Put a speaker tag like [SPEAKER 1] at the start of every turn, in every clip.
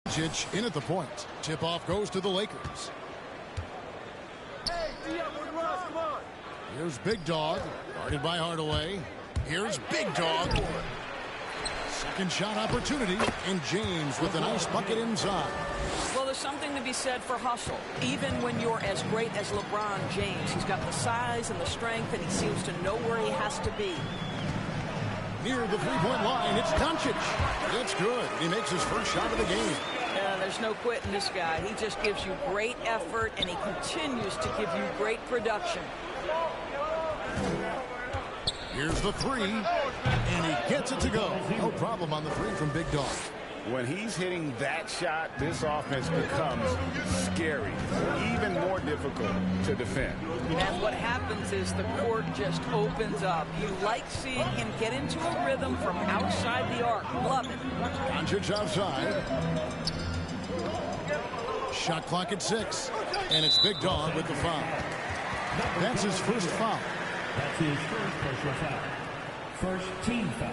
[SPEAKER 1] Doncic in at the point. Tip-off goes to the Lakers. Here's Big Dog, guarded by Hardaway. Here's Big Dog. Second shot opportunity, and James with a nice bucket inside.
[SPEAKER 2] Well, there's something to be said for hustle. Even when you're as great as LeBron James, he's got the size and the strength, and he seems to know where he has to be.
[SPEAKER 1] Near the three-point line, it's Doncic. It's good. He makes his first shot of the game.
[SPEAKER 2] There's no quitting this guy. He just gives you great effort, and he continues to give you great production.
[SPEAKER 1] Here's the three, and he gets it to go. No problem on the three from Big Dog.
[SPEAKER 3] When he's hitting that shot, this offense becomes scary, even more difficult to defend.
[SPEAKER 2] And what happens is the court just opens up. You like seeing him get into a rhythm from outside the arc. Love it.
[SPEAKER 1] Doncic outside. Shot clock at 6, and it's Big Dog with the foul. That's his first foul.
[SPEAKER 4] That's his first personal foul. First team foul.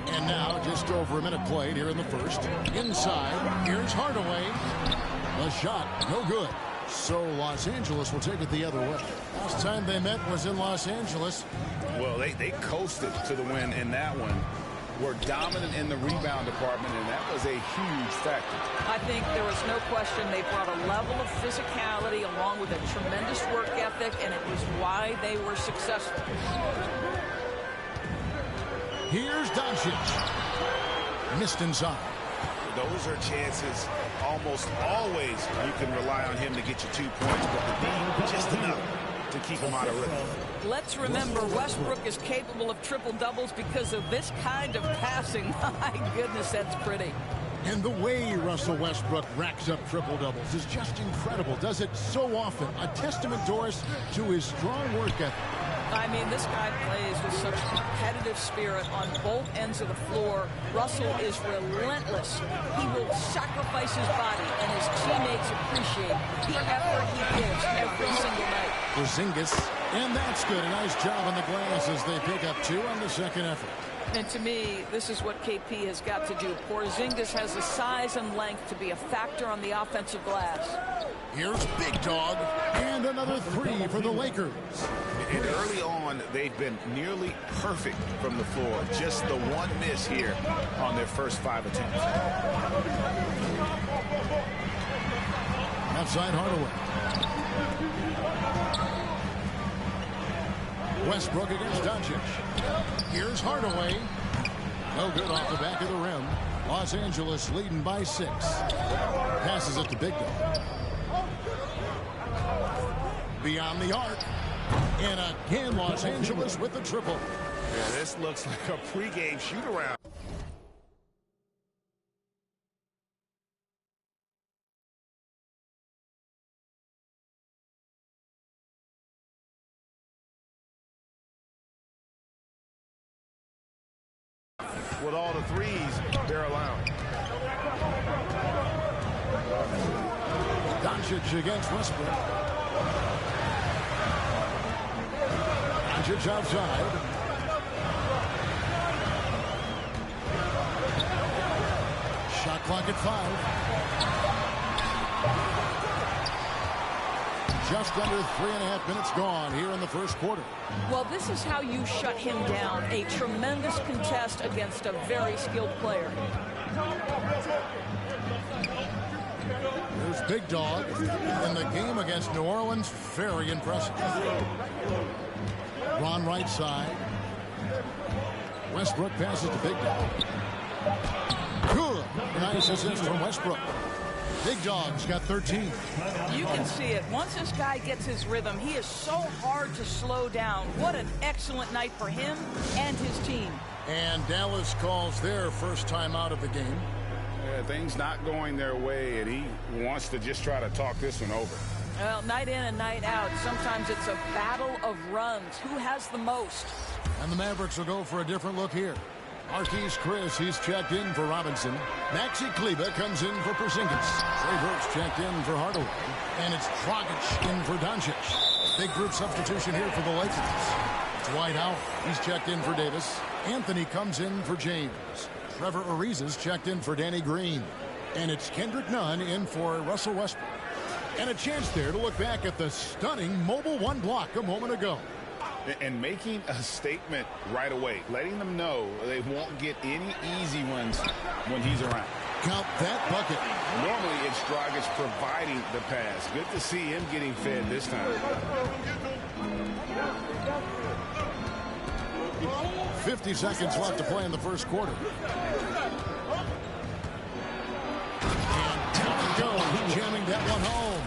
[SPEAKER 1] And now just over a minute played here in the first. Inside, here's Hardaway. The shot, no good. So Los Angeles will take it the other way. Last time they met was in Los Angeles.
[SPEAKER 3] Well, they coasted to the win in that one. Were dominant in the rebound department, and that was a huge factor.
[SPEAKER 2] I think there was no question they brought a level of physicality along with a tremendous work ethic, and it was why they were successful.
[SPEAKER 1] Here's Doncic. Missed inside.
[SPEAKER 5] Those are chances almost always you can rely on him to get you 2 points, but the D just enough to keep him out of rhythm.
[SPEAKER 2] Let's remember Westbrook is capable of triple-doubles because of this kind of passing. My goodness, that's pretty.
[SPEAKER 1] And the way Russell Westbrook racks up triple-doubles is just incredible. Does it so often. A testament, Doris, to his strong work ethic.
[SPEAKER 2] I mean, this guy plays with such competitive spirit on both ends of the floor. Russell is relentless. He will sacrifice his body, and his teammates appreciate the effort he gives every single night.
[SPEAKER 1] Porzingis, and that's good. A nice job on the glass as they pick up 2 on the second effort.
[SPEAKER 2] And to me, this is what KP has got to do. Porzingis has the size and length to be a factor on the offensive glass.
[SPEAKER 1] Here's Big Dog, and another 3 for the Lakers.
[SPEAKER 5] And early on, they've been nearly perfect from the floor. Just the one miss here on their first 5 attempts.
[SPEAKER 1] Outside Hardaway. Westbrook against Doncic. Here's Hardaway. No good off the back of the rim. Los Angeles leading by 6. Passes it to Big Dog. Beyond the arc. And again, Los Angeles with the triple.
[SPEAKER 5] Yeah, this looks like a pregame shoot-around. With all the threes they're allowing.
[SPEAKER 1] Doncic against Westbrook. Doncic outside. Shot clock at 5. Just under 3.5 minutes gone here in the first quarter.
[SPEAKER 2] Well, this is how you shut him down. A tremendous contest against a very skilled player.
[SPEAKER 1] There's Big Dog. And the game against New Orleans, very impressive. Ron right side. Westbrook passes to Big Dog. Good. Nice assist from Westbrook. Big Dog's got 13.
[SPEAKER 2] You can see it. Once this guy gets his rhythm, he is so hard to slow down. What an excellent night for him and his team.
[SPEAKER 1] And Dallas calls their first time out of the game.
[SPEAKER 3] Yeah, things not going their way, and he wants to just try to talk this one over.
[SPEAKER 2] Well, night in and night out, sometimes it's a battle of runs. Who has the most?
[SPEAKER 1] And the Mavericks will go for a different look here. Marquise Chris, he's checked in for Robinson. Maxi Kleber comes in for Porzingis. Trey Burks checked in for Hardaway. And it's Dragic in for Doncic. Big group substitution here for the Lakers. Dwight Howard, he's checked in for Davis. Anthony comes in for James. Trevor Ariza's checked in for Danny Green. And it's Kendrick Nunn in for Russell Westbrook. And a chance there to look back at the stunning Mobile One block a moment ago.
[SPEAKER 3] And making a statement right away, letting them know they won't get any easy ones when he's around.
[SPEAKER 1] Count that bucket.
[SPEAKER 3] Normally it's Dragic providing the pass. Good to see him getting fed this time.
[SPEAKER 1] 50 seconds left to play in the first quarter. And down it goes, jamming that one home.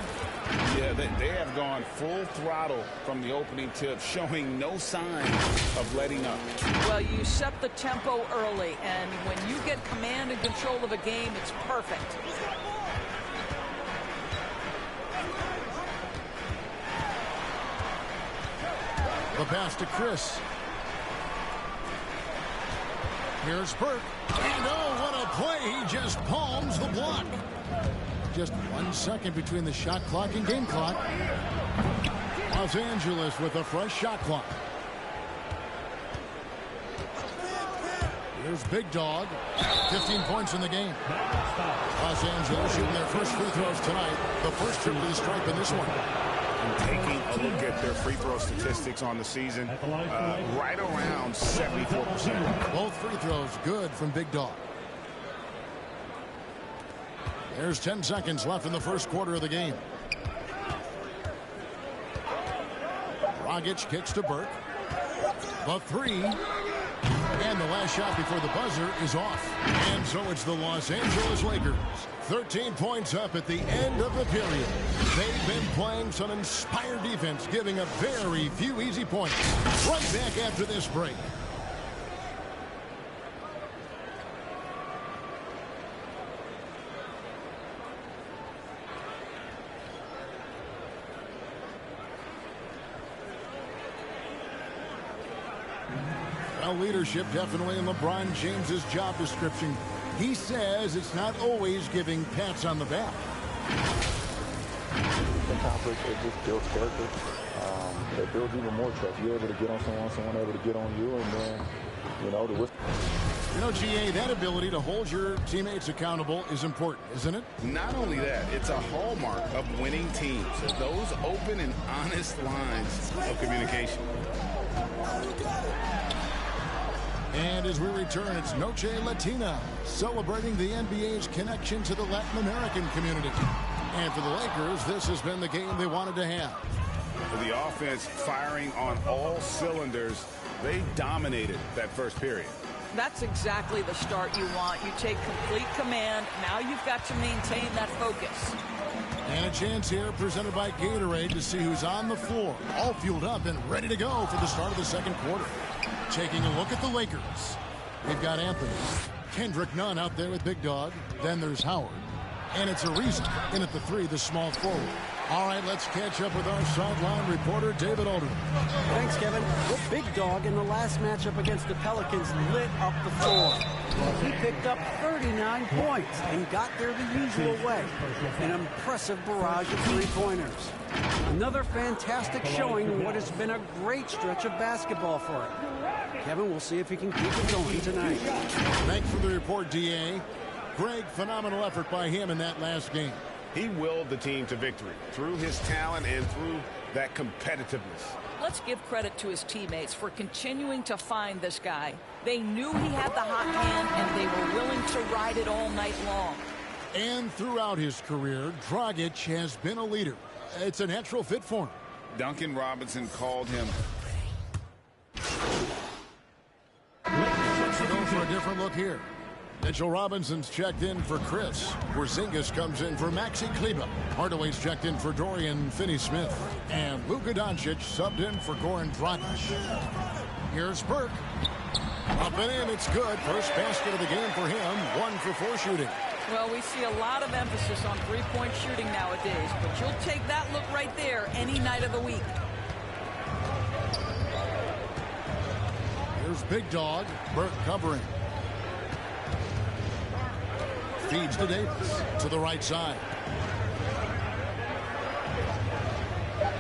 [SPEAKER 3] Yeah, they have gone full throttle from the opening tip, showing no signs of letting up.
[SPEAKER 2] Well, you set the tempo early, and when you get command and control of a game, it's perfect.
[SPEAKER 1] The pass to Chris. Here's Burke. And oh, what a play. He just palms the block. Just 1 second between the shot clock and game clock. Los Angeles with a fresh shot clock. Here's Big Dog. 15 points in the game. Los Angeles shooting their first free throws tonight. The first trip to the stripe in this one.
[SPEAKER 5] And taking a look at their free throw statistics on the season, right around 74%.
[SPEAKER 1] Both free throws good from Big Dog. There's 10 seconds left in the first quarter of the game. Dragic kicks to Burke. The three. And the last shot before the buzzer is off. And so it's the Los Angeles Lakers. 13 points up at the end of the period. They've been playing some inspired defense, giving up very few easy points. Right back after this break. Well, leadership definitely in LeBron James's job description. He says it's not always giving pats on the back.
[SPEAKER 6] Sometimes it just builds character. It builds even more trust. You're able to get on someone able to get on you, and then, you know,
[SPEAKER 1] GA, that ability to hold your teammates accountable is important, isn't it?
[SPEAKER 3] Not only that, it's a hallmark of winning teams. Those open and honest lines of communication.
[SPEAKER 1] And as we return, it's Noche Latina, celebrating the NBA's connection to the Latin American community. And for the Lakers, this has been the game they wanted to have.
[SPEAKER 3] The offense firing on all cylinders. They dominated that first period.
[SPEAKER 2] That's exactly the start you want. You take complete command. Now you've got to maintain that focus.
[SPEAKER 1] And a chance here presented by Gatorade to see who's on the floor, all fueled up and ready to go for the start of the second quarter. Taking a look at the Lakers. We've got Anthony. Kendrick Nunn out there with Big Dog. Then there's Howard. And it's Ariza in at the three, the small forward. All right, let's catch up with our sideline reporter, David Aldridge.
[SPEAKER 7] Thanks, Kevin. Well, Big Dog in the last matchup against the Pelicans lit up the floor. He picked up 39 points and got there the usual way. An impressive barrage of three-pointers. Another fantastic showing in what has been a great stretch of basketball for him. Kevin, we'll see if he can keep it going tonight.
[SPEAKER 1] Thanks for the report, D.A. Greg, phenomenal effort by him in that last game.
[SPEAKER 5] He willed the team to victory through his talent and through that competitiveness.
[SPEAKER 2] Let's give credit to his teammates for continuing to find this guy. They knew he had the hot hand, and they were willing to ride it all night long.
[SPEAKER 1] And throughout his career, Dragic has been a leader. It's a natural fit for him.
[SPEAKER 3] Duncan Robinson called him.
[SPEAKER 1] Let's go for a different look here. Mitchell Robinson's checked in for Chris. Porzingis comes in for Maxi Kleber. Hardaway's checked in for Dorian Finney-Smith. And Luka Doncic subbed in for Goran Dragic. Here's Burke. Up and in, it's good. First basket of the game for him. 1 for 4 shooting.
[SPEAKER 2] Well, we see a lot of emphasis on three-point shooting nowadays, but you'll take that look right there any night of the week.
[SPEAKER 1] Here's Big Dog. Burke covering. Feeds to Davis. To the right side.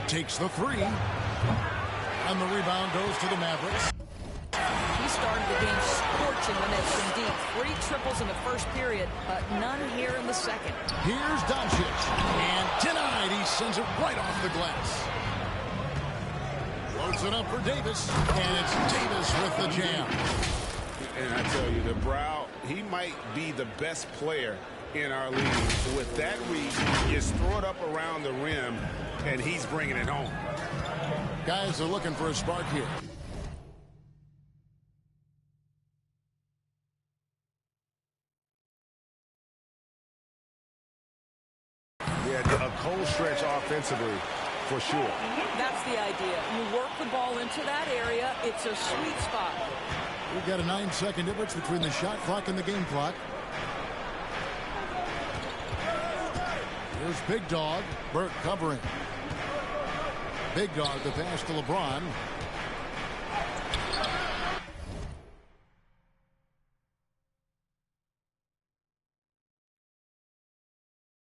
[SPEAKER 1] Takes the three. And the rebound goes to the Mavericks.
[SPEAKER 2] He started the game scorching the Knicks from deep. 3 triples in the first period, but none here in the second.
[SPEAKER 1] Here's Doncic. And denied. He sends it right off the glass. Loads it up for Davis. And it's Davis with the jam.
[SPEAKER 5] And I tell you, the Brow, he might be the best player in our league. With that reach, you just throw it up around the rim, and he's bringing it home.
[SPEAKER 1] Guys are looking for a spark here.
[SPEAKER 5] Yeah, a cold stretch offensively, for sure.
[SPEAKER 2] That's the idea. You work the ball into that area. It's a sweet spot.
[SPEAKER 1] We've got a 9-second difference between the shot clock and the game clock. Here's Big Dog. Burke covering. Big Dog, the pass to LeBron.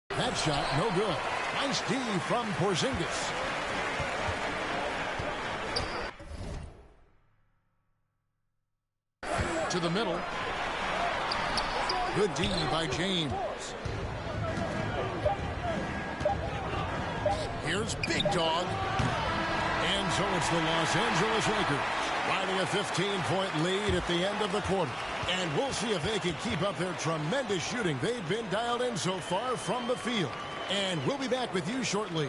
[SPEAKER 1] That shot, no good. Nice D from Porzingis. To the middle. Good D by James. Here's Big Dog. And so it's the Los Angeles Lakers riding a 15-point lead at the end of the quarter. And we'll see if they can keep up their tremendous shooting. They've been dialed in so far from the field. And we'll be back with you shortly.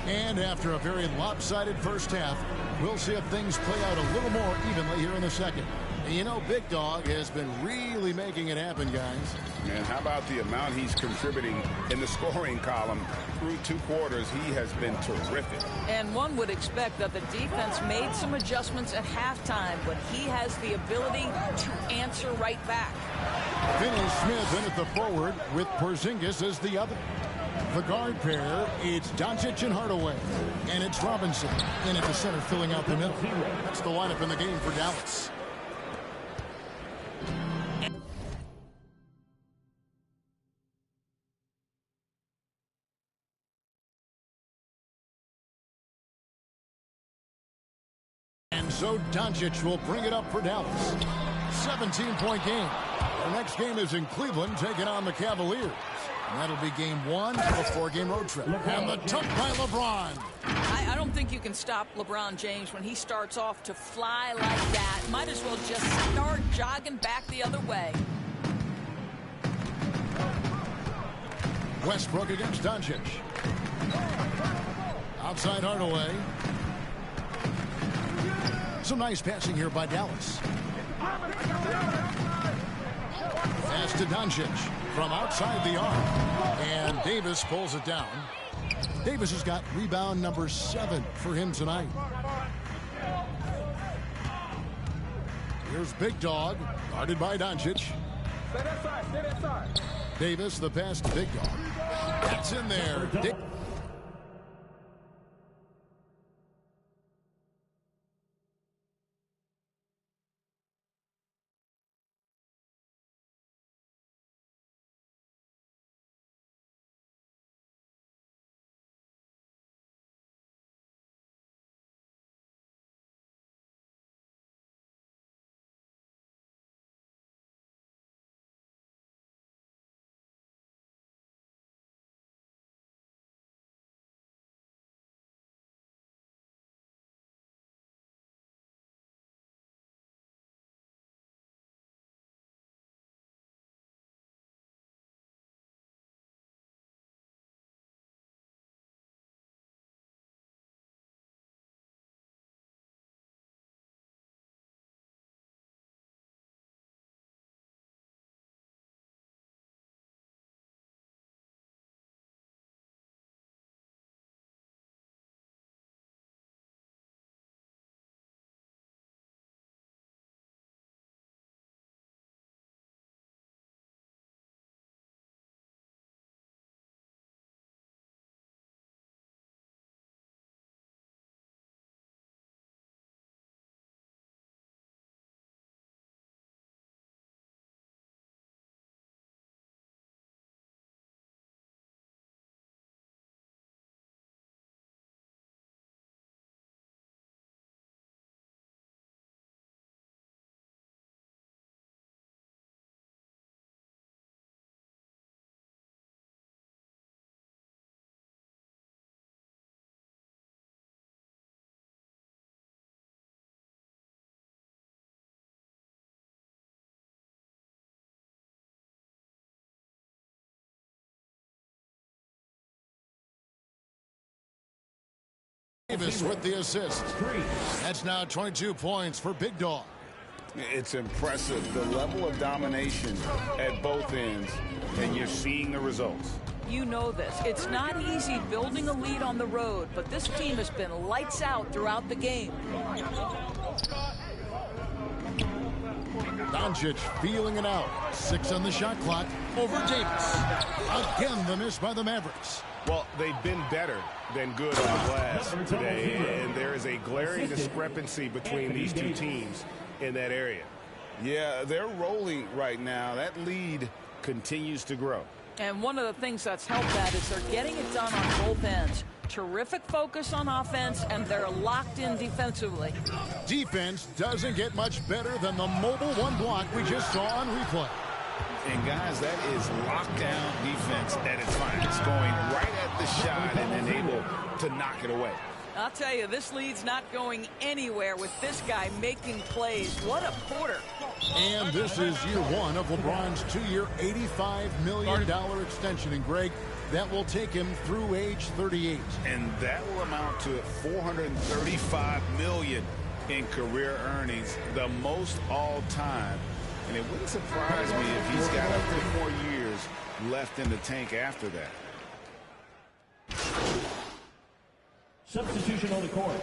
[SPEAKER 1] And after a very lopsided first half, we'll see if things play out a little more evenly here in the second. And you know, Big Dog has been really making it happen, guys.
[SPEAKER 5] Man, how about the amount he's contributing in the scoring column through 2 quarters? He has been terrific.
[SPEAKER 2] And one would expect that the defense made some adjustments at halftime, but he has the ability to answer right back.
[SPEAKER 1] Finney Smith in at the forward with Porzingis as the other. The guard pair, it's Doncic and Hardaway. And it's Robinson in at the center, filling out the middle. That's the lineup in the game for Dallas. And so Doncic will bring it up for Dallas. 17-point game. The next game is in Cleveland, taking on the Cavaliers. And that'll be game 1 of a 4-game road trip. And the dunk by LeBron.
[SPEAKER 2] I don't think you can stop LeBron James when he starts off to fly like that. Might as well just start jogging back the other way.
[SPEAKER 1] Westbrook against Doncic. Outside Hardaway. Some nice passing here by Dallas. Pass to Doncic from outside the arc. And Davis pulls it down. Davis has got rebound number 7 for him tonight. Here's Big Dog, guarded by Doncic. Davis, the pass to Big Dog. That's in there. Davis with the assist. That's now 22 points for Big Dog.
[SPEAKER 3] It's impressive, the level of domination at both ends, and you're seeing the results.
[SPEAKER 2] You know this. It's not easy building a lead on the road, but this team has been lights out throughout the game.
[SPEAKER 1] Doncic feeling it out. 6 on the shot clock over Davis. Again, the miss by the Mavericks.
[SPEAKER 5] Well, they've been better than good on glass today, and there is a glaring discrepancy between these two teams in that area.
[SPEAKER 3] Yeah, they're rolling right now. That lead continues to grow.
[SPEAKER 2] And one of the things that's helped that is they're getting it done on both ends. Terrific focus on offense, and they're locked in defensively.
[SPEAKER 1] Defense doesn't get much better than the mobile one block we just saw on replay.
[SPEAKER 3] And guys, that is lockdown defense at its finest, going right at the shot and then able to knock it away.
[SPEAKER 2] I'll tell you, this lead's not going anywhere with this guy making plays. What a quarter.
[SPEAKER 1] And this is year 1 of LeBron's 2-year, $85 million extension. And Greg, that will take him through age 38.
[SPEAKER 3] And that will amount to $435 million in career earnings, the most all time. And it wouldn't surprise me if he's got a few more years left in the tank after that.
[SPEAKER 4] Substitution on the court.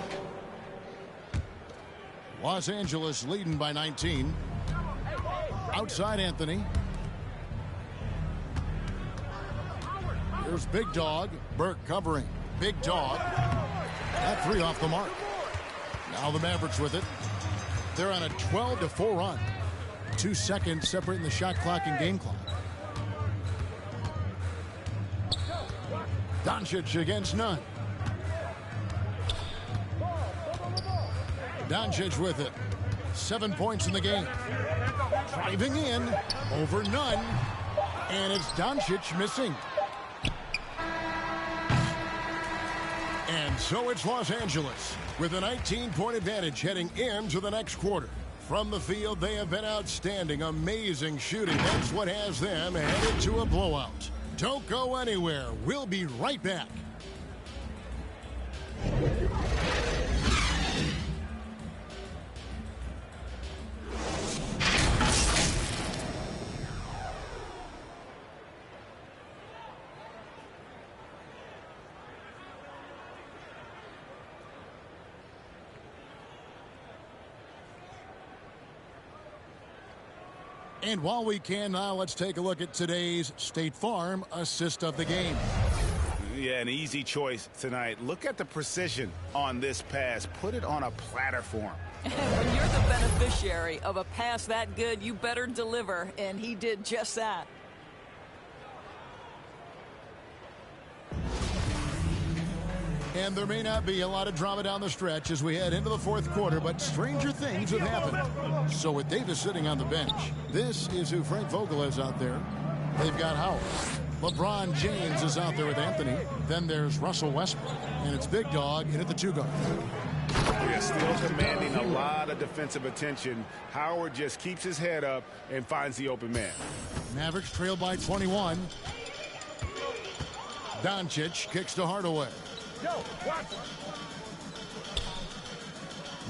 [SPEAKER 1] Los Angeles leading by 19. Outside Anthony. Here's Big Dog. Burke covering. Big Dog. That 3 off the mark. Now the Mavericks with it. They're on a 12-4 run. 2 seconds separating the shot clock and game clock. Doncic against none. Doncic with it. 7 points in the game. Driving in. Over none. And it's Doncic missing. And so it's Los Angeles with a 19-point advantage heading into the next quarter. From the field, they have been outstanding. Amazing shooting. That's what has them headed to a blowout. Don't go anywhere. We'll be right back. And while we can now, let's take a look at today's State Farm assist of the game.
[SPEAKER 3] Yeah, an easy choice tonight. Look at the precision on this pass. Put it on a platter for him.
[SPEAKER 2] When you're the beneficiary of a pass that good, you better deliver, and he did just that.
[SPEAKER 1] And there may not be a lot of drama down the stretch as we head into the fourth quarter, but stranger things have happened. So with Davis sitting on the bench, this is who Frank Vogel is out there. They've got Howard. LeBron James is out there with Anthony. Then there's Russell Westbrook. And it's Big Dog in at the 2 guard.
[SPEAKER 5] Yeah, still commanding a lot of defensive attention. Howard just keeps his head up and finds the open man.
[SPEAKER 1] Mavericks trail by 21. Doncic kicks to Hardaway.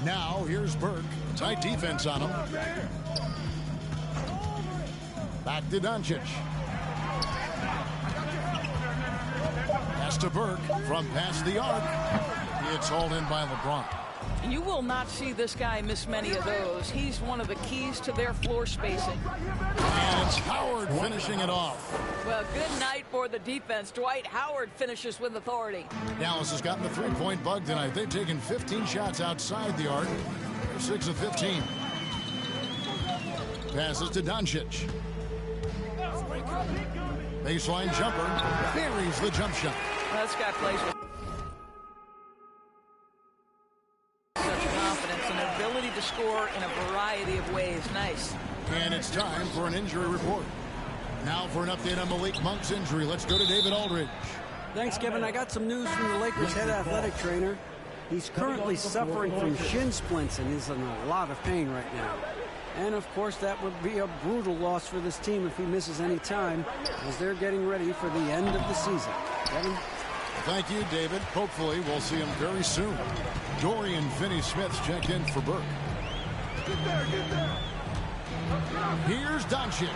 [SPEAKER 1] Now here's Burke. Tight defense on him. Back to Doncic. Pass to Burke from past the arc. It's hauled in by LeBron.
[SPEAKER 2] You will not see this guy miss many of those. He's one of the keys to their floor spacing.
[SPEAKER 1] And it's Howard finishing it off.
[SPEAKER 2] Well, good night for the defense. Dwight Howard finishes with authority.
[SPEAKER 1] Dallas has gotten the 3-point bug tonight. They've taken 15 shots outside the arc. They're 6 of 15. Passes to Doncic. Baseline jumper. Buries the jump shot.
[SPEAKER 2] Well, this guy plays with such confidence and ability to score in a variety of ways. Nice.
[SPEAKER 1] And it's time for an injury report. Now for an update on Malik Monk's injury. Let's go to David Aldridge.
[SPEAKER 7] Thanks, Kevin. I got some news from the Lakers head athletic trainer. He's currently suffering from shin splints and is in a lot of pain right now. And, of course, that would be a brutal loss for this team if he misses any time as they're getting ready for the end of the season. Kevin?
[SPEAKER 1] Thank you, David. Hopefully we'll see him very soon. Dorian Finney-Smith's checked in for Burke. Here's Doncic.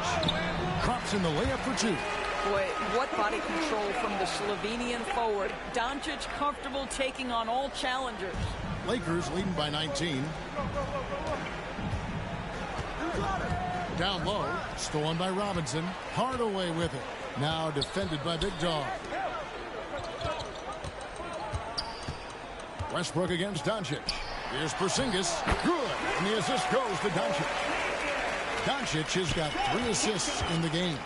[SPEAKER 1] Crops in the layup for two.
[SPEAKER 2] Boy, what body control from the Slovenian forward. Doncic comfortable taking on all challengers.
[SPEAKER 1] Lakers leading by 19. Down low, stolen by Robinson. Hardaway with it. Now defended by Big Dog. Westbrook against Doncic. Here's Porzingis. Good. And the assist goes to Doncic. Doncic has got 3 assists in the game.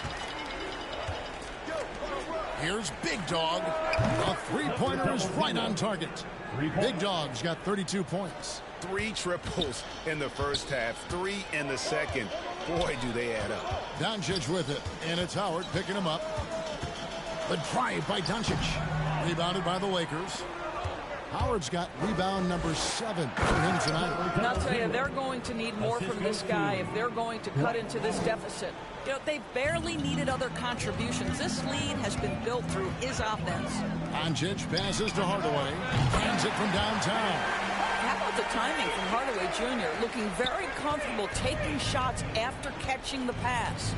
[SPEAKER 1] Here's Big Dog. A three-pointer is right on target. Big Dog's got 32 points.
[SPEAKER 3] 3 triples in the first half, 3 in the second. Boy, do they add up.
[SPEAKER 1] Doncic with it, and it's Howard picking him up. The drive by Doncic. Rebounded by the Lakers. Howard's got rebound number 7 for him tonight.
[SPEAKER 2] And I'll tell you, they're going to need more from this guy if they're going to cut into this deficit. You know, they barely needed other contributions. This lead has been built through his offense.
[SPEAKER 1] Doncic passes to Hardaway. Hands it from downtown.
[SPEAKER 2] How about the timing from Hardaway Jr. looking very comfortable taking shots after catching the pass.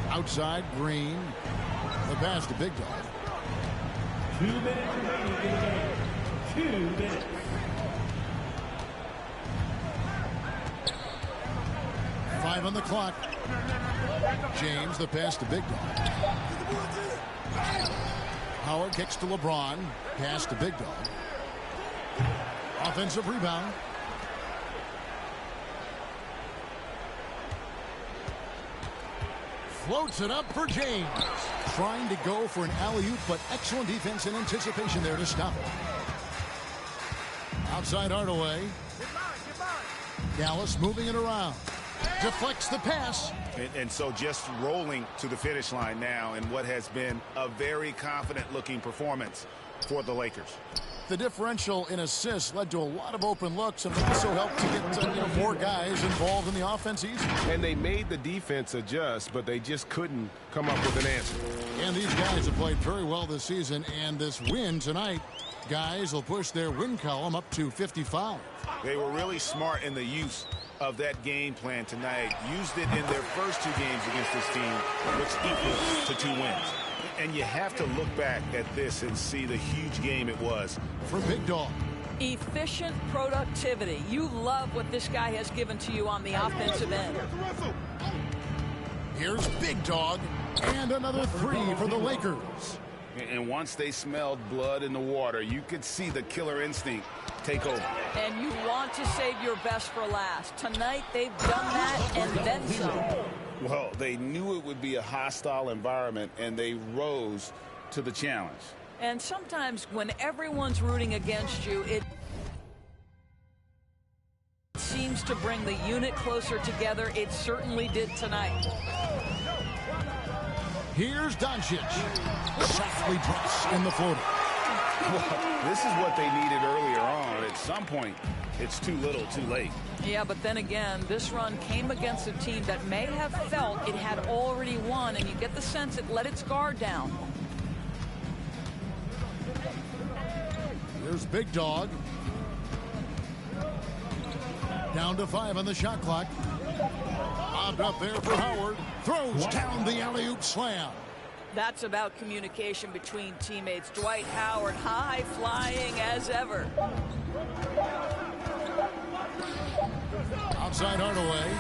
[SPEAKER 1] Outside, Green. The pass to Big Dog.
[SPEAKER 4] 2 minutes remaining in the game. 2 minutes.
[SPEAKER 1] Five on the clock. James, the pass to Big Dog. Howard kicks to LeBron. Pass to Big Dog. Offensive rebound. Floats it up for James. Trying to go for an alley-oop, but excellent defense and anticipation there to stop it. Outside Hardaway. Dallas moving it around. Deflects the pass.
[SPEAKER 3] And so just rolling to the finish line now in what has been a very confident-looking performance for the Lakers.
[SPEAKER 1] The differential in assists led to a lot of open looks and also helped to get more guys involved in the offense easy.
[SPEAKER 5] And they made the defense adjust, but they just couldn't come up with an answer.
[SPEAKER 1] And these guys have played very well this season, and this win tonight, guys will push their win column up to 55.
[SPEAKER 3] They were really smart in the use of that game plan tonight. Used it in their first 2 games against this team, which equals to 2 wins. And you have to look back at this and see the huge game it was
[SPEAKER 1] for Big Dog.
[SPEAKER 2] Efficient productivity. You love what this guy has given to you on the offensive end.
[SPEAKER 1] Here's Big Dog, and another 3 for the Lakers.
[SPEAKER 3] And once they smelled blood in the water, you could see the killer instinct take over.
[SPEAKER 2] And you want to save your best for last. Tonight, they've done that and then some.
[SPEAKER 3] Well, they knew it would be a hostile environment, and they rose to the challenge.
[SPEAKER 2] And sometimes when everyone's rooting against you, it seems to bring the unit closer together. It certainly did tonight.
[SPEAKER 1] Here's Doncic. Softly drops in the floater.
[SPEAKER 3] Well, this is what they needed earlier on. At some point, it's too little, too late.
[SPEAKER 2] Yeah, but then again, this run came against a team that may have felt it had already won, and you get the sense it let its guard down.
[SPEAKER 1] Here's Big Dog. Down to 5 on the shot clock. Bobbed up there for Howard. Throws down the alley-oop slam.
[SPEAKER 2] That's about communication between teammates. Dwight Howard, high-flying as ever.
[SPEAKER 1] Outside Hardaway.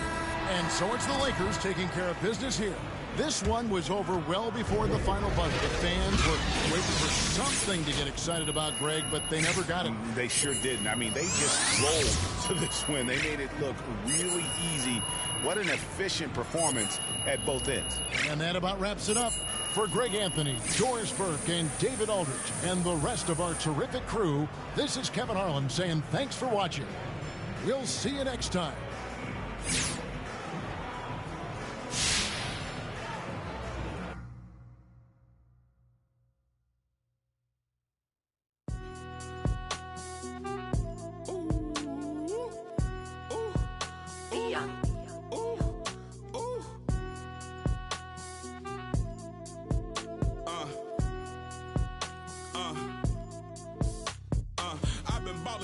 [SPEAKER 1] And so it's the Lakers taking care of business here. This one was over well before the final buzzer. The fans were waiting for something to get excited about, Greg, but they never got it.
[SPEAKER 3] They sure didn't. I mean, they just rolled to this win. They made it look really easy. What an efficient performance at both ends.
[SPEAKER 1] And that about wraps it up. For Greg Anthony, Doris Burke, and David Aldridge, and the rest of our terrific crew, this is Kevin Harlan saying thanks for watching. We'll see you next time.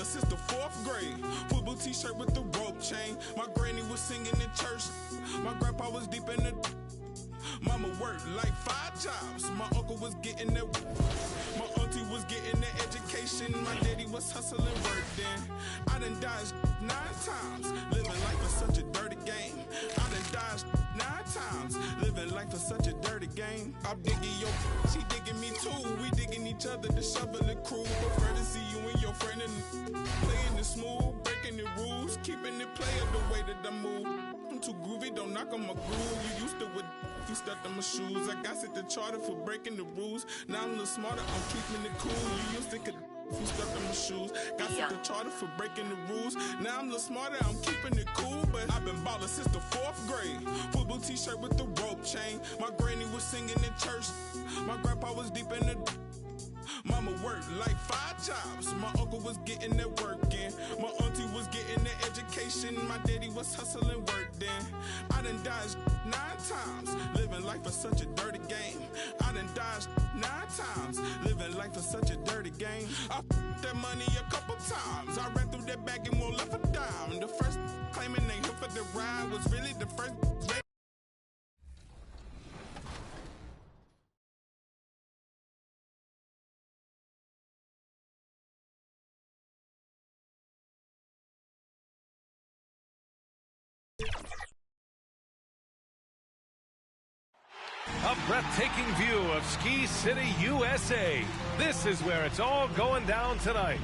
[SPEAKER 8] baller since the 4th grade. Football t-shirt with the rope chain. My granny was singing in church. My grandpa was deep in the... Mama worked like 5 jobs. My uncle was getting that... My auntie was getting that education. My daddy was hustling work then. I done dodged 9 times. Living life is such a dirty game. I done dodged 9 times. Living life is such a dirty game. I'm digging your... She digging me too. We digging each other, the shovel and crew. Prefer to see you and your friend and playing it smooth, breaking the rules, keeping it player the way that I move. I'm too groovy, don't knock on my groove. You used to with... You stepped on my shoes. I got set the charter for breaking the rules. Now I'm a little smarter, I'm keeping it cool. You used to could you stepped on my shoes. Got set the charter for breaking the rules. Now I'm a little smarter, I'm keeping it cool. But I've been ballin' since the 4th grade. Football t-shirt with the rope chain. My granny was singing in church. My grandpa was deep in the... Mama worked like 5 jobs. My uncle was getting that work in. My auntie was getting that education. My daddy was hustling work then. I done dodged 9 times. Living life is such a dirty game. I done dodged 9 times. Living life is such a dirty game. I f***ed that money a couple times. I ran through that bag and won't left a dime. The first claiming they here for the ride was really the first...
[SPEAKER 9] A breathtaking view of Ski City, USA. This is where it's all going down tonight.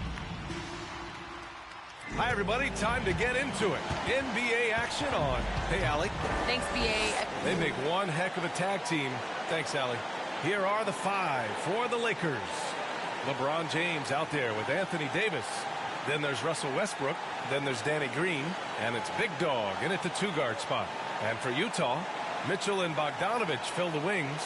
[SPEAKER 9] Hi, everybody. Time to get into it. NBA action on. Hey, Allie.
[SPEAKER 10] Thanks, BA.
[SPEAKER 9] They make one heck of a tag team. Thanks, Allie. Here are the 5 for the Lakers. LeBron James out there with Anthony Davis. Then there's Russell Westbrook. Then there's Danny Green. And it's Big Dog in at the 2-guard spot. And for Utah, Mitchell and Bogdanovich fill the wings.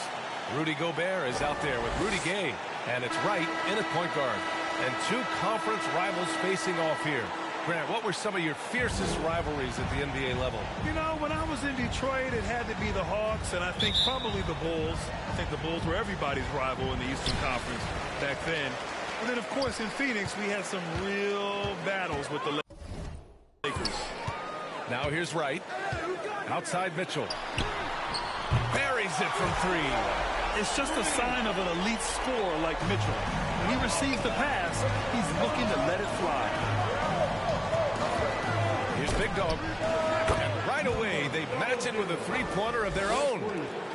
[SPEAKER 9] Rudy Gobert is out there with Rudy Gay. And it's Wright in at point guard. And 2 conference rivals facing off here. Grant, what were some of your fiercest rivalries at the NBA level?
[SPEAKER 11] You know, when I was in Detroit, it had to be the Hawks, and I think probably the Bulls. I think the Bulls were everybody's rival in the Eastern Conference back then. And then, of course, in Phoenix, we had some real battles with the Lakers.
[SPEAKER 9] Now here's Wright. Outside Mitchell. Buries it from 3.
[SPEAKER 11] It's just a sign of an elite scorer like Mitchell. When he receives the pass, he's looking to let it fly.
[SPEAKER 9] Here's Big Dog. And right away, they match it with a 3-pointer of their own.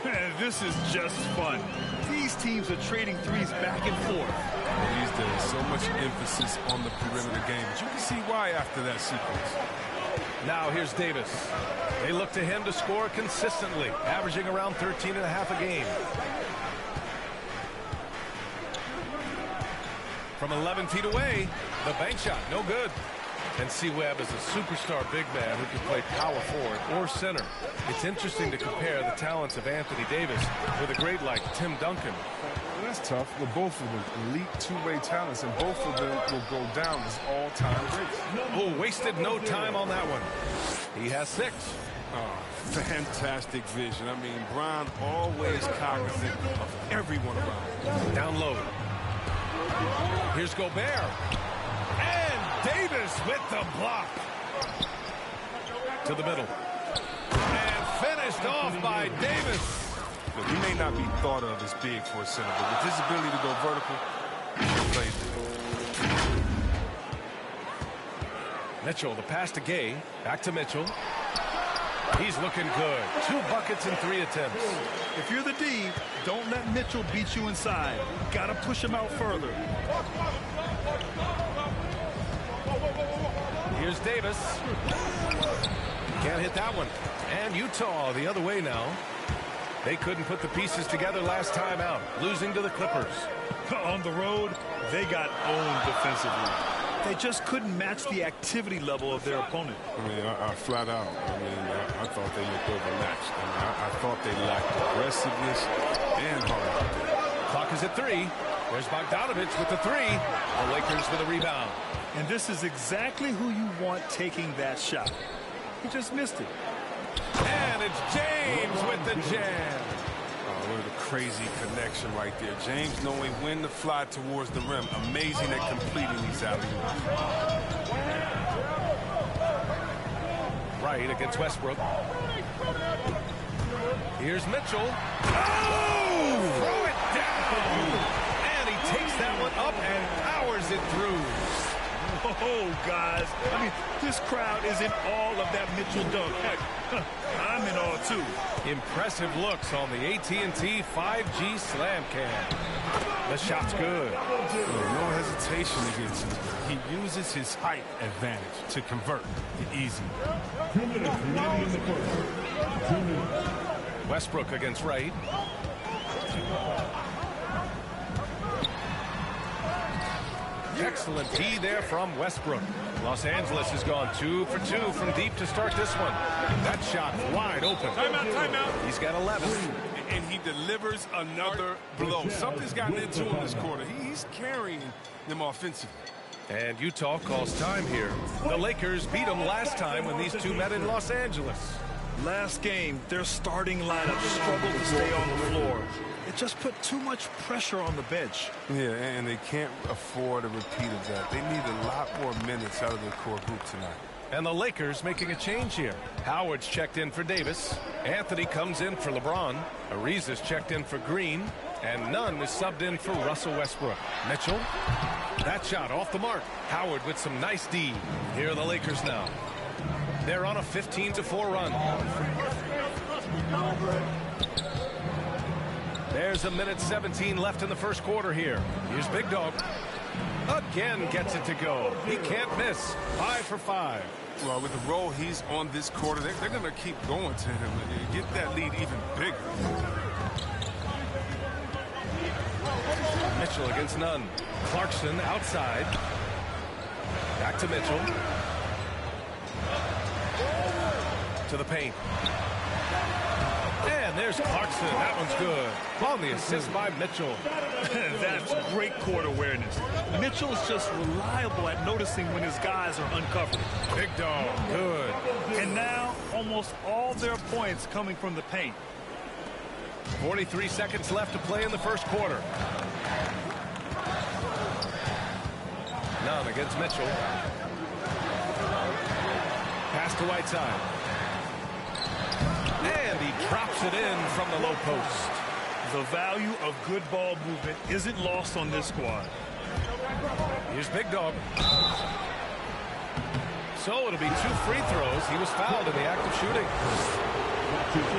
[SPEAKER 11] Man, this is just fun. These teams are trading threes back and forth.
[SPEAKER 12] These days, so much emphasis on the perimeter game. But you can see why after that sequence.
[SPEAKER 9] Now here's Davis. They look to him to score consistently, averaging around 13.5 a game. From 11 feet away, the bank shot, no good. And C. Webb is a superstar big man who can play power forward or center. It's interesting to compare the talents of Anthony Davis with a great like Tim Duncan.
[SPEAKER 12] Well, that's tough. Well, both of them elite two-way talents, and both of them will go down as all-time greats.
[SPEAKER 9] Oh, wasted no time on that one. He has 6.
[SPEAKER 12] Oh, fantastic vision. I mean, Brown always cognizant of everyone around.
[SPEAKER 9] Down low. Here's Gobert. Davis with the block. To the middle. And finished off by Davis.
[SPEAKER 12] Look, he may not be thought of as big for a center, but with his ability to go vertical, he plays it.
[SPEAKER 9] Mitchell, the pass to Gay. Back to Mitchell. He's looking good. 2 buckets in 3 attempts.
[SPEAKER 11] If you're the D, don't let Mitchell beat you inside. Got to push him out further.
[SPEAKER 9] Here's Davis. Can't hit that one. And Utah the other way now. They couldn't put the pieces together last time out, losing to the Clippers.
[SPEAKER 11] On the road, they got owned defensively. They just couldn't match the activity level of their opponent.
[SPEAKER 12] I mean, I flat out. I mean, I thought they looked overmatched. I mean, I thought they lacked aggressiveness and hard.
[SPEAKER 9] Clock is at 3. There's Bogdanovich with the 3. The Lakers with a rebound.
[SPEAKER 11] And this is exactly who you want taking that shot. He just missed it.
[SPEAKER 9] And it's James with the jam.
[SPEAKER 12] Oh, look at the crazy connection right there. James knowing when to fly towards the rim. Amazing at completing these alley-oops.
[SPEAKER 9] right against Westbrook. Here's Mitchell. Oh! Throw it down! And he takes that one up and powers it through.
[SPEAKER 11] Oh, guys. I mean, this crowd is in awe of that Mitchell dunk. Heck, I'm in awe, too.
[SPEAKER 9] Impressive looks on the AT&T 5G Slam Cam. The shot's good.
[SPEAKER 12] No hesitation against him. He uses his height advantage to convert it easy.
[SPEAKER 4] 2 minutes remaining in the first. 2 minutes.
[SPEAKER 9] Westbrook against Wright. Excellent D there from Westbrook. Los Angeles has gone 2 for 2 from deep to start this one. That shot wide open.
[SPEAKER 5] Timeout.
[SPEAKER 9] He's got 11.
[SPEAKER 5] And he delivers another blow. Something's gotten into him this quarter. He's carrying them offensively.
[SPEAKER 9] And Utah calls time here. The Lakers beat them last time when these two met in Los Angeles.
[SPEAKER 11] Last game, their starting lineup struggled to stay on the floor. It just put too much pressure on the bench.
[SPEAKER 12] Yeah, and they can't afford a repeat of that. They need a lot more minutes out of their core group tonight.
[SPEAKER 9] And the Lakers making a change here. Howard's checked in for Davis. Anthony comes in for LeBron. Ariza's checked in for Green. And Nunn is subbed in for Russell Westbrook. Mitchell. That shot off the mark. Howard with some nice D. Here are the Lakers now. They're on a 15-4 run. There's 1:17 left in the first quarter here. Here's Big Dog. Again gets it to go. He can't miss. 5 for 5.
[SPEAKER 5] Well, with the role he's on this quarter, they're going to keep going to him and get that lead even bigger.
[SPEAKER 9] Mitchell against Nunn. Clarkson outside. Back to Mitchell. To the paint. And there's Clarkson. That one's good. On the assist by Mitchell.
[SPEAKER 11] That's great court awareness. Mitchell's just reliable at noticing when his guys are uncovered.
[SPEAKER 9] Big Dog. Good.
[SPEAKER 11] And now almost all their points coming from the paint.
[SPEAKER 9] 43 seconds left to play in the first quarter. Nunn against Mitchell. Pass to Whiteside. And he drops it in from the low post.
[SPEAKER 11] The value of good ball movement isn't lost on this squad.
[SPEAKER 9] Here's Big Dog. So it'll be 2 free throws. He was fouled in the act of shooting.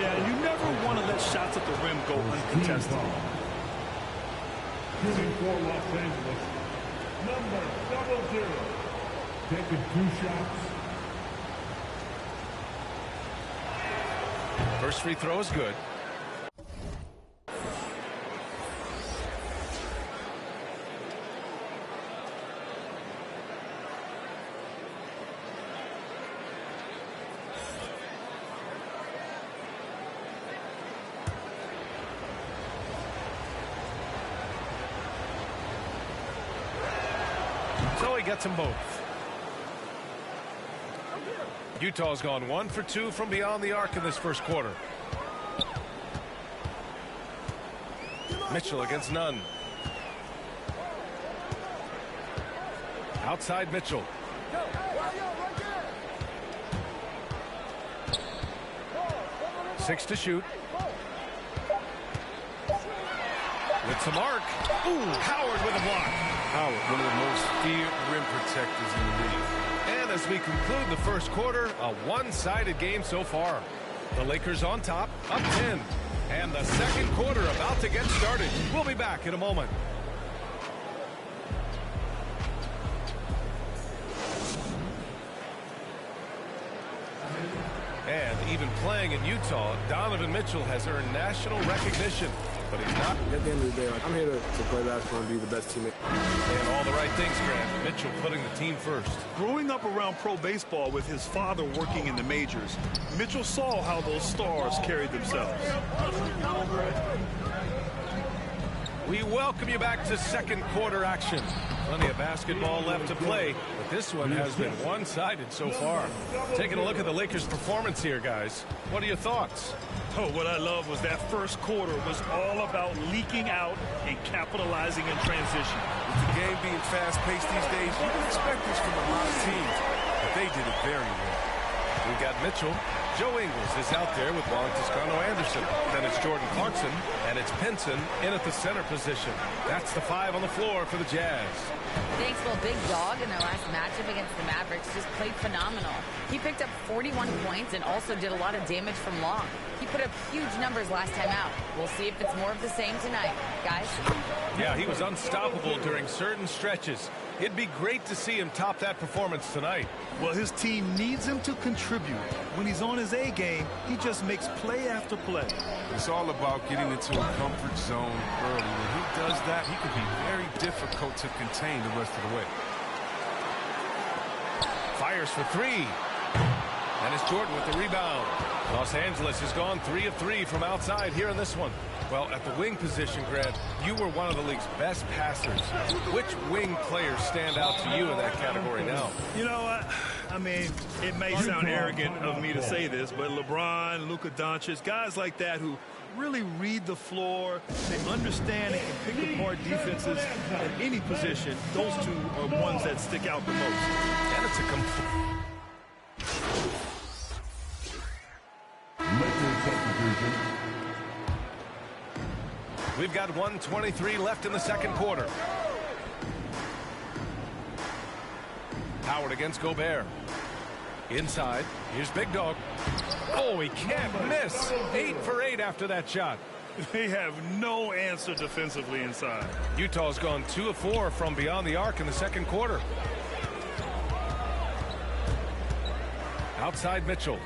[SPEAKER 11] Yeah, you never want to let shots at the rim go uncontested.
[SPEAKER 4] Shooting for Los Angeles, number 00. Taking 2 shots.
[SPEAKER 9] First free throw is good. So he gets them both. Utah's gone 1 for 2 from beyond the arc in this first quarter. Mitchell against Nunn. Outside Mitchell. Six to shoot. With some arc. Ooh, Howard with a block.
[SPEAKER 12] Howard, one of the most feared rim protectors in the league.
[SPEAKER 9] And as we conclude the first quarter, a one-sided game so far. The Lakers on top, up 10. And the second quarter about to get started. We'll be back in a moment. And even playing in Utah, Donovan Mitchell has earned national recognition. But he's not.
[SPEAKER 10] At the end of the day, I'm here to play basketball and be the best teammate.
[SPEAKER 9] And all the right things, Grant. Mitchell putting the team first.
[SPEAKER 11] Growing up around pro baseball with his father working in the majors, Mitchell saw how those stars carried themselves.
[SPEAKER 9] We welcome you back to second quarter action. Plenty of basketball left to play, but this one has been one-sided so far. Taking a look at the Lakers' performance here, guys. What are your thoughts?
[SPEAKER 11] Oh, what I love was that first quarter was all about leaking out and capitalizing in transition.
[SPEAKER 5] With the game being fast-paced these days, you can expect this from a lot of teams, but they did it very well.
[SPEAKER 9] We've got Mitchell. Joe Ingles is out there with Juan Toscano-Anderson. Then it's Jordan Clarkson, and it's Pinson in at the center position. That's the 5 on the floor for the Jazz.
[SPEAKER 13] Thanks, well, Big Dog in their last matchup against the Mavericks just played phenomenal. He picked up 41 points and also did a lot of damage from long. He put up huge numbers last time out. We'll see if it's more of the same tonight. Guys?
[SPEAKER 9] Yeah, he was unstoppable during certain stretches. It'd be great to see him top that performance tonight.
[SPEAKER 11] Well, his team needs him to contribute. When he's on his A game, he just makes play after play.
[SPEAKER 12] It's all about getting into a comfort zone early. When he does that, he can be very difficult to contain the rest of the way.
[SPEAKER 9] Fires for 3. And it's Jordan with the rebound. Los Angeles has gone 3 of 3 from outside here in this one. Well, at the wing position, Grant, you were one of the league's best passers. Which wing players stand out to you in that category now?
[SPEAKER 11] You know, I mean, it may sound arrogant of me to say this, but LeBron, Luka Doncic, guys like that who really read the floor, they understand and can pick apart defenses at any position, those two are ones that stick out the most.
[SPEAKER 9] And it's a We've got 1:23 left in the second quarter. Howard against Gobert. Inside, here's Big Dog. Oh, he can't miss. 8 for 8 after that shot.
[SPEAKER 11] They have no answer defensively inside.
[SPEAKER 9] Utah's gone 2 of 4 from beyond the arc in the second quarter. Outside Mitchell.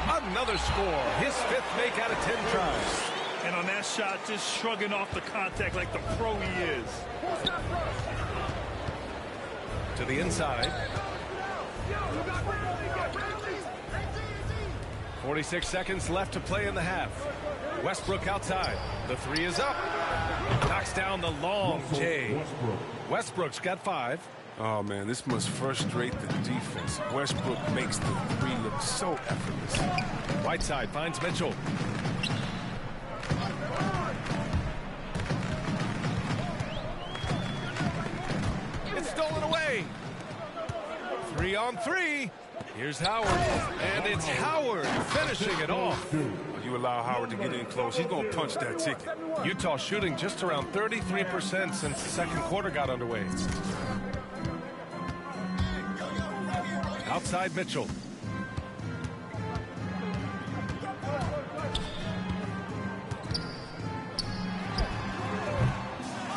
[SPEAKER 9] Another score. His 5th make out of 10 tries.
[SPEAKER 11] And on that shot, just shrugging off the contact like the pro he is.
[SPEAKER 9] To the inside. 46 seconds left to play in the half. Westbrook outside. The 3 is up. Knocks down the long J. Westbrook's got 5.
[SPEAKER 12] Oh, man, this must frustrate the defense. Westbrook makes the 3 look so effortless.
[SPEAKER 9] Whiteside finds Mitchell. It's stolen away. 3 on 3. Here's Howard. And it's Howard finishing it off.
[SPEAKER 12] You allow Howard to get in close, he's going to punch that ticket.
[SPEAKER 9] Utah shooting just around 33% since the second quarter got underway. Outside Mitchell.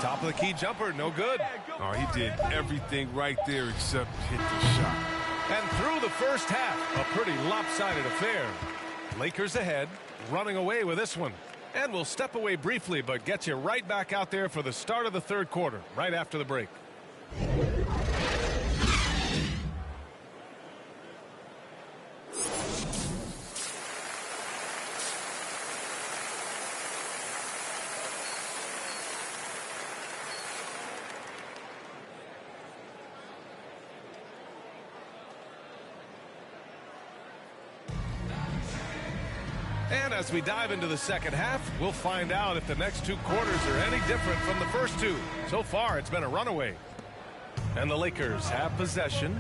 [SPEAKER 9] Top of the key jumper, no good.
[SPEAKER 12] Oh, he did everything right there except hit the shot.
[SPEAKER 9] And through the first half, a pretty lopsided affair. Lakers ahead, running away with this one. And we'll step away briefly, but get you right back out there for the start of the third quarter, right after the break. And as we dive into the second half, we'll find out if the next 2 quarters are any different from the first 2. So far, it's been a runaway. And the Lakers have possession.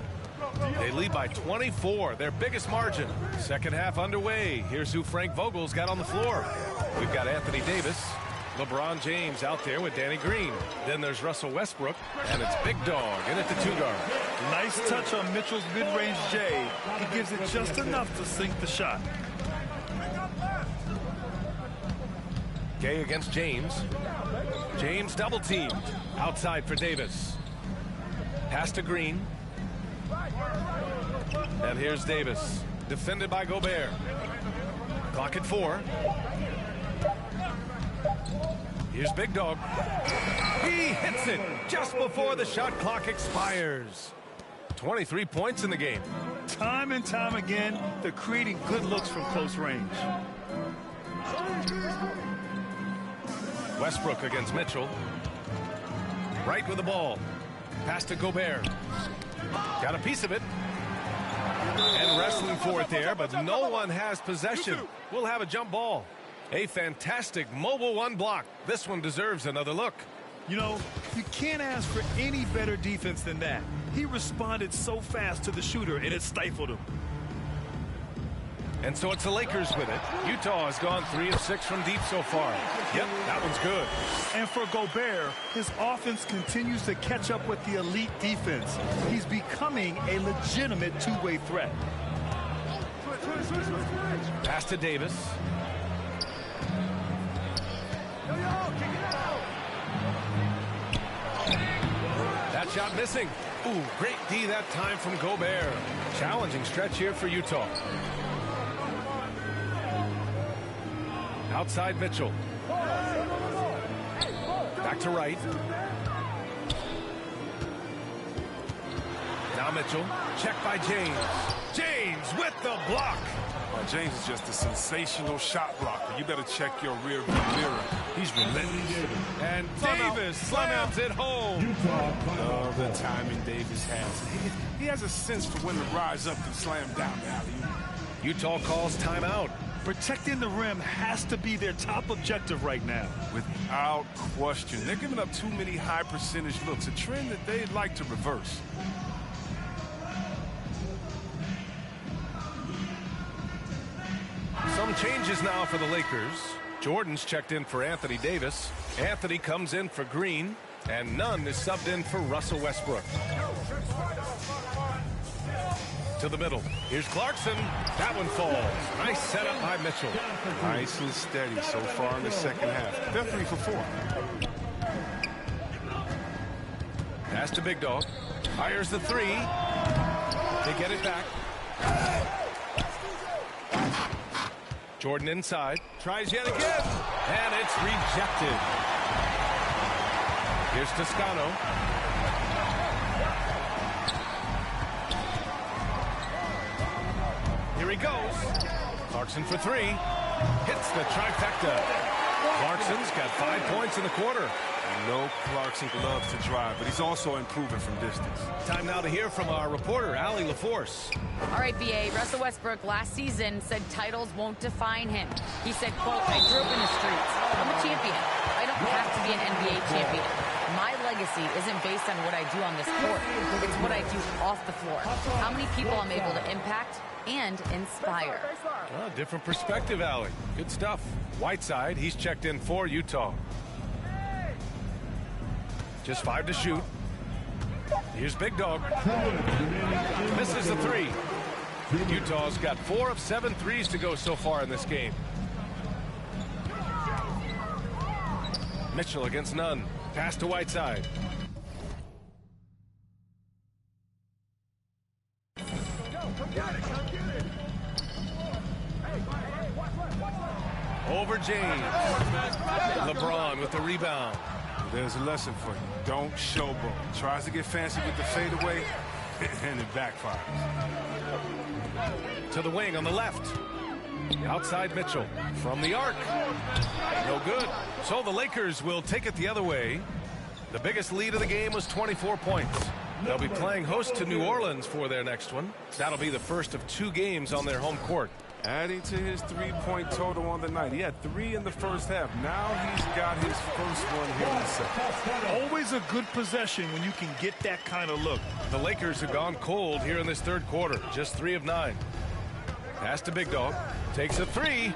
[SPEAKER 9] They lead by 24, their biggest margin. Second half underway. Here's who Frank Vogel's got on the floor. We've got Anthony Davis, LeBron James out there with Danny Green. Then there's Russell Westbrook, and it's Big Dog in at the 2 guard.
[SPEAKER 11] Nice touch on Mitchell's mid-range J. He gives it just enough to sink the shot.
[SPEAKER 9] Gay against James. James double teamed. Outside for Davis. Pass to Green. And here's Davis. Defended by Gobert. Clock at 4. Here's Big Dog. He hits it just before the shot clock expires. 23 points in the game.
[SPEAKER 11] Time and time again, they're creating good looks from close range.
[SPEAKER 9] Westbrook against Mitchell. Right with the ball. Pass to Gobert. Got a piece of it. And wrestling for it there, but no one has possession. We'll have a jump ball. A fantastic mobile 1 block. This one deserves another look.
[SPEAKER 11] You know, you can't ask for any better defense than that. He responded so fast to the shooter, and it stifled him.
[SPEAKER 9] And so it's the Lakers with it. Utah has gone 3 of 6 from deep so far. Yep, that one's good.
[SPEAKER 11] And for Gobert, his offense continues to catch up with the elite defense. He's becoming a legitimate two-way threat.
[SPEAKER 9] Pass to Davis. That shot missing. Ooh, great D that time from Gobert. Challenging stretch here for Utah. Outside Mitchell. Back to right. Now Mitchell. Check by James. James with the block.
[SPEAKER 12] Well, James is just a sensational shot blocker. You better check your rear view mirror. He's relentless.
[SPEAKER 9] And Davis slams it home.
[SPEAKER 12] Love the timing Davis has. He has a sense for when to rise up and slam down the alley.
[SPEAKER 9] Utah calls timeout.
[SPEAKER 11] Protecting the rim has to be their top objective right now.
[SPEAKER 12] Without question. They're giving up too many high percentage looks, a trend that they'd like to reverse.
[SPEAKER 9] Some changes now for the Lakers. Jordan's checked in for Anthony Davis. Anthony comes in for Green. And Nunn is subbed in for Russell Westbrook. To the middle. Here's Clarkson. That one falls. Nice setup by Mitchell.
[SPEAKER 12] Nice and steady so far in the second half. They're 3 for 4.
[SPEAKER 9] Pass to Big Dog. Fires the 3. They get it back. Jordan inside. Tries yet again. And it's rejected. Here's Toscano. Here he goes. Clarkson for 3. Hits the trifecta. Clarkson's got 5 points in the quarter.
[SPEAKER 12] I know Clarkson loves to drive, but he's also improving from distance.
[SPEAKER 9] Time now to hear from our reporter, Allie LaForce.
[SPEAKER 13] All right, BA, Russell Westbrook last season said titles won't define him. He said, quote, I grew up in the streets. I'm a champion. I don't have to be an NBA champion. My legacy isn't based on what I do on this court. It's what I do off the floor. How many people I'm able to impact and inspire.
[SPEAKER 9] Well, different perspective, Allie. Good stuff. Whiteside, he's checked in for Utah. Just 5 to shoot. Here's Big Dog. Misses the 3. Utah's got 4 of 7 threes to go so far in this game. Mitchell against Nunn. Pass to Whiteside. Over James. LeBron with the rebound.
[SPEAKER 12] There's a lesson for you. Don't showboat. Tries to get fancy with the fadeaway, and it backfires.
[SPEAKER 9] To the wing on the left. Outside Mitchell. From the arc. No good. So the Lakers will take it the other way. The biggest lead of the game was 24 points. They'll be playing host to New Orleans for their next one. That'll be the first of 2 games on their home court.
[SPEAKER 12] Adding to his 3-point total on the night. He had 3 in the first half. Now he's got his first one here in the second.
[SPEAKER 11] Always a good possession when you can get that kind of look.
[SPEAKER 9] The Lakers have gone cold here in this third quarter. Just 3 of 9. Pass to Big Dog. Takes a 3.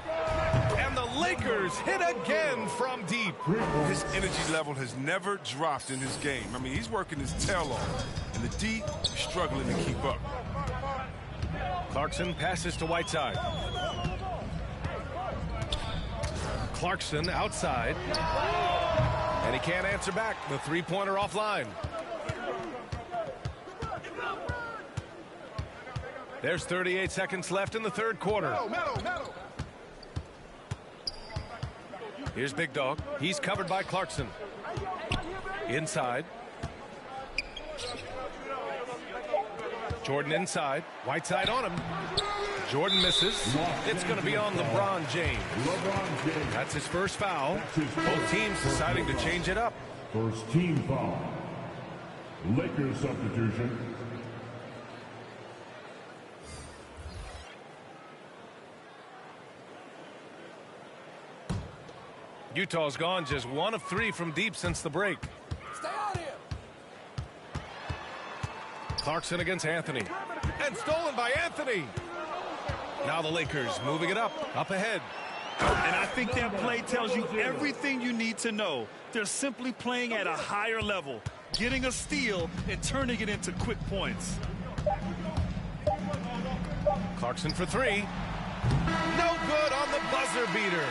[SPEAKER 9] And the Lakers hit again from deep.
[SPEAKER 12] His energy level has never dropped in his game. I mean, he's working his tail off. And the D is struggling to keep up.
[SPEAKER 9] Clarkson passes to Whiteside. Clarkson outside. And he can't answer back. The 3-pointer offline. There's 38 seconds left in the third quarter. Here's Big Dog. He's covered by Clarkson. Inside. Jordan inside. Whiteside on him. Jordan misses. It's going to be on LeBron James. That's his first foul. Both teams deciding to change it up.
[SPEAKER 4] First team foul. Lakers substitution.
[SPEAKER 9] Utah's gone just 1 of 3 from deep since the break. Clarkson against Anthony. And stolen by Anthony. Now the Lakers moving it up ahead.
[SPEAKER 11] And I think that play tells you everything you need to know. They're simply playing at a higher level, getting a steal and turning it into quick points.
[SPEAKER 9] Clarkson for three. No good on the buzzer beater.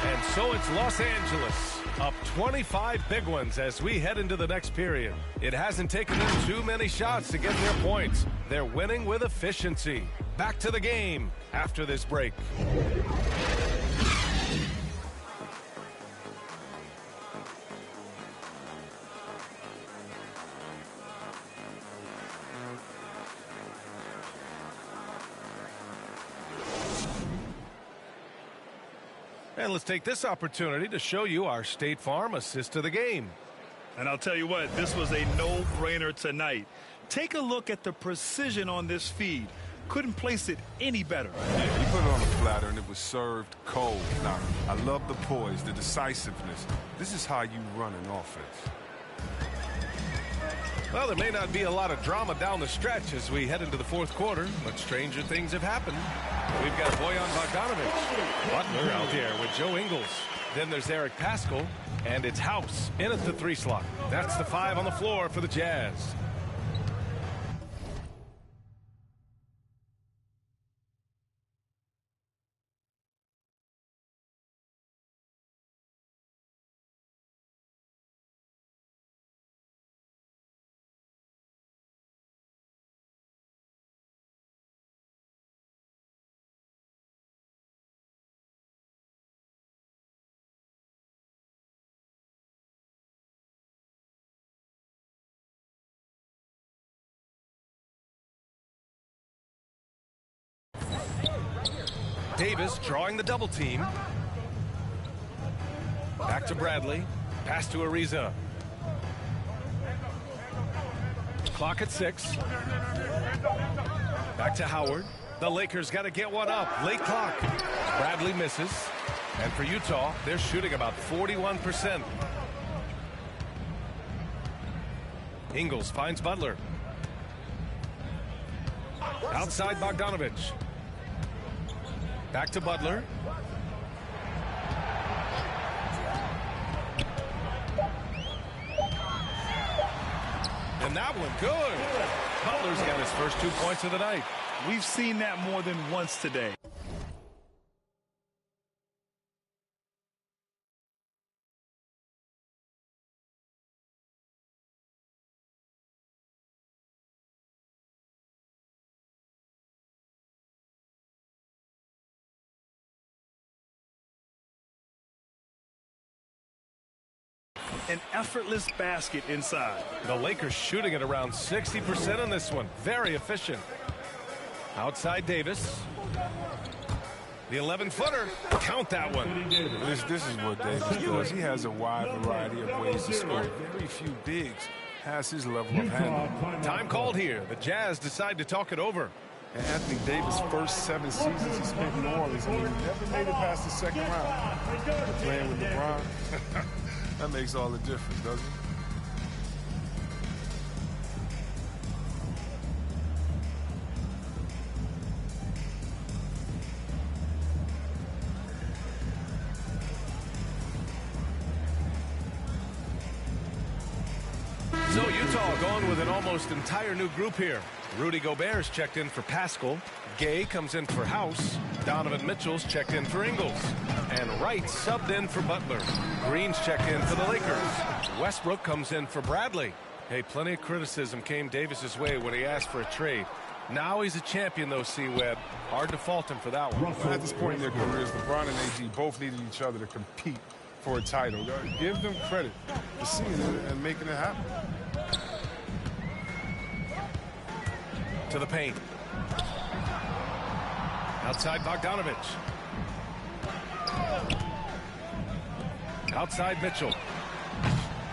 [SPEAKER 9] And so it's Los Angeles up 25 big ones as we head into the next period. It hasn't taken them too many shots to get their points. They're winning with efficiency. Back to the game after this break. And let's take this opportunity to show you our State Farm assist to the game.
[SPEAKER 11] And I'll tell you what, this was a no-brainer tonight. Take a look at the precision on this feed. Couldn't place it any better.
[SPEAKER 12] Yeah, he put it on a platter and it was served cold. Now, I love the poise, the decisiveness. This is how you run an offense.
[SPEAKER 9] Well, there may not be a lot of drama down the stretch as we head into the fourth quarter, but stranger things have happened. We've got Bojan Bogdanovic. Butler out there with Joe Ingles. Then there's Eric Paschall, and it's House in at the 3 slot. That's the 5 on the floor for the Jazz. Davis drawing the double team. Back to Bradley. Pass to Ariza. Clock at 6. Back to Howard. The Lakers got to get one up. Late clock. Bradley misses. And for Utah, they're shooting about 41%. Ingles finds Butler. Outside Bogdanovic. Back to Butler. And that one good. Butler's got his first 2 points of the night.
[SPEAKER 11] We've seen that more than once today. An effortless basket inside.
[SPEAKER 9] The Lakers shooting at around 60% on this one. Very efficient. Outside Davis. The 11-footer. Count that one.
[SPEAKER 12] This is what Davis does. He has a wide variety of ways to score. Very few bigs has his level of handling.
[SPEAKER 9] Time called here. The Jazz decide to talk it over.
[SPEAKER 12] And Anthony Davis' first 7 seasons he spent in New Orleans, he never made it past the second round. Playing with LeBron. That makes all the difference, doesn't it?
[SPEAKER 9] So Utah going with an almost entire new group here. Rudy Gobert's checked in for Paschall. Gay comes in for House. Donovan Mitchell's checked in for Ingles. And Wright subbed in for Butler. Green's checked in for the Lakers. Westbrook comes in for Bradley. Hey, plenty of criticism came Davis's way when he asked for a trade. Now he's a champion, though, C-Web. Hard to fault him for that one.
[SPEAKER 12] At this point in their careers, LeBron and AD both needed each other to compete for a title. Give them credit for seeing it and making it happen.
[SPEAKER 9] To the paint. Outside Bogdanovic. Outside Mitchell.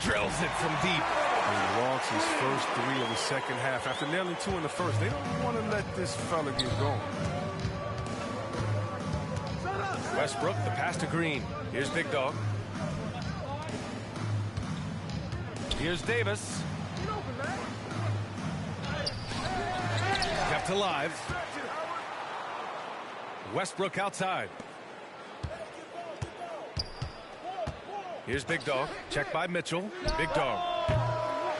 [SPEAKER 9] Drills it from deep.
[SPEAKER 12] He walks his first 3 of the second half after nailing 2 in the first. They don't want to let this fella get going.
[SPEAKER 9] Westbrook, the pass to Green. Here's Big Dog. Here's Davis. kept alive. Westbrook outside. Here's Big Dog. Check by Mitchell. Big Dog.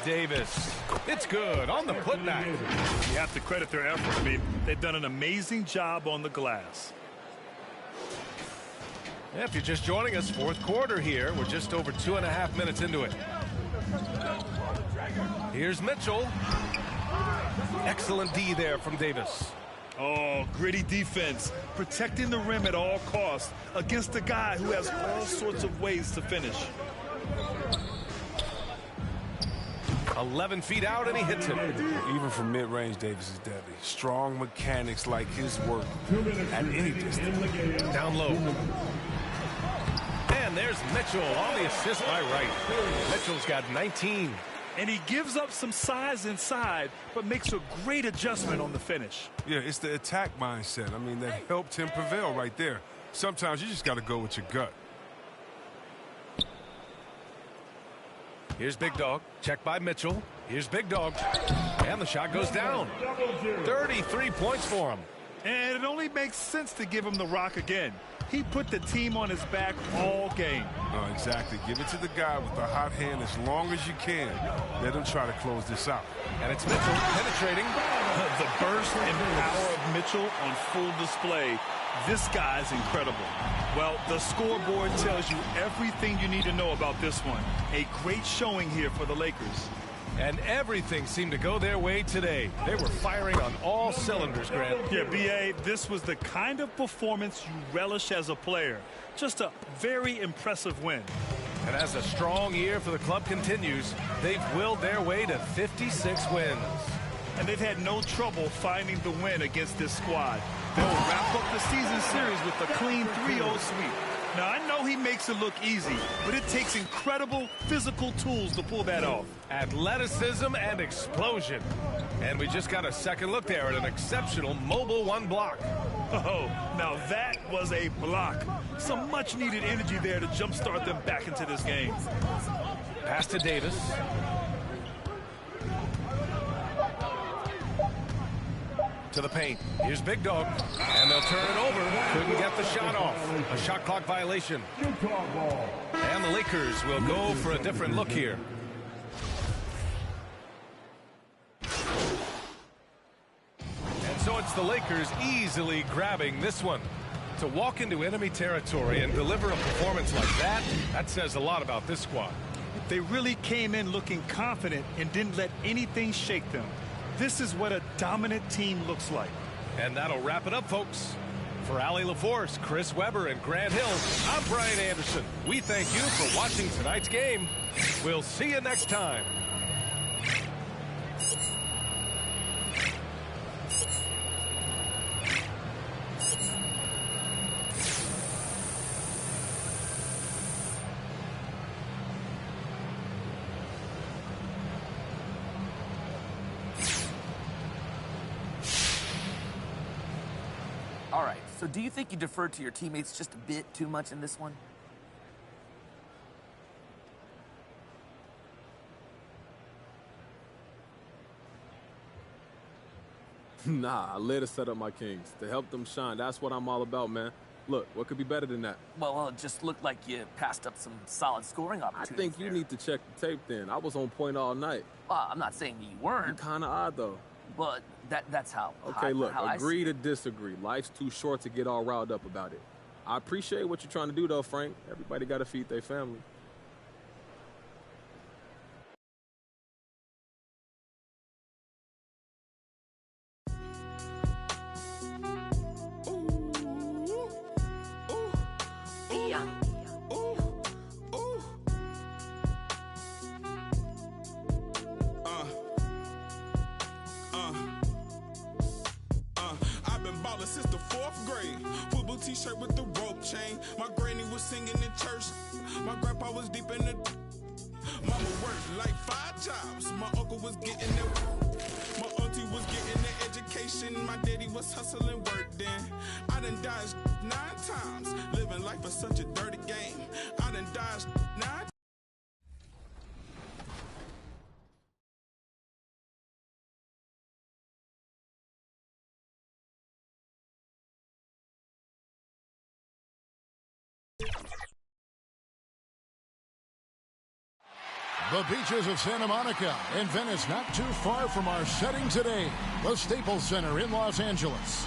[SPEAKER 9] Davis. It's good on the putback.
[SPEAKER 11] You have to credit their effort. I mean, they've done an amazing job on the glass.
[SPEAKER 9] If you're just joining us, fourth quarter here. We're just over 2.5 minutes into it. Here's Mitchell. Excellent D there from Davis.
[SPEAKER 11] Oh, gritty defense. Protecting the rim at all costs against a guy who has all sorts of ways to finish.
[SPEAKER 9] 11 feet out, and he hits it.
[SPEAKER 12] Even from mid-range, Davis is deadly. Strong mechanics like his work at any distance.
[SPEAKER 9] Down low. And there's Mitchell on the assist by Wright. Mitchell's got 19.
[SPEAKER 11] And he gives up some size inside, but makes a great adjustment on the finish.
[SPEAKER 12] Yeah, it's the attack mindset. I mean, that helped him prevail right there. Sometimes you just got to go with your gut.
[SPEAKER 9] Here's Big Dog. Check by Mitchell. Here's Big Dog. And the shot goes down. 33 points for him.
[SPEAKER 11] And it only makes sense to give him the rock again. He put the team on his back all game.
[SPEAKER 12] Oh, exactly. Give it to the guy with the hot hand as long as you can. Let him try to close this out.
[SPEAKER 9] And it's Mitchell penetrating.
[SPEAKER 11] The burst and power of Mitchell on full display. This guy's incredible. Well, the scoreboard tells you everything you need to know about this one. A great showing here for the Lakers.
[SPEAKER 9] And everything seemed to go their way today. They were firing on all cylinders, Grant.
[SPEAKER 11] Yeah, B.A., this was the kind of performance you relish as a player. Just a very impressive win.
[SPEAKER 9] And as a strong year for the club continues, they've willed their way to 56 wins.
[SPEAKER 11] And they've had no trouble finding the win against this squad. They'll wrap up the season series with a clean 3-0 sweep. Now, I know he makes it look easy, but it takes incredible physical tools to pull that off.
[SPEAKER 9] Athleticism and explosion. And we just got a second look there at an exceptional mobile one block.
[SPEAKER 11] Oh, now that was a block. Some much-needed energy there to jumpstart them back into this game.
[SPEAKER 9] Pass to Davis. To the paint. Here's Big Dog. And they'll turn it over. Couldn't get the shot off. A shot clock violation. And the Lakers will go for a different look here. And so it's the Lakers easily grabbing this one. To walk into enemy territory and deliver a performance like that, that says a lot about this squad.
[SPEAKER 11] They really came in looking confident and didn't let anything shake them. This is what a dominant team looks like.
[SPEAKER 9] And that'll wrap it up, folks. For Allie LaForce, Chris Webber, and Grant Hill, I'm Brian Anderson. We thank you for watching tonight's game. We'll see you next time.
[SPEAKER 14] All right, so do you think you deferred to your teammates just a bit too much in this one?
[SPEAKER 10] Nah, I let it set up my Kings to help them shine. That's what I'm all about, man. Look, what could be better than that?
[SPEAKER 14] Well, it just looked like you passed up some solid scoring
[SPEAKER 10] I
[SPEAKER 14] opportunities.
[SPEAKER 10] think you need to check the tape then. I was on point all night.
[SPEAKER 14] Well, I'm not saying you weren't.
[SPEAKER 10] Kind of odd, though.
[SPEAKER 14] But that's how.
[SPEAKER 10] Okay, look,
[SPEAKER 14] how
[SPEAKER 10] agree to disagree. Life's too short to get all riled up about it. I appreciate what you're trying to do, though, Frank. Everybody got to feed their family.
[SPEAKER 8] Since the 4th grade, football t-shirt with the rope chain. My granny was singing in church. My grandpa was deep in the. Mama worked like 5 jobs. My uncle was getting it. My auntie was getting the education. My daddy was hustling work then. I done dodged 9 times. Living life is such a dirty game. I done dodged 9
[SPEAKER 1] The beaches of Santa Monica and Venice, not too far from our setting today, the Staples Center in Los Angeles.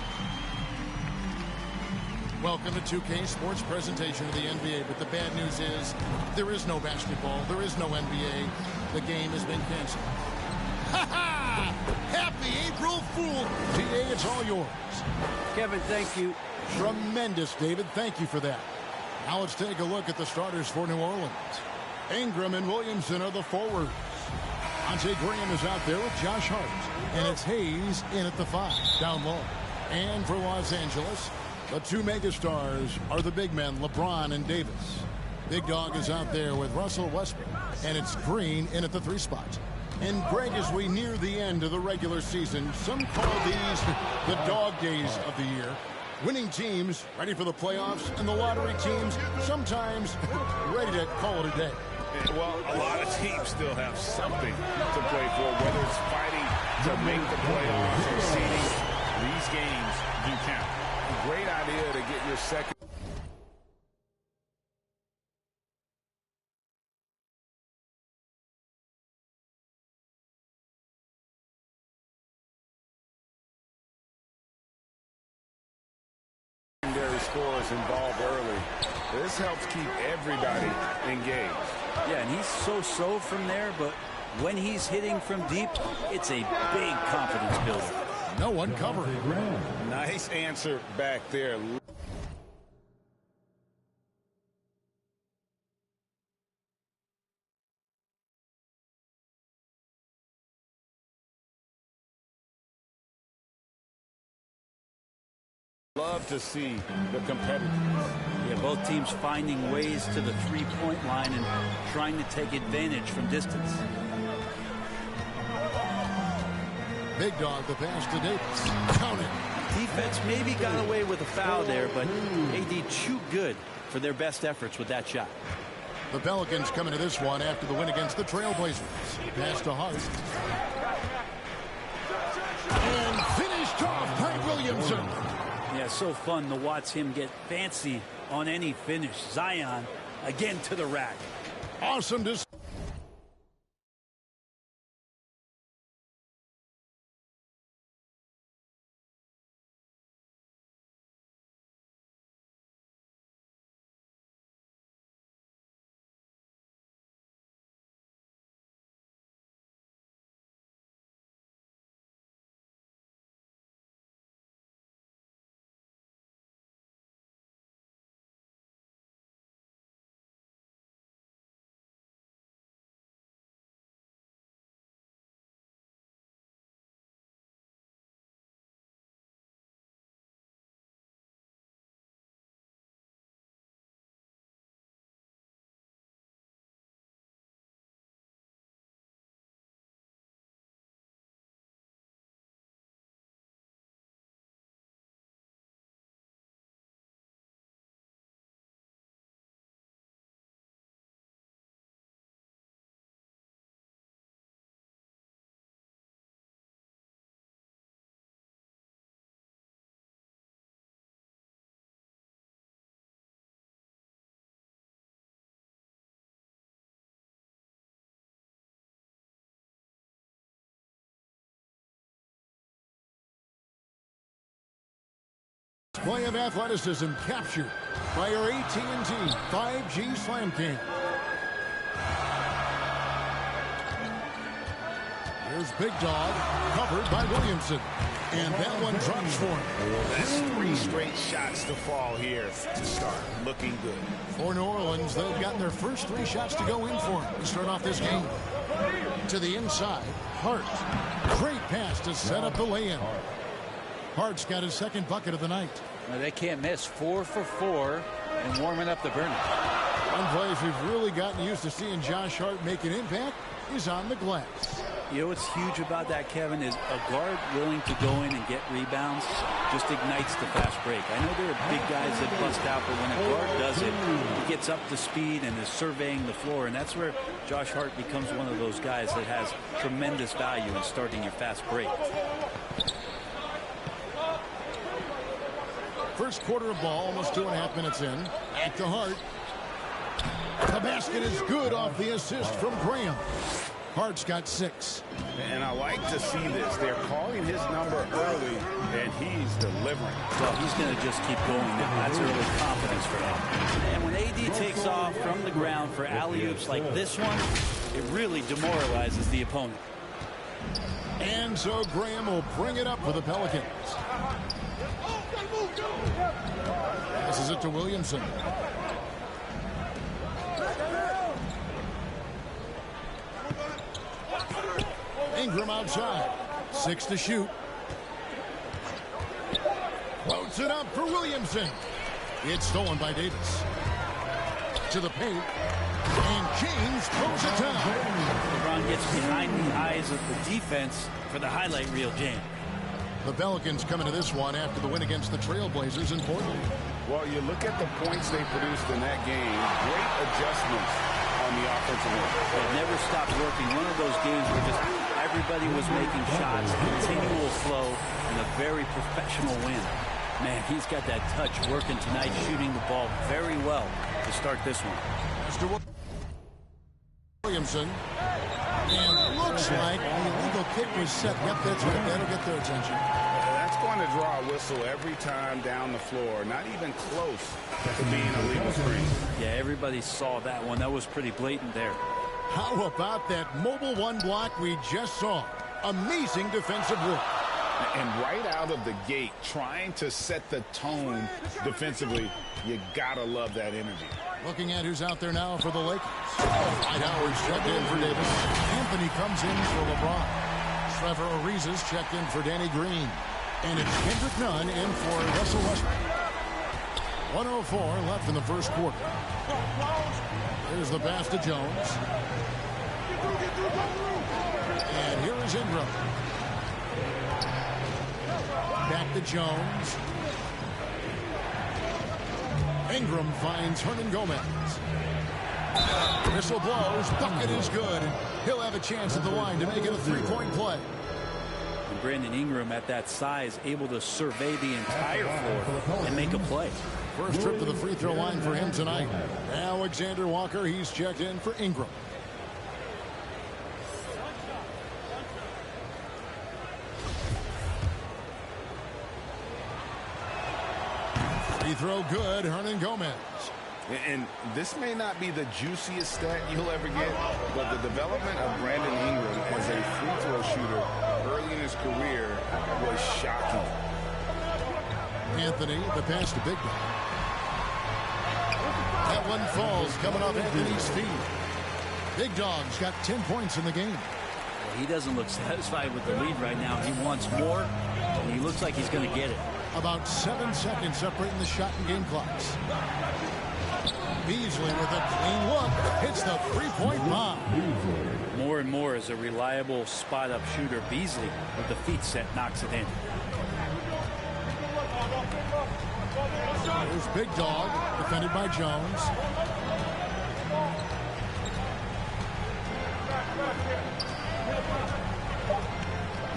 [SPEAKER 1] Welcome to 2K Sports presentation of the NBA, but the bad news is there is no basketball, there is no NBA. The game has been canceled. Ha ha! Happy April Fool! TA, it's all yours.
[SPEAKER 7] Kevin, thank you.
[SPEAKER 1] Tremendous, David. Thank you for that. Now let's take a look at the starters for New Orleans. Ingram and Williamson are the forwards. Devontae Graham is out there with Josh Hart. And it's Hayes in at the 5, down low. And for Los Angeles, the two megastars are the big men, LeBron and Davis. Big Dog is out there with Russell Westbrook. And it's Green in at the 3 spot. And Greg, as we near the end of the regular season, some call these the dog days of the year. Winning teams ready for the playoffs, and the lottery teams sometimes ready to call it a day.
[SPEAKER 3] Well, a lot of teams still have something to play for, whether it's fighting to make the playoffs or seeding. These games do count. Great idea to get your second. Scores involved early. This helps keep everybody engaged.
[SPEAKER 7] Yeah, and he's so from there, but when he's hitting from deep, it's a big confidence builder.
[SPEAKER 1] No one covering.
[SPEAKER 3] Nice answer back there. Love to see the competitiveness.
[SPEAKER 7] Yeah, both teams finding ways to the three-point line and trying to take advantage from distance.
[SPEAKER 1] Big Dog, the pass to Davis. Counted.
[SPEAKER 7] Defense maybe got away with a foul there, but AD too good for their best efforts with that shot.
[SPEAKER 1] The Pelicans coming to this one after the win against the Trailblazers. Pass to Hart. And finished off by Williamson.
[SPEAKER 7] Yeah, so fun to watch him get fancy on any finish. Zion again to the rack.
[SPEAKER 1] Awesome to play of athleticism captured by our AT&T 5G Slam King. Here's Big Dog, covered by Williamson. And that one drops for him.
[SPEAKER 3] That's 3 straight shots to fall here to start. Looking good.
[SPEAKER 1] For New Orleans, they've gotten their first 3 shots to go in for him to start off this game. To the inside, Hart. Great pass to set up the lay-in. Hart's got his second bucket of the night.
[SPEAKER 7] Well, they can't miss. 4 for 4 and warming up the burner.
[SPEAKER 1] One place we've really gotten used to seeing Josh Hart make an impact is on the glass.
[SPEAKER 7] You know what's huge about that, Kevin, is a guard willing to go in and get rebounds just ignites the fast break. I know there are big guys that bust out, but when a guard does it, he gets up to speed and is surveying the floor, and that's where Josh Hart becomes one of those guys that has tremendous value in starting your fast break.
[SPEAKER 1] First quarter of ball, almost 2.5 minutes in. Back to Hart. The basket is good off the assist from Graham. Hart's got 6.
[SPEAKER 3] And I like to see this. They're calling his number early, and he's delivering.
[SPEAKER 7] Well, he's going to just keep going now. That's early confidence for him. And when AD takes off from the ground for alley-oops like this one, it really demoralizes the opponent.
[SPEAKER 1] And so Graham will bring it up for the Pelicans. Passes it to Williamson. Ingram outside. 6 to shoot. Floats it up for Williamson. It's stolen by Davis. To the paint. And James throws it down.
[SPEAKER 7] LeBron gets behind the eyes of the defense for the highlight reel, James.
[SPEAKER 1] The Pelicans come into this one after the win against the Trailblazers in Portland.
[SPEAKER 3] Well, you look at the points they produced in that game. Great adjustments on the offensive end.
[SPEAKER 7] It never stopped working. One of those games where just everybody was making shots, continual flow, and a very professional win. Man, he's got that touch working tonight, shooting the ball very well to start this one.
[SPEAKER 1] Mr. Williamson. And it looks like the illegal kick was set. Yep, that's right. That'll get their attention.
[SPEAKER 3] That's going to draw a whistle every time down the floor. Not even close to being a legal screen.
[SPEAKER 7] Yeah, everybody saw that one. That was pretty blatant there.
[SPEAKER 1] How about that mobile one block we just saw? Amazing defensive work.
[SPEAKER 3] And right out of the gate, trying to set the tone defensively, you gotta love that energy.
[SPEAKER 1] Looking at who's out there now for the Lakers. Dwight Howard's checked in for Davis. Anthony comes in for LeBron. Trevor Ariza's checked in for Danny Green. And it's Kendrick Nunn in for Russell Westbrook. 1:04 left in the first quarter. Here's the pass to Jones. And here is Ingram. Back to Jones. Ingram finds Hernan Gomez. Whistle blows. Bucket is good. He'll have a chance at the line to make it a three-point play.
[SPEAKER 7] And Brandon Ingram at that size able to survey the entire floor and make a play.
[SPEAKER 1] First trip to the free throw line for him tonight. Alexander Walker, he's checked in for Ingram. Free throw good, Hernan Gomez.
[SPEAKER 3] And this may not be the juiciest stat you'll ever get, but the development of Brandon Ingram as a free throw shooter early in his career was shocking.
[SPEAKER 1] Anthony, the pass to Big Dog. That one falls coming off Anthony's feet. Big Dog's got 10 points in the game.
[SPEAKER 7] Well, he doesn't look satisfied with the lead right now. He wants more, and he looks like he's going to get it.
[SPEAKER 1] About 7 seconds separating the shot and game clocks. Beasley with a clean look. Hits the three-point bomb.
[SPEAKER 7] More and more as a reliable spot-up shooter. Beasley with the feet set knocks it in.
[SPEAKER 1] There's Big Dog, defended by Jones.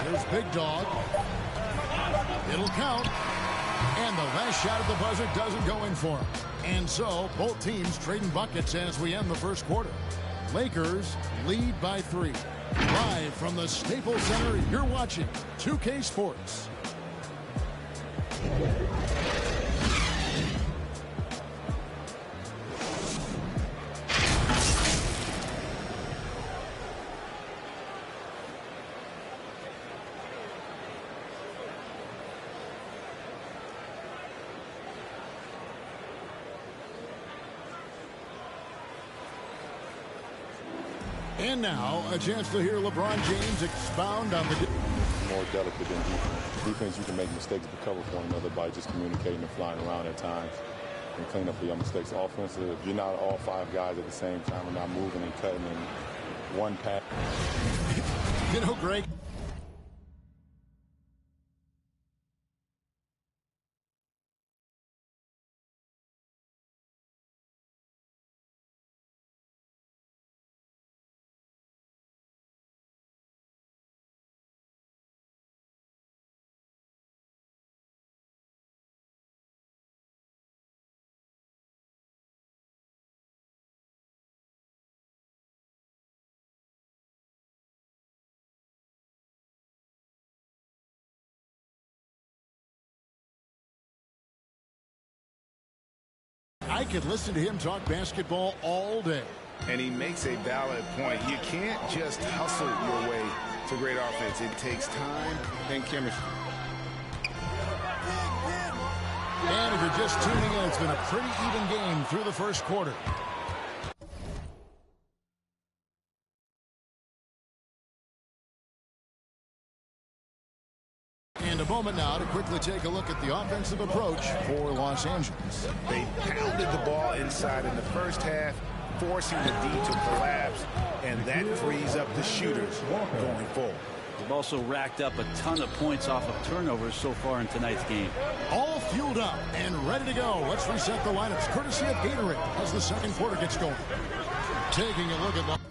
[SPEAKER 1] There's Big Dog. It'll count. And the last shot at the buzzer doesn't go in for him. And so, both teams trading buckets as we end the first quarter. Lakers lead by 3. Live from the Staples Center, you're watching 2K Sports. And now, a chance to hear LeBron James expound on the...
[SPEAKER 6] More delicate than defense. Defense, you can make mistakes to cover for one another by just communicating and flying around at times and clean up for your mistakes. Offensive, if you're not all 5 guys at the same time and not moving and cutting in one pass.
[SPEAKER 1] You know, Greg, I could listen to him talk basketball all day.
[SPEAKER 3] And he makes a valid point. You can't just hustle your way to great offense. It takes time and chemistry.
[SPEAKER 1] And if you're just tuning in, it's been a pretty even game through the first quarter. And a moment now to quickly take a look at the offensive approach for Los Angeles.
[SPEAKER 3] They pounded the ball inside in the first half, forcing the D to collapse, and that frees up the shooters going forward.
[SPEAKER 15] They've also racked up a ton of points off of turnovers so far in tonight's game.
[SPEAKER 1] All fueled up and ready to go. Let's reset the lineups courtesy of Gatorade as the second quarter gets going. Taking a look at the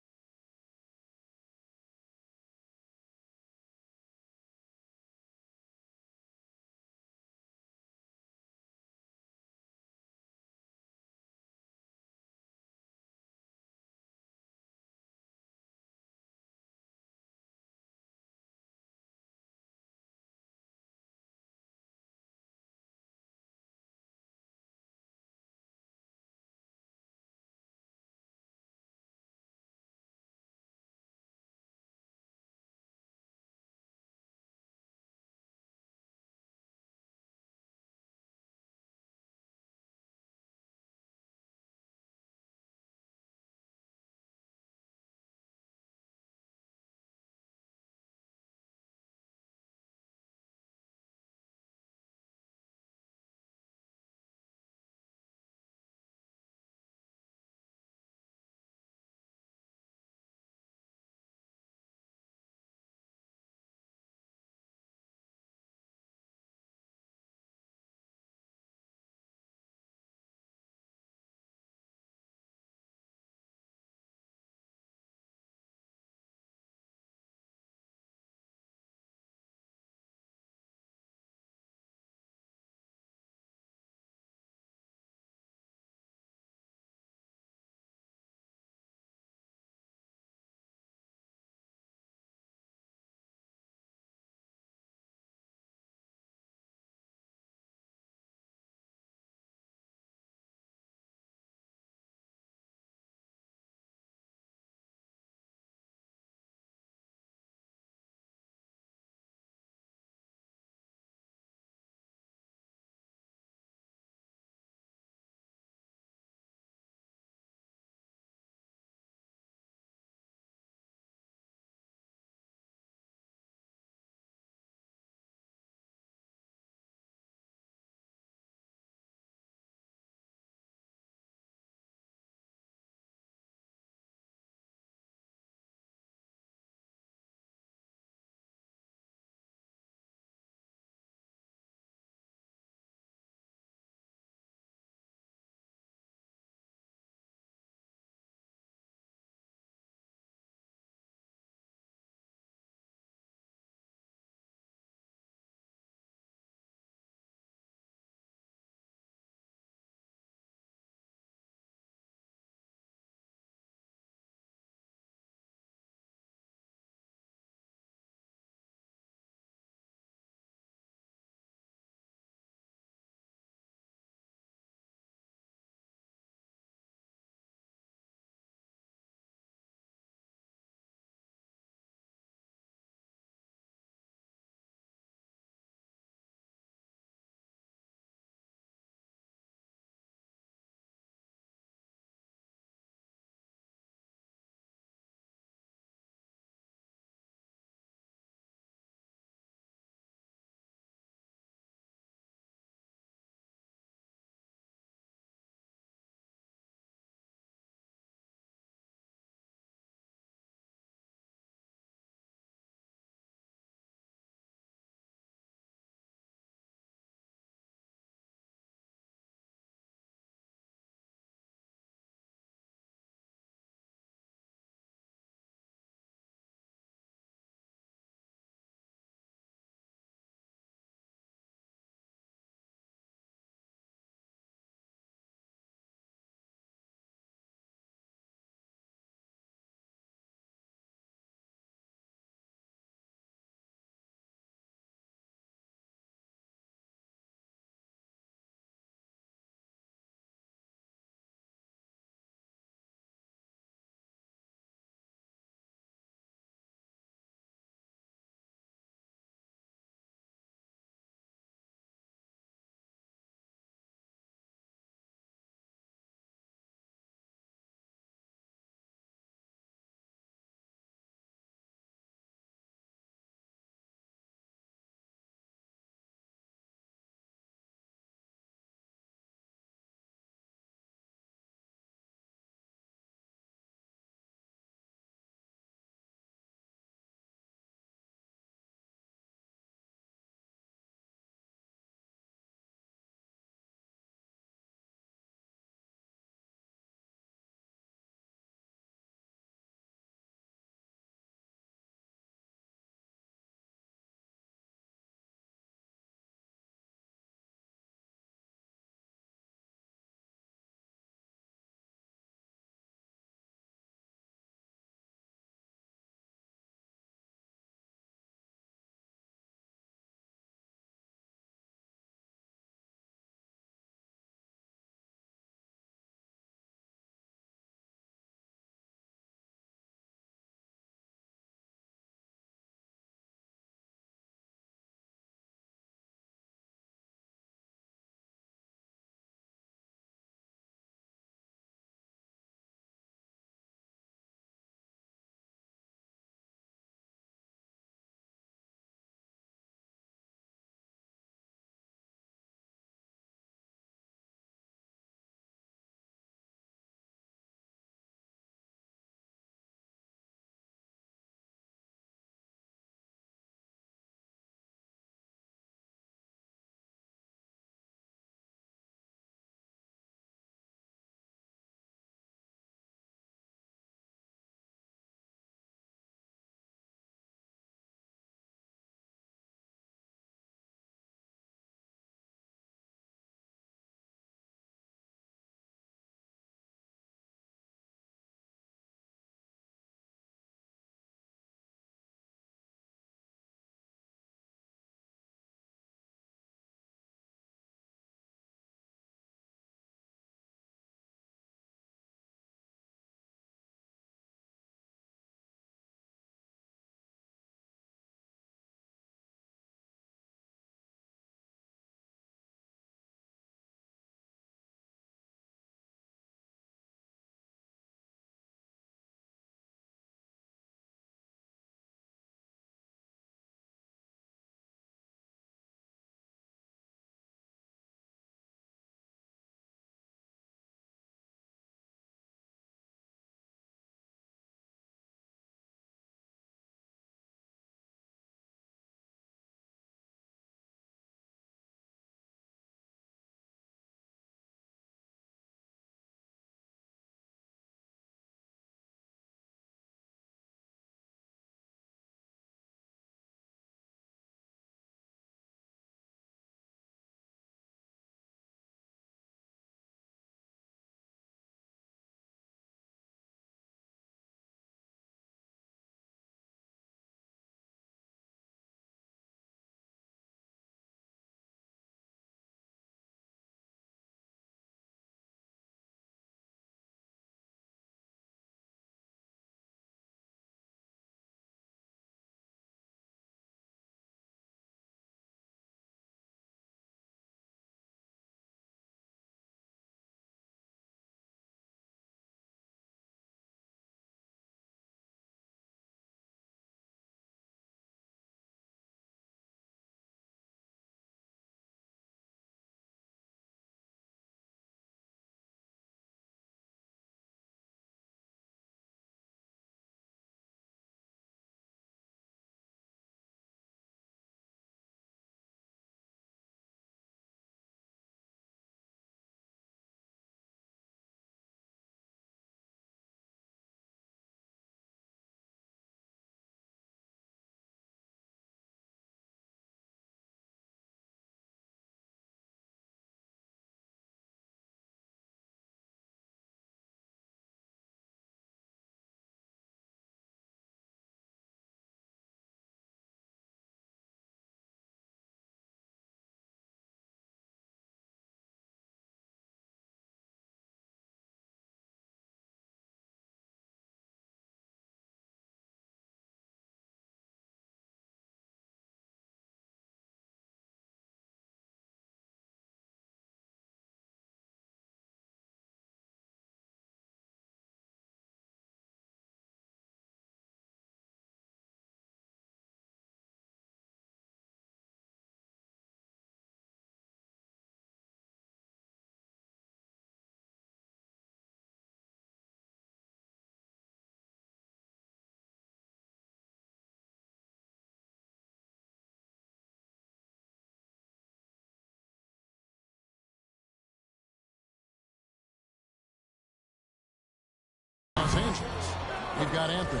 [SPEAKER 1] Los Angeles. We've got Anthony.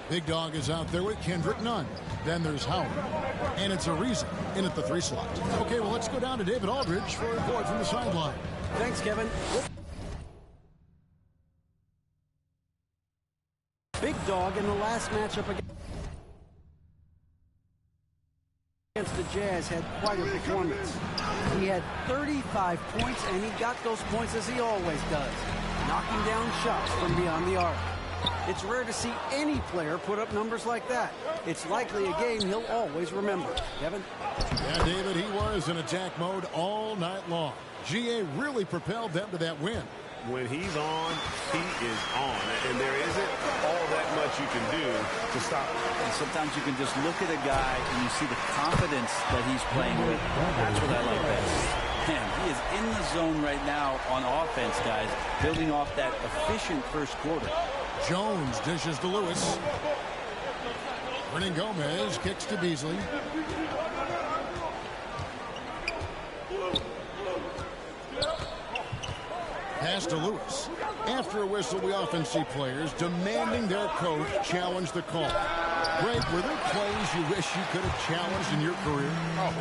[SPEAKER 1] Big Dog is out there with Kendrick Nunn. Then there's Howard. And it's Ariza in at the 3 slot. Okay, well, let's go down to David Aldridge for a report from the sideline.
[SPEAKER 7] Thanks, Kevin. Big Dog in the last matchup against the Jazz had quite a performance. He had 35 points, and he got those points as he always does, knocking down shots from beyond the arc. It's rare to see any player put up numbers like that. It's likely a game he'll always remember. Kevin?
[SPEAKER 1] Yeah, David, he was in attack mode all night long. GA really propelled them to that win.
[SPEAKER 5] When he's on, he is on. And there isn't all that much you can do to stop him.
[SPEAKER 15] And sometimes you can just look at a guy and you see the confidence that he's playing with. That's what I like best. Man, he is in the zone right now on offense, guys, building off that efficient first quarter.
[SPEAKER 1] Jones dishes to Lewis. Hernangomez kicks to Beasley. Pass to Lewis. After a whistle, we often see players demanding their coach challenge the call. Greg, were there plays you wish you could have challenged in your career?
[SPEAKER 5] Oh,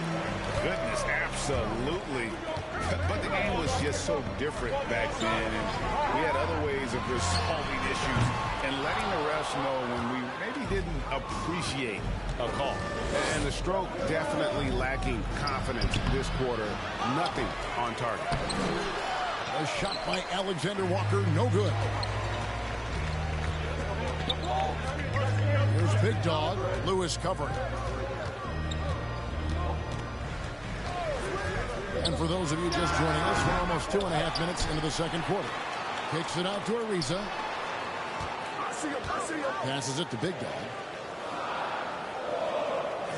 [SPEAKER 5] goodness, absolutely. But the game was just so different back then, and we had other ways of resolving issues and letting the refs know when we maybe didn't appreciate a call. And the stroke definitely lacking confidence this quarter. Nothing on target.
[SPEAKER 1] A shot by Alexander Walker, no good. Here's Big Dog, Lewis covering. And for those of you just joining us, we're almost 2.5 minutes into the second quarter. Kicks it out to Ariza. Passes it to Big Dog.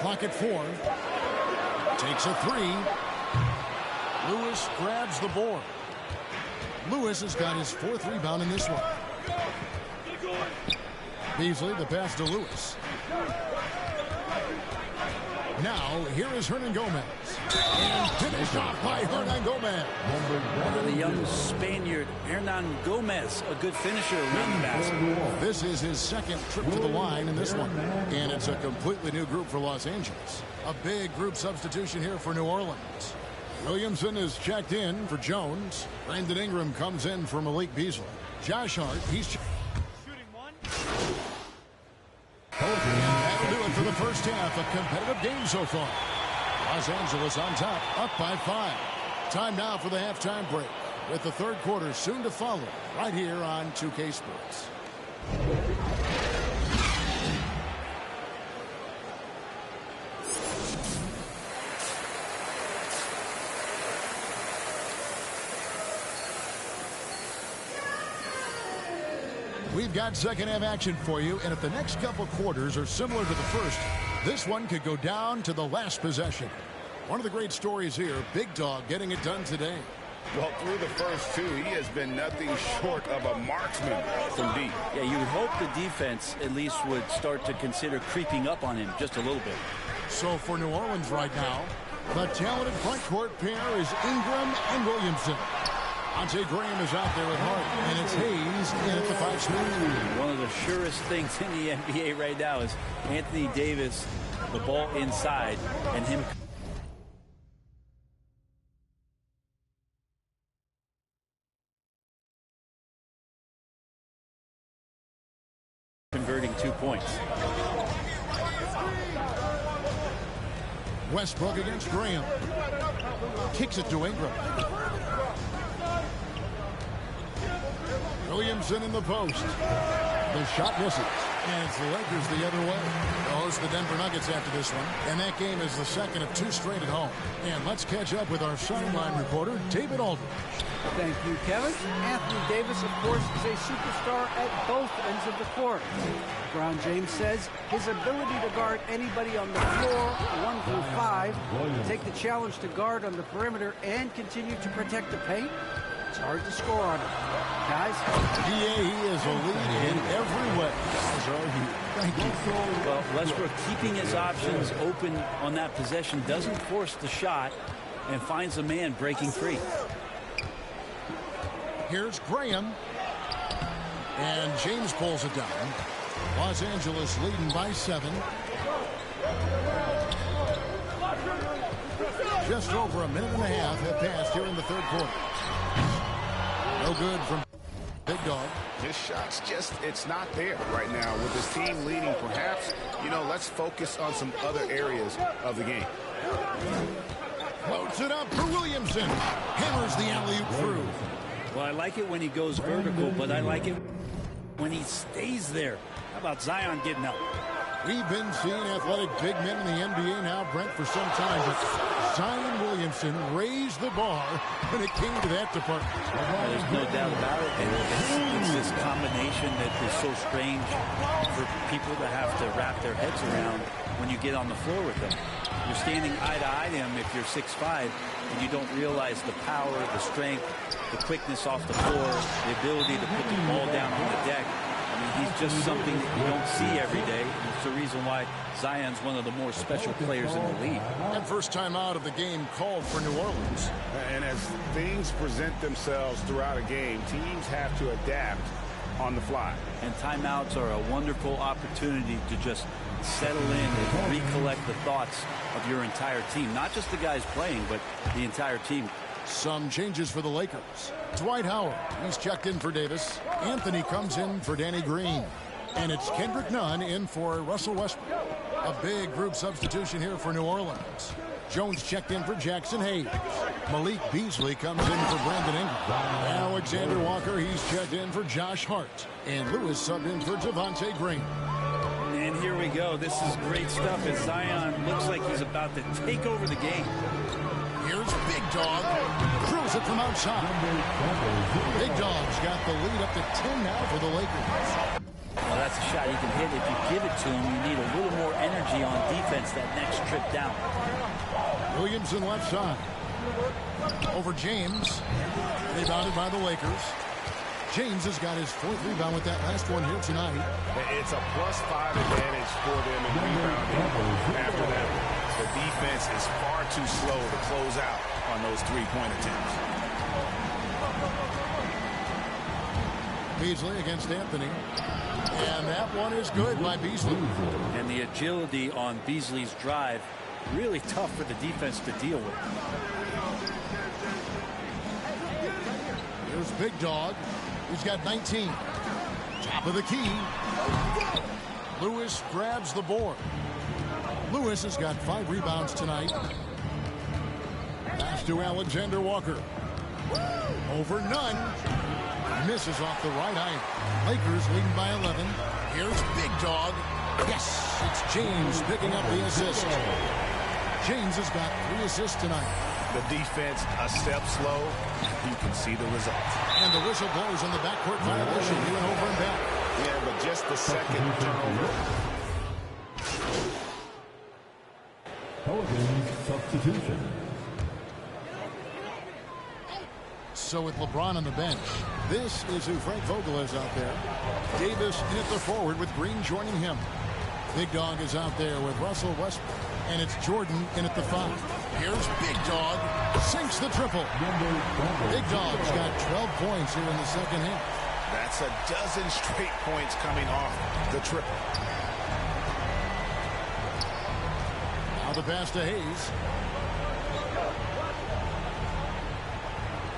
[SPEAKER 1] Clock at 4. Takes a 3. Lewis grabs the board. Lewis has got his 4th rebound in this one. Beasley, the pass to Lewis. Now, here is Hernangomez. And finished off by Hernangomez.
[SPEAKER 15] The young Spaniard, Hernangomez, a good finisher around the basket.
[SPEAKER 1] This is his 2nd trip to the line in this one. And it's a completely new group for Los Angeles. A big group substitution here for New Orleans. Williamson is checked in for Jones. Brandon Ingram comes in for Malik Beasley. Josh Hart, he's shooting one. And that'll do it for the first half. A competitive game so far. Los Angeles on top, up by 5. Time now for the halftime break, with the third quarter soon to follow, right here on 2K Sports. We've got second half action for you, and if the next couple quarters are similar to the first, this one could go down to the last possession. One of the great stories here, Big Dog getting it done today.
[SPEAKER 5] Well, through the first 2, he has been nothing short of a marksman from deep.
[SPEAKER 15] Yeah, you would hope the defense at least would start to consider creeping up on him just a little bit.
[SPEAKER 1] So for New Orleans right now, the talented front court pair is Ingram and Williamson. Ante Graham is out there with Hart, and it's Hayes in at the 5 spot.
[SPEAKER 15] One of the surest things in the NBA right now is Anthony Davis, the ball inside, and him converting 2 points.
[SPEAKER 1] Westbrook against Graham. Kicks it to Ingram. Williamson in the post. The shot misses. And it's the Lakers the other way. They'll host the Denver Nuggets after this one. And that game is the second of 2 straight at home. And let's catch up with our sideline reporter, David Aldridge.
[SPEAKER 7] Thank you, Kevin. Anthony Davis, of course, is a superstar at both ends of the court. LeBron James says his ability to guard anybody on the floor, 1 through 5, take the challenge to guard on the perimeter, and continue to protect the paint, it's hard to score on him. Guys?
[SPEAKER 1] Yeah, he is a lead in every way. Guys are here. Thank you.
[SPEAKER 15] Well, Westbrook keeping his options open on that possession, doesn't force the shot, and finds a man breaking free.
[SPEAKER 1] Here's Graham. And James pulls it down. Los Angeles leading by 7. Just over a minute and a half have passed here in the third quarter. No good from Big Dog.
[SPEAKER 3] His shot's just, it's not there right now. With his team leading, perhaps, let's focus on some other areas of the game.
[SPEAKER 1] Floats it up for Williamson. Hammers the alley-oop through.
[SPEAKER 15] Well, I like it when he goes vertical, but I like it when he stays there. How about Zion getting up?
[SPEAKER 1] We've been seeing athletic big men in the NBA now, Brent, for some time, but Zion Williamson raised the bar when it came to that department.
[SPEAKER 15] There's no doubt about it. And it's this combination that is so strange for people to have to wrap their heads around when you get on the floor with them. You're standing eye to eye to him if you're 6'5", and you don't realize the power, the strength, the quickness off the floor, the ability to put the ball down on the deck. I mean, he's just something that you don't see every day. It's the reason why Zion's one of the more special players in the league.
[SPEAKER 1] And first time out of the game called for New Orleans.
[SPEAKER 3] And as things present themselves throughout a game, teams have to adapt on the fly.
[SPEAKER 15] And timeouts are a wonderful opportunity to just settle in and recollect the thoughts of your entire team. Not just the guys playing, but the entire team.
[SPEAKER 1] Some changes for the Lakers. Dwight Howard, he's checked in for Davis. Anthony comes in for Danny Green. And it's Kendrick Nunn in for Russell Westbrook. A big group substitution here for New Orleans. Jones checked in for Jackson Hayes. Malik Beasley comes in for Brandon Ingram. Alexander Walker, he's checked in for Josh Hart. And Lewis subbed in for Javonte Green.
[SPEAKER 15] And here we go. This is great stuff as Zion looks like he's about to take over the game.
[SPEAKER 1] Here's Big Dog. Throws it from outside. Big Dog's got the lead up to 10 now for the Lakers.
[SPEAKER 15] Well, that's a shot you can hit. If you give it to him, you need a little more energy on defense that next trip down.
[SPEAKER 1] Williamson left side. Over James. Rebounded by the Lakers. James has got his 4th rebound with that last one here tonight.
[SPEAKER 3] It's a +5 advantage for them in rebounding after that. The defense is far too slow to close out on those three-point attempts.
[SPEAKER 1] Beasley against Anthony. And that one is good by Beasley.
[SPEAKER 15] And the agility on Beasley's drive, really tough for the defense to deal with.
[SPEAKER 1] Here's Big Dog. He's got 19. Top of the key. Lewis grabs the board. Lewis has got 5 rebounds tonight. Pass to Alexander Walker. Over Nunn. Misses off the right eye. Lakers leading by 11. Here's Big Dog. Yes, it's James picking up the assist. James has got 3 assists tonight.
[SPEAKER 3] The defense a step slow. You can see the results.
[SPEAKER 1] And the whistle blows on the backcourt violation. He went over and back.
[SPEAKER 3] Yeah, but just the second turnover.
[SPEAKER 4] Pelicans substitution.
[SPEAKER 1] So with LeBron on the bench, this is who Frank Vogel is out there. Davis in at the forward with Green joining him. Big Dog is out there with Russell Westbrook. And it's Jordan in at the 5. Here's Big Dog. Sinks the triple. Big Dog's got 12 points here in the second half.
[SPEAKER 3] That's a dozen straight points coming off the triple.
[SPEAKER 1] Now the pass to Hayes.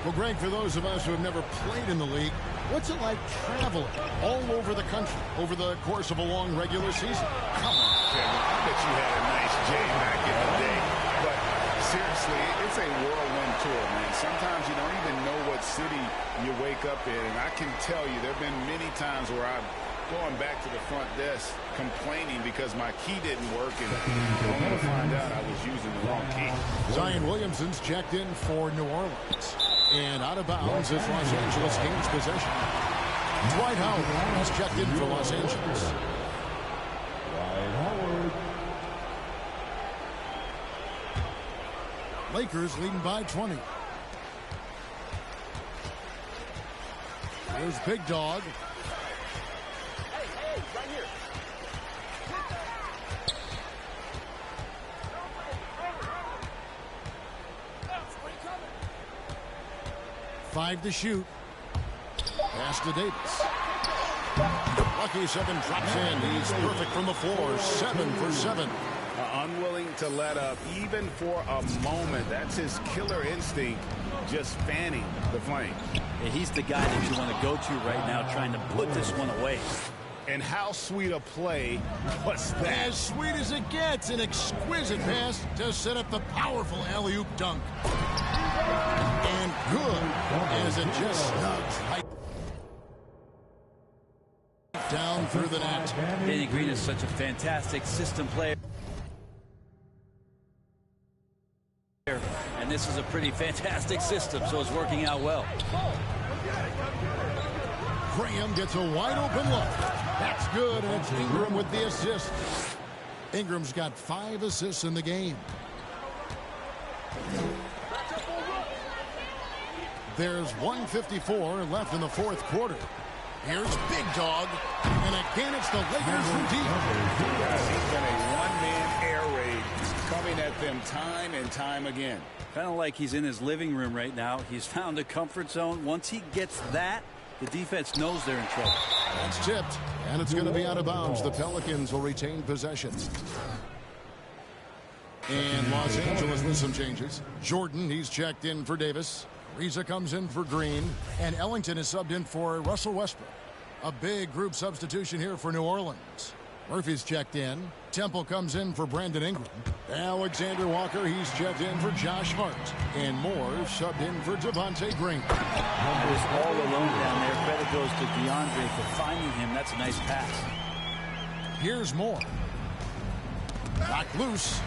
[SPEAKER 1] Well, Greg, for those of us who have never played in the league, what's it like traveling all over the country over the course of a long regular season?
[SPEAKER 3] Come on, Kevin. I bet you had a nice J back in the day. But seriously, it's a whirlwind tour, man. Sometimes you don't even know what city you wake up in. And I can tell you there have been many times where I've gone back to the front desk complaining because my key didn't work and only to find out I was using the wrong key.
[SPEAKER 1] Zion Williamson's checked in for New Orleans. And out of bounds as Los Angeles gains possession. Dwight Howard has checked in for Los Angeles.
[SPEAKER 4] Dwight Howard.
[SPEAKER 1] Lakers leading by 20. Here's Big Dog.
[SPEAKER 16] Hey, right here.
[SPEAKER 1] 5 to shoot. Pass to Davis. Lucky 7 drops in. He's perfect from the floor. 7 for 7.
[SPEAKER 3] Unwilling to let up even for a moment. That's his killer instinct, just fanning the flame.
[SPEAKER 15] Yeah, he's the guy that you want to go to right now, trying to put this one away.
[SPEAKER 3] And how sweet a play was that?
[SPEAKER 1] As sweet as it gets. An exquisite pass to set up the powerful alley-oop dunk. And good as it just snugs right down through the net.
[SPEAKER 15] Danny Green is such a fantastic system player. And this is a pretty fantastic system, so it's working out well.
[SPEAKER 1] Graham gets a wide open look. That's good, and it's Ingram with the assist. Ingram's got 5 assists in the game. There's 1:54 left in the fourth quarter. Here's Big Dog, and again it's the Lakers from deep.
[SPEAKER 3] He's been a one-man air raid, coming at them time and time again.
[SPEAKER 15] Kind of like he's in his living room right now. He's found a comfort zone. Once he gets that, the defense knows they're in trouble.
[SPEAKER 1] That's tipped, and it's going to be out of bounds. The Pelicans will retain possession. And Los Angeles with some changes. Jordan, he's checked in for Davis. Reza comes in for Green, and Ellington is subbed in for Russell Westbrook. A big group substitution here for New Orleans. Murphy's checked in. Temple comes in for Brandon Ingram. Alexander Walker, he's checked in for Josh Hart. And Moore subbed in for Devontae Green.
[SPEAKER 15] Numbers all alone down there. Credit goes to DeAndre for finding him. That's a nice pass.
[SPEAKER 1] Here's Moore. Knocked loose.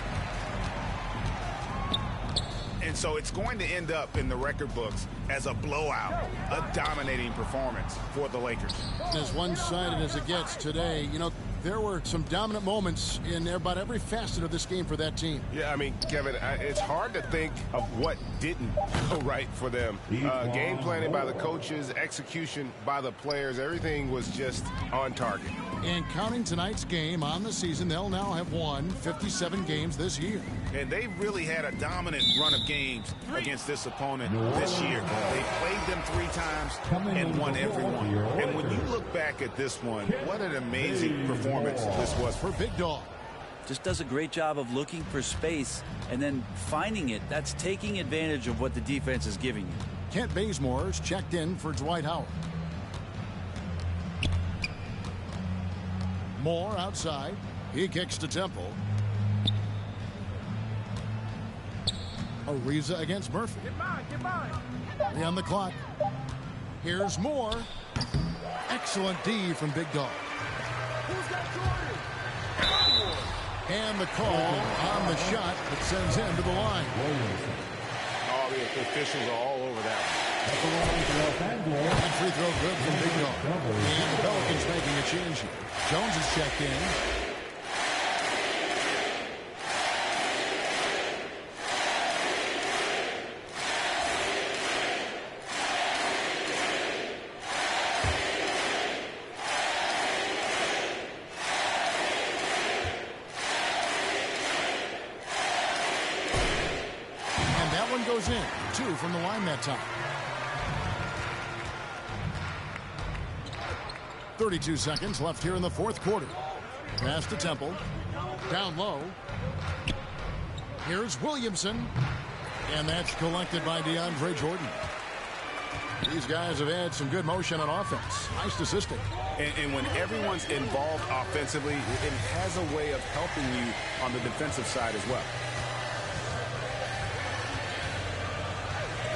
[SPEAKER 3] And so it's going to end up in the record books as a blowout, a dominating performance for the Lakers.
[SPEAKER 1] As one-sided as it gets today, you know, there were some dominant moments in about every facet of this game for that team.
[SPEAKER 12] Yeah, I mean, Kevin, it's hard to think of what didn't go right for them. Game planning by the coaches, execution by the players, everything was just on target.
[SPEAKER 1] And counting tonight's game on the season, they'll now have won 57 games this year.
[SPEAKER 3] And they really had a dominant run of games against this opponent this year. They played them 3 times and won every one. And when you look back at this one, what an amazing performance this was for Big Dog.
[SPEAKER 15] Just does a great job of looking for space and then finding it. That's taking advantage of what the defense is giving you.
[SPEAKER 1] Kent Bazemore's checked in for Dwight Howard. Moore outside. He kicks to Temple. Ariza against Murphy.
[SPEAKER 4] Get mine.
[SPEAKER 1] 3 on the clock. Here's Moore. Excellent D from Big Dog.
[SPEAKER 4] Who's got Jordan?
[SPEAKER 1] And the call on the shot that sends him to the line.
[SPEAKER 3] All the officials are all over that.
[SPEAKER 1] That free throw good from Big Dog. And the Pelicans making a change here. Jones is checked in. And that one goes in. 2 from the line that time. 32 seconds left here in the fourth quarter. Pass to Temple. Down low. Here's Williamson. And that's collected by DeAndre Jordan. These guys have had some good motion on offense. Nice assisting.
[SPEAKER 3] And when everyone's involved offensively, it has a way of helping you on the defensive side as well.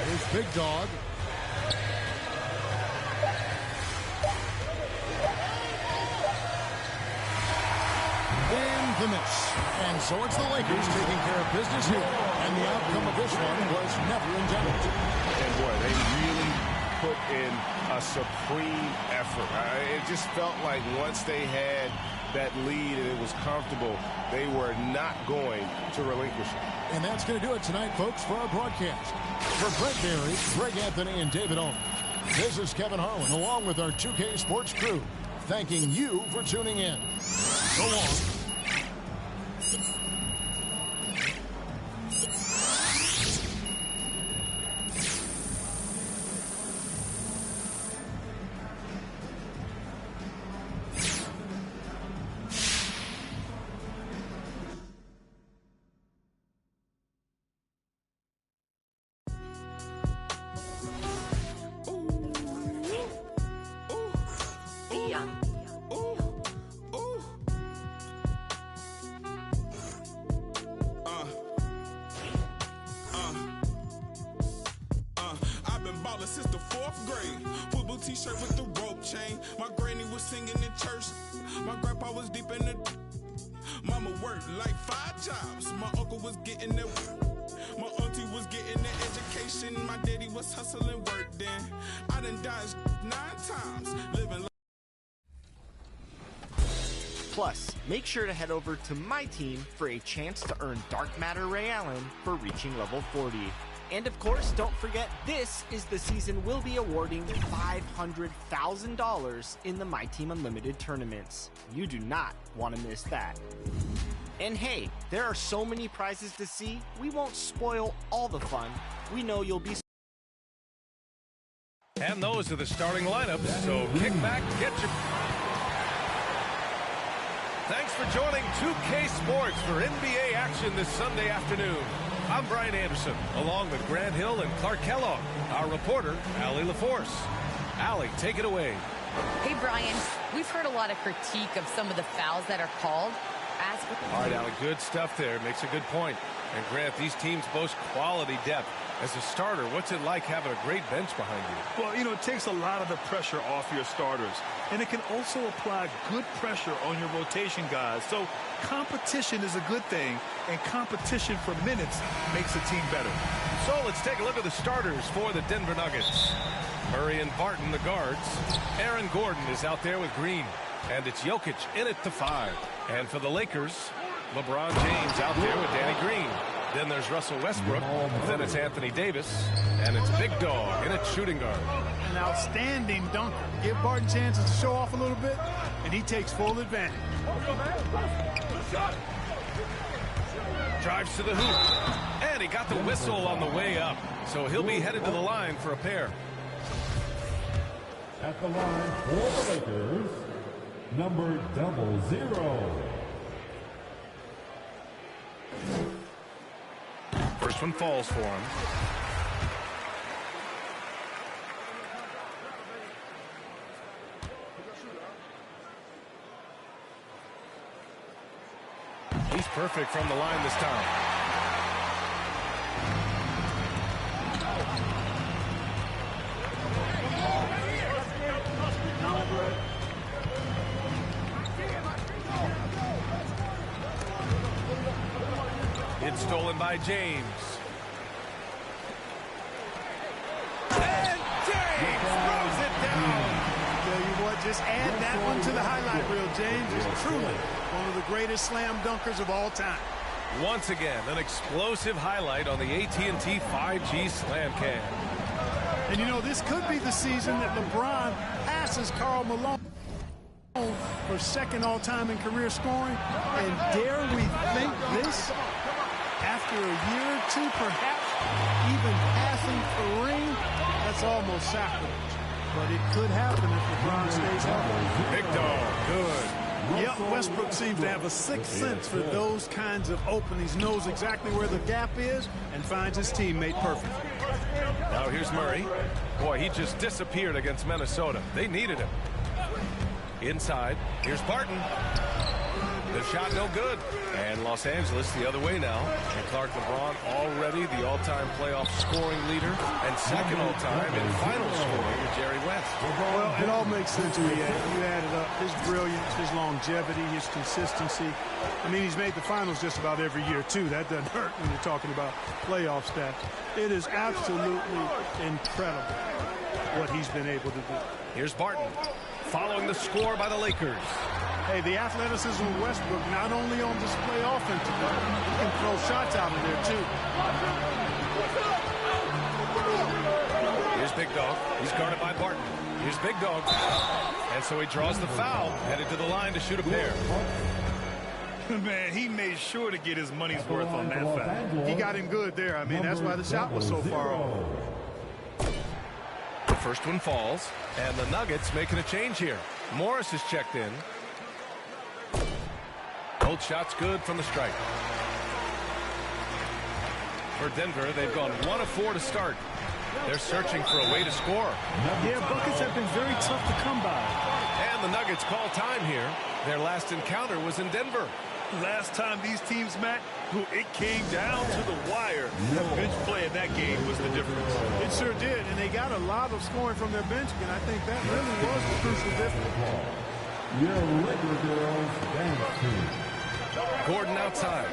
[SPEAKER 1] Here's Big Dog. And the miss. And so it's the Lakers taking care of business here. And the outcome of this one was never in doubt.
[SPEAKER 12] And boy, they really put in a supreme effort. It just felt like once they had that lead and it was comfortable, they were not going to relinquish it.
[SPEAKER 1] And that's going to do it tonight, folks, for our broadcast. For Brett Berry, Greg Anthony, and David Owens, this is Kevin Harlan, along with our 2K Sports crew, thanking you for tuning in. So long.
[SPEAKER 8] I've been ballin' since the 4th grade. Football t-shirt with the rope chain. My granny was singing in church. My grandpa was deep in the... Mama worked like 5 jobs. My uncle was getting their... My auntie was getting their education. My daddy was hustling work then. I done dodged 9 times. Living like...
[SPEAKER 16] Plus, make sure to head over to my team for a chance to earn Dark Matter Ray Allen for reaching level 40. And of course, don't forget, this is the season we'll be awarding $500,000 in the My Team Unlimited tournaments. You do not want to miss that. And hey, there are so many prizes to see, we won't spoil all the fun. We know you'll be...
[SPEAKER 9] And those are the starting lineups, so kick back, get your... Thanks for joining 2K Sports for NBA action this Sunday afternoon. I'm Brian Anderson, along with Grant Hill and Clark Kellogg. Our reporter, Allie LaForce. Allie, take it away.
[SPEAKER 13] Hey, Brian, we've heard a lot of critique of some of the fouls that are called.
[SPEAKER 9] All right, Allie, good stuff there. Makes a good point. And Grant, these teams boast quality depth. As a starter, what's it like having a great bench behind you?
[SPEAKER 11] Well, you know, it takes a lot of the pressure off your starters. And it can also apply good pressure on your rotation guys. So competition is a good thing, and competition for minutes makes a team better.
[SPEAKER 9] So let's take a look at the starters for the Denver Nuggets. Murray and Barton, the guards. Aaron Gordon is out there with Green. And it's Jokic in at the 5. And for the Lakers, LeBron James out there with Danny Green. Then there's Russell Westbrook. Then it's Anthony Davis. And it's Big Dog in at shooting guard.
[SPEAKER 11] An outstanding dunker. Give Barton chances to show off a little bit, and he takes full advantage.
[SPEAKER 9] Drives to the hoop. And he got the whistle on the way up. So he'll be headed to the line for a pair.
[SPEAKER 4] At the line for the Lakers, number 00.
[SPEAKER 9] First one falls for him. He's perfect from the line this time. It's stolen by James. And James throws it down.
[SPEAKER 11] Tell you what, just add that one to the highlight reel. James is truly one of the greatest slam dunkers of all time.
[SPEAKER 9] Once again, an explosive highlight on the AT&T 5G Slam Cam.
[SPEAKER 11] And you know, this could be the season that LeBron passes Karl Malone for second all-time in career scoring. And dare we think this? After a year or two, perhaps even passing Kareem, that's almost sacrilege. But it could happen if LeBron stays healthy.
[SPEAKER 9] Big Dog, good.
[SPEAKER 11] Yep, Westbrook seems to have a sixth sense for those kinds of openings. Knows exactly where the gap is and finds his teammate perfect.
[SPEAKER 9] Now here's Murray. Boy, he just disappeared against Minnesota. They needed him. Inside, here's Barton. The shot no good. And Los Angeles the other way now. And Clark, LeBron already the all-time playoff scoring leader and second all-time in final scoring with Jerry West.
[SPEAKER 11] Well, it all makes sense when you add it up. His brilliance, his longevity, his consistency. I mean, he's made the finals just about every year, too. That doesn't hurt when you're talking about playoff stats. It is absolutely incredible what he's been able to do.
[SPEAKER 9] Here's Barton following the score by the Lakers.
[SPEAKER 11] Hey, the athleticism of Westbrook not only on display offensively, he can throw shots out of there, too.
[SPEAKER 9] Here's Big Dog. He's guarded by Barton. Here's Big Dog. And so he draws the foul, headed to the line to shoot a pair.
[SPEAKER 11] Man, he made sure to get his money's worth on that foul. He got him good there. I mean, that's why the shot was so far off.
[SPEAKER 9] The first one falls, and the Nuggets making a change here. Morris is checked in. Both shots good from the stripe. For Denver, they've gone 1 of 4 to start. They're searching for a way to score.
[SPEAKER 11] Yeah, buckets have been very tough to come by.
[SPEAKER 9] And the Nuggets call time here. Their last encounter was in Denver.
[SPEAKER 11] Last time these teams met, it came down to the wire. The bench play in that game was the difference.
[SPEAKER 17] It sure did, and they got a lot of scoring from their bench, and I think that really was the crucial difference.
[SPEAKER 4] Your Laker girls dance team.
[SPEAKER 9] Gordon outside.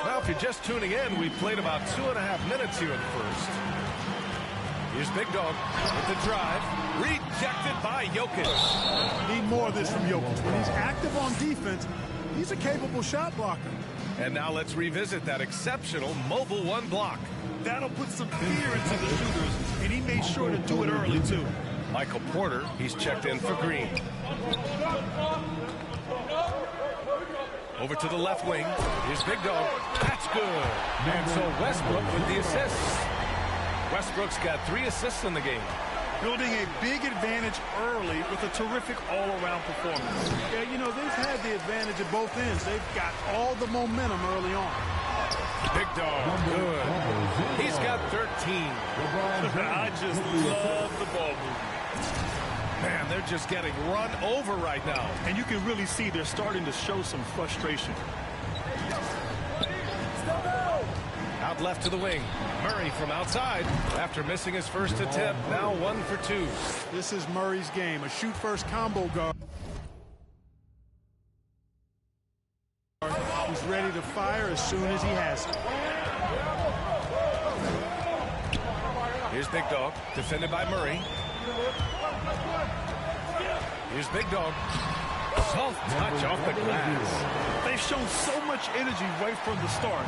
[SPEAKER 9] Well, if you're just tuning in, we've played about 2.5 minutes here in the first. Here's Big Dog with the drive. Rejected by Jokic.
[SPEAKER 17] Need more of this from Jokic. When he's active on defense, he's a capable shot blocker.
[SPEAKER 9] And now let's revisit that exceptional mobile one block.
[SPEAKER 11] That'll put some fear into the shooters, and he made sure to do it early, too.
[SPEAKER 9] Michael Porter, he's checked in for Green. Over to the left wing. Here's Big Dog. That's good. And so Westbrook with the assists. Westbrook's got 3 assists in the game.
[SPEAKER 11] Building a big advantage early with a terrific all-around performance.
[SPEAKER 17] Yeah, you know, they've had the advantage at both ends. They've got all the momentum early on.
[SPEAKER 9] Big Dog, good. He's got 13.
[SPEAKER 11] I just love the ball movement.
[SPEAKER 9] Man, they're just getting run over right now.
[SPEAKER 11] And you can really see they're starting to show some frustration.
[SPEAKER 9] Out left to the wing. Murray from outside. After missing his first attempt, now 1 for 2.
[SPEAKER 17] This is Murray's game. A shoot-first combo guard. He's ready to fire as soon as he has it.
[SPEAKER 9] Here's Big Dog, defended by Murray. Here's Big Dog. Soft touch off the glass.
[SPEAKER 11] They've shown so much energy right from the start,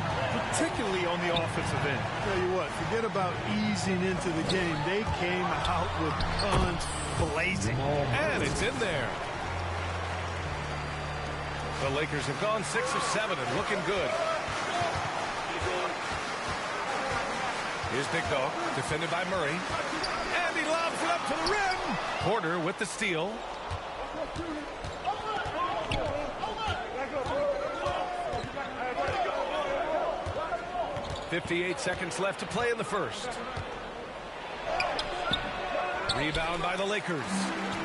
[SPEAKER 11] particularly on the offensive end.
[SPEAKER 17] Tell you what, forget about easing into the game. They came out with guns blazing.
[SPEAKER 9] And it's in there. The Lakers have gone 6 of 7 and looking good. Here's Big Dog, defended by Murray. And he lobs it up to the rim. Porter with the steal. .58 seconds left to play in the first. Rebound by the Lakers.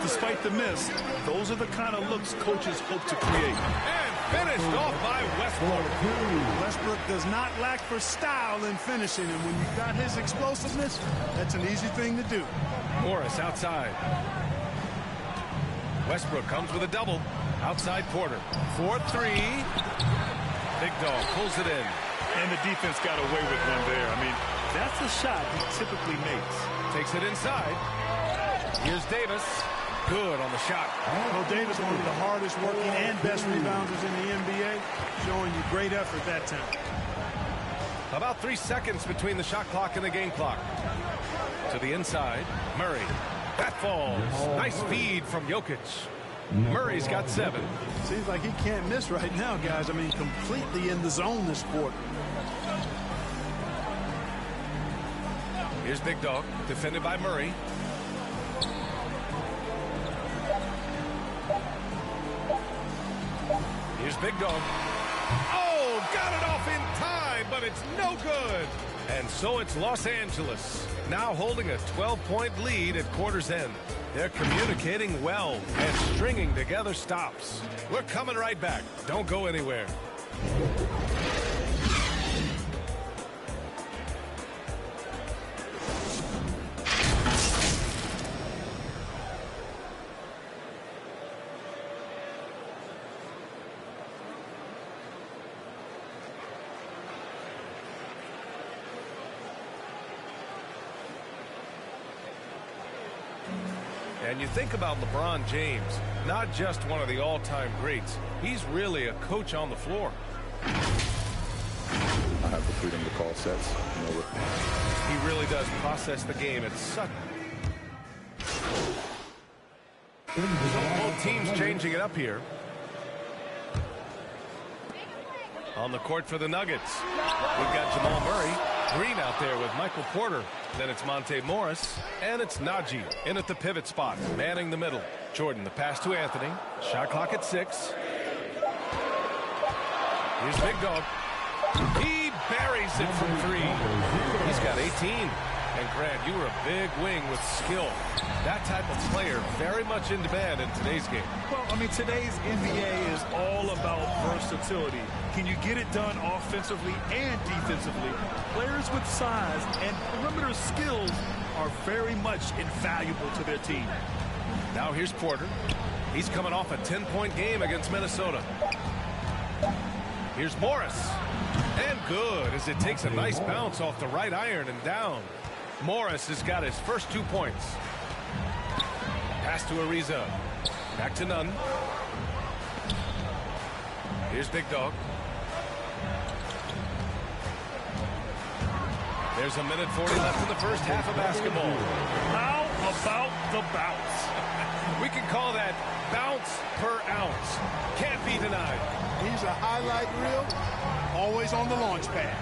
[SPEAKER 11] Despite the miss, those are the kind of looks coaches hope to create.
[SPEAKER 9] And finished off by Westbrook.
[SPEAKER 17] Westbrook does not lack for style in finishing, and when you've got his explosiveness, that's an easy thing to do.
[SPEAKER 9] Morris outside. Westbrook comes with a double. Outside Porter. 4-3. Big Dog pulls it in.
[SPEAKER 11] And the defense got away with one there. I mean, that's a shot he typically makes.
[SPEAKER 9] Takes it inside. Here's Davis. Good on the shot.
[SPEAKER 17] Well, Davis, one of the hardest working and best rebounders in the NBA, showing you great effort that time.
[SPEAKER 9] About 3 seconds between the shot clock and the game clock. To the inside, Murray. That falls. Nice feed from Jokic. Murray's got 7.
[SPEAKER 17] Seems like he can't miss right now, guys. I mean, completely in the zone this quarter.
[SPEAKER 9] Here's Big Dog, defended by Murray. Here's Big Dog. Oh, got it off in time, but it's no good. And so it's Los Angeles, now holding a 12-point lead at quarter's end. They're communicating well and stringing together stops. We're coming right back. Don't go anywhere. And you think about LeBron James, not just one of the all-time greats. He's really a coach on the floor.
[SPEAKER 6] I have the freedom to call sets.
[SPEAKER 9] He really does process the game at such. Both teams changing it up here. On the court for the Nuggets, we've got Jamal Murray. Green out there with Michael Porter. Then it's Monte Morris. And it's Najee in at the pivot spot, manning the middle. Jordan, the pass to Anthony. Shot clock at 6. Here's Big Dog. He buries it from 3. He's got 18. And Grant, you were a big wing with skill. That type of player very much in demand in today's game.
[SPEAKER 11] Well, I mean, today's NBA is all about versatility. Can you get it done offensively and defensively? Players with size and perimeter skills are very much invaluable to their team.
[SPEAKER 9] Now here's Porter. He's coming off a 10-point game against Minnesota. Here's Morris. And good as it takes a nice bounce off the right iron and down. Morris has got his first 2 points. Pass to Ariza. Back to Nunn. Here's Big Dog. There's a minute 40 left in the first half of basketball.
[SPEAKER 11] How about the bounce?
[SPEAKER 9] We can call that bounce per ounce. Can't be denied.
[SPEAKER 17] He's a highlight reel, always on the launch pad.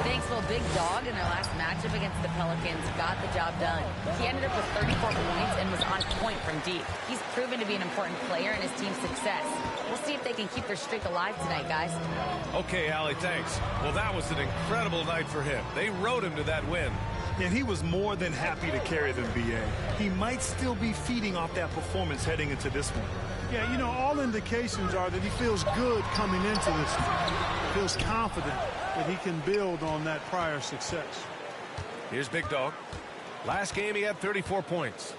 [SPEAKER 13] Thanks, little Big Dog in their last matchup against the Pelicans got the job done. He ended up with 34 points and was on point from deep. He's proven to be an important player in his team's success. We'll see if they can keep their streak alive tonight, guys.
[SPEAKER 9] Okay, Allie, thanks. Well, that was an incredible night for him. They rode him to that win.
[SPEAKER 11] And he was more than happy to carry them, B.A. He might still be feeding off that performance heading into this one.
[SPEAKER 17] Yeah, you know, all indications are that he feels good coming into this one. Feels confident that he can build on that prior success.
[SPEAKER 9] Here's Big Dog. Last game he had 34 points.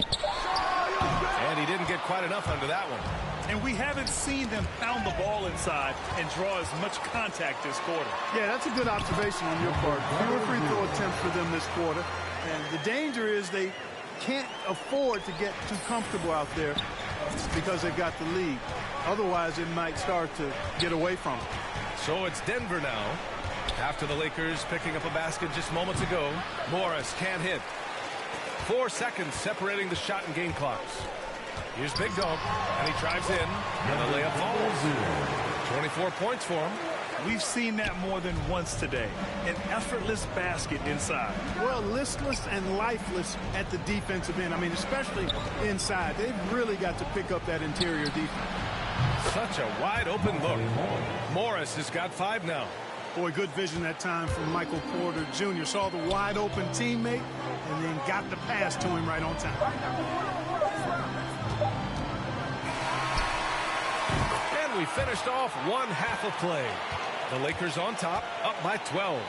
[SPEAKER 9] And he didn't get quite enough under that one.
[SPEAKER 11] And we haven't seen them pound the ball inside and draw as much contact this quarter.
[SPEAKER 17] Yeah, that's a good observation on your part. Fewer free throw attempts for them this quarter. And the danger is they can't afford to get too comfortable out there because they've got the lead. Otherwise, it might start to get away from them.
[SPEAKER 9] So it's Denver now. After the Lakers picking up a basket just moments ago, Morris can't hit. 4 seconds separating the shot and game clocks. Here's Big Dog, and he drives in, and the layup falls. 24 points for him.
[SPEAKER 11] We've seen that more than once today. An effortless basket inside.
[SPEAKER 17] Well, listless and lifeless at the defensive end. I mean, especially inside. They've really got to pick up that interior defense.
[SPEAKER 9] Such a wide open look. Morris has got 5 now.
[SPEAKER 17] Boy, good vision that time from Michael Porter Jr. Saw the wide open teammate and then got the pass to him right on time.
[SPEAKER 9] And we finished off one half of play. The Lakers on top, up by 12.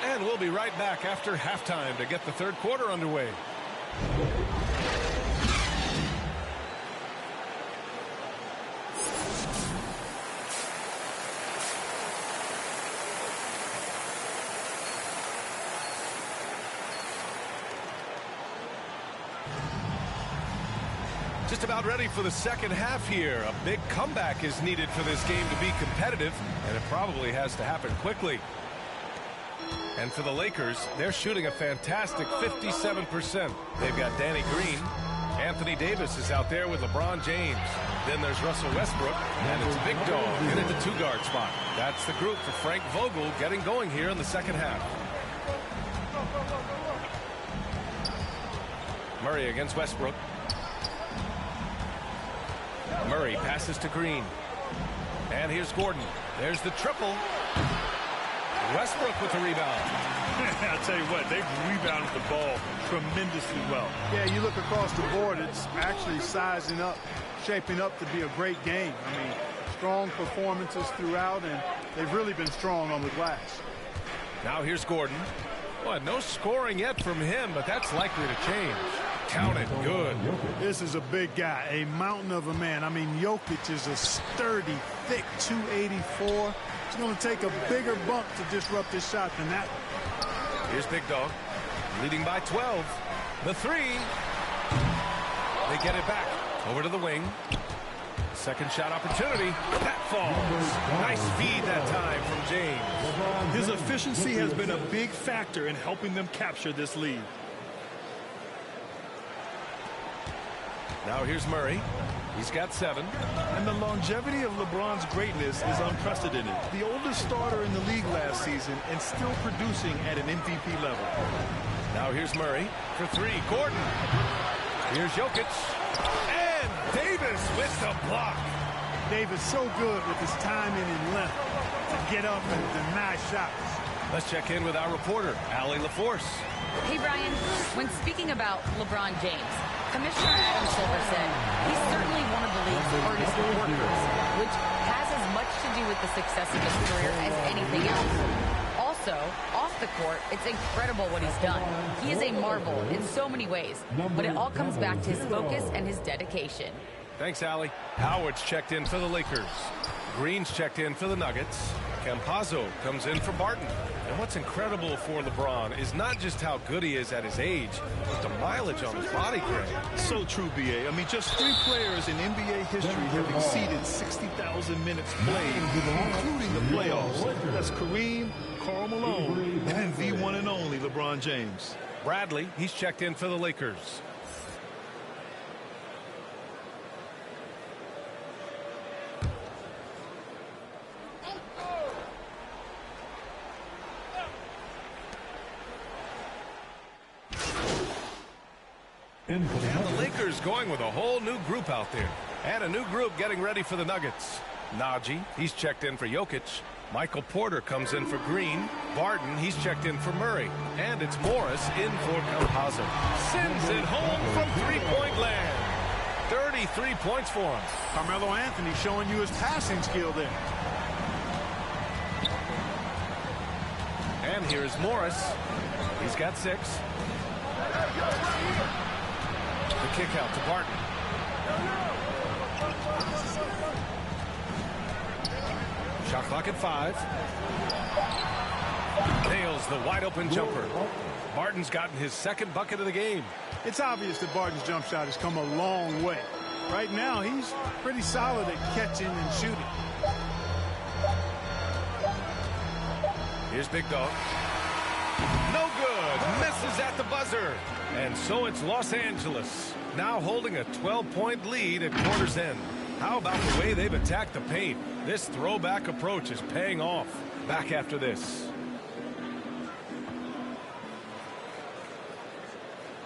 [SPEAKER 9] And we'll be right back after halftime to get the third quarter underway. Just about ready for the second half here. A big comeback is needed for this game to be competitive, and it probably has to happen quickly. And for the Lakers, they're shooting a fantastic 57%. They've got Danny Green. Anthony Davis is out there with LeBron James. Then there's Russell Westbrook, and it's Big Dog in at the 2-guard spot. That's the group for Frank Vogel getting going here in the second half. Murray against Westbrook. Murray passes to Green. And here's Gordon. There's the triple. Westbrook with the rebound.
[SPEAKER 11] I'll tell you what, they've rebounded the ball tremendously well.
[SPEAKER 17] Yeah, you look across the board, it's actually sizing up, shaping up to be a great game. I mean, strong performances throughout, and they've really been strong on the glass.
[SPEAKER 9] Now here's Gordon. Well, no scoring yet from him, but that's likely to change. Count it. Good.
[SPEAKER 17] This is a big guy, a mountain of a man. I mean, Jokic is a sturdy, thick 284. It's going to take a bigger bump to disrupt this shot than that.
[SPEAKER 9] Here's Big Dog, leading by 12. The 3. They get it back. Over to the wing. Second shot opportunity. That falls. Nice feed that time from James.
[SPEAKER 11] His efficiency has been a big factor in helping them capture this lead.
[SPEAKER 9] Now here's Murray. He's got 7.
[SPEAKER 11] And the longevity of LeBron's greatness is unprecedented. The oldest starter in the league last season and still producing at an MVP level.
[SPEAKER 9] Now here's Murray for 3. Gordon. Here's Jokic. And Davis with the block.
[SPEAKER 17] Davis so good with his timing and length to get up and deny shots.
[SPEAKER 9] Let's check in with our reporter, Allie LaForce.
[SPEAKER 13] Hey, Brian. When speaking about LeBron James, Commissioner Adam Silver said he's certainly one of the league's hardest workers, which has as much to do with the success of his career as anything else. Also, off the court, it's incredible what he's done. He is a marvel in so many ways, but it all comes back to his focus and his dedication.
[SPEAKER 9] Thanks, Allie. Howard's checked in for the Lakers. Green's checked in for the Nuggets. Campazzo comes in for Barton. And what's incredible for LeBron is not just how good he is at his age, but the mileage on his body, Craig.
[SPEAKER 11] So true, B.A. I mean, just 3 players in NBA history have exceeded 60,000 minutes played, including the playoffs. That's Kareem, Karl Malone, and the one and only LeBron James.
[SPEAKER 9] Bradley, he's checked in for the Lakers. And the Lakers going with a whole new group out there. And a new group getting ready for the Nuggets. Najee, he's checked in for Jokic. Michael Porter comes in for Green. Barton, he's checked in for Murray. And it's Morris in for Campazzo. Sends it home from three-point land. 33 points for him.
[SPEAKER 17] Carmelo Anthony showing you his passing skill there.
[SPEAKER 9] And here's Morris. He's got 6. The kick out to Barton. Shot clock at 5. Nails the wide open jumper. Barton's gotten his 2nd bucket of the game.
[SPEAKER 17] It's obvious that Barton's jump shot has come a long way. Right now, he's pretty solid at catching and shooting.
[SPEAKER 9] Here's Big Dog. No good. Misses at the buzzer. And so it's Los Angeles, now holding a 12-point lead at quarter's end. How about the way they've attacked the paint? This throwback approach is paying off. Back after this.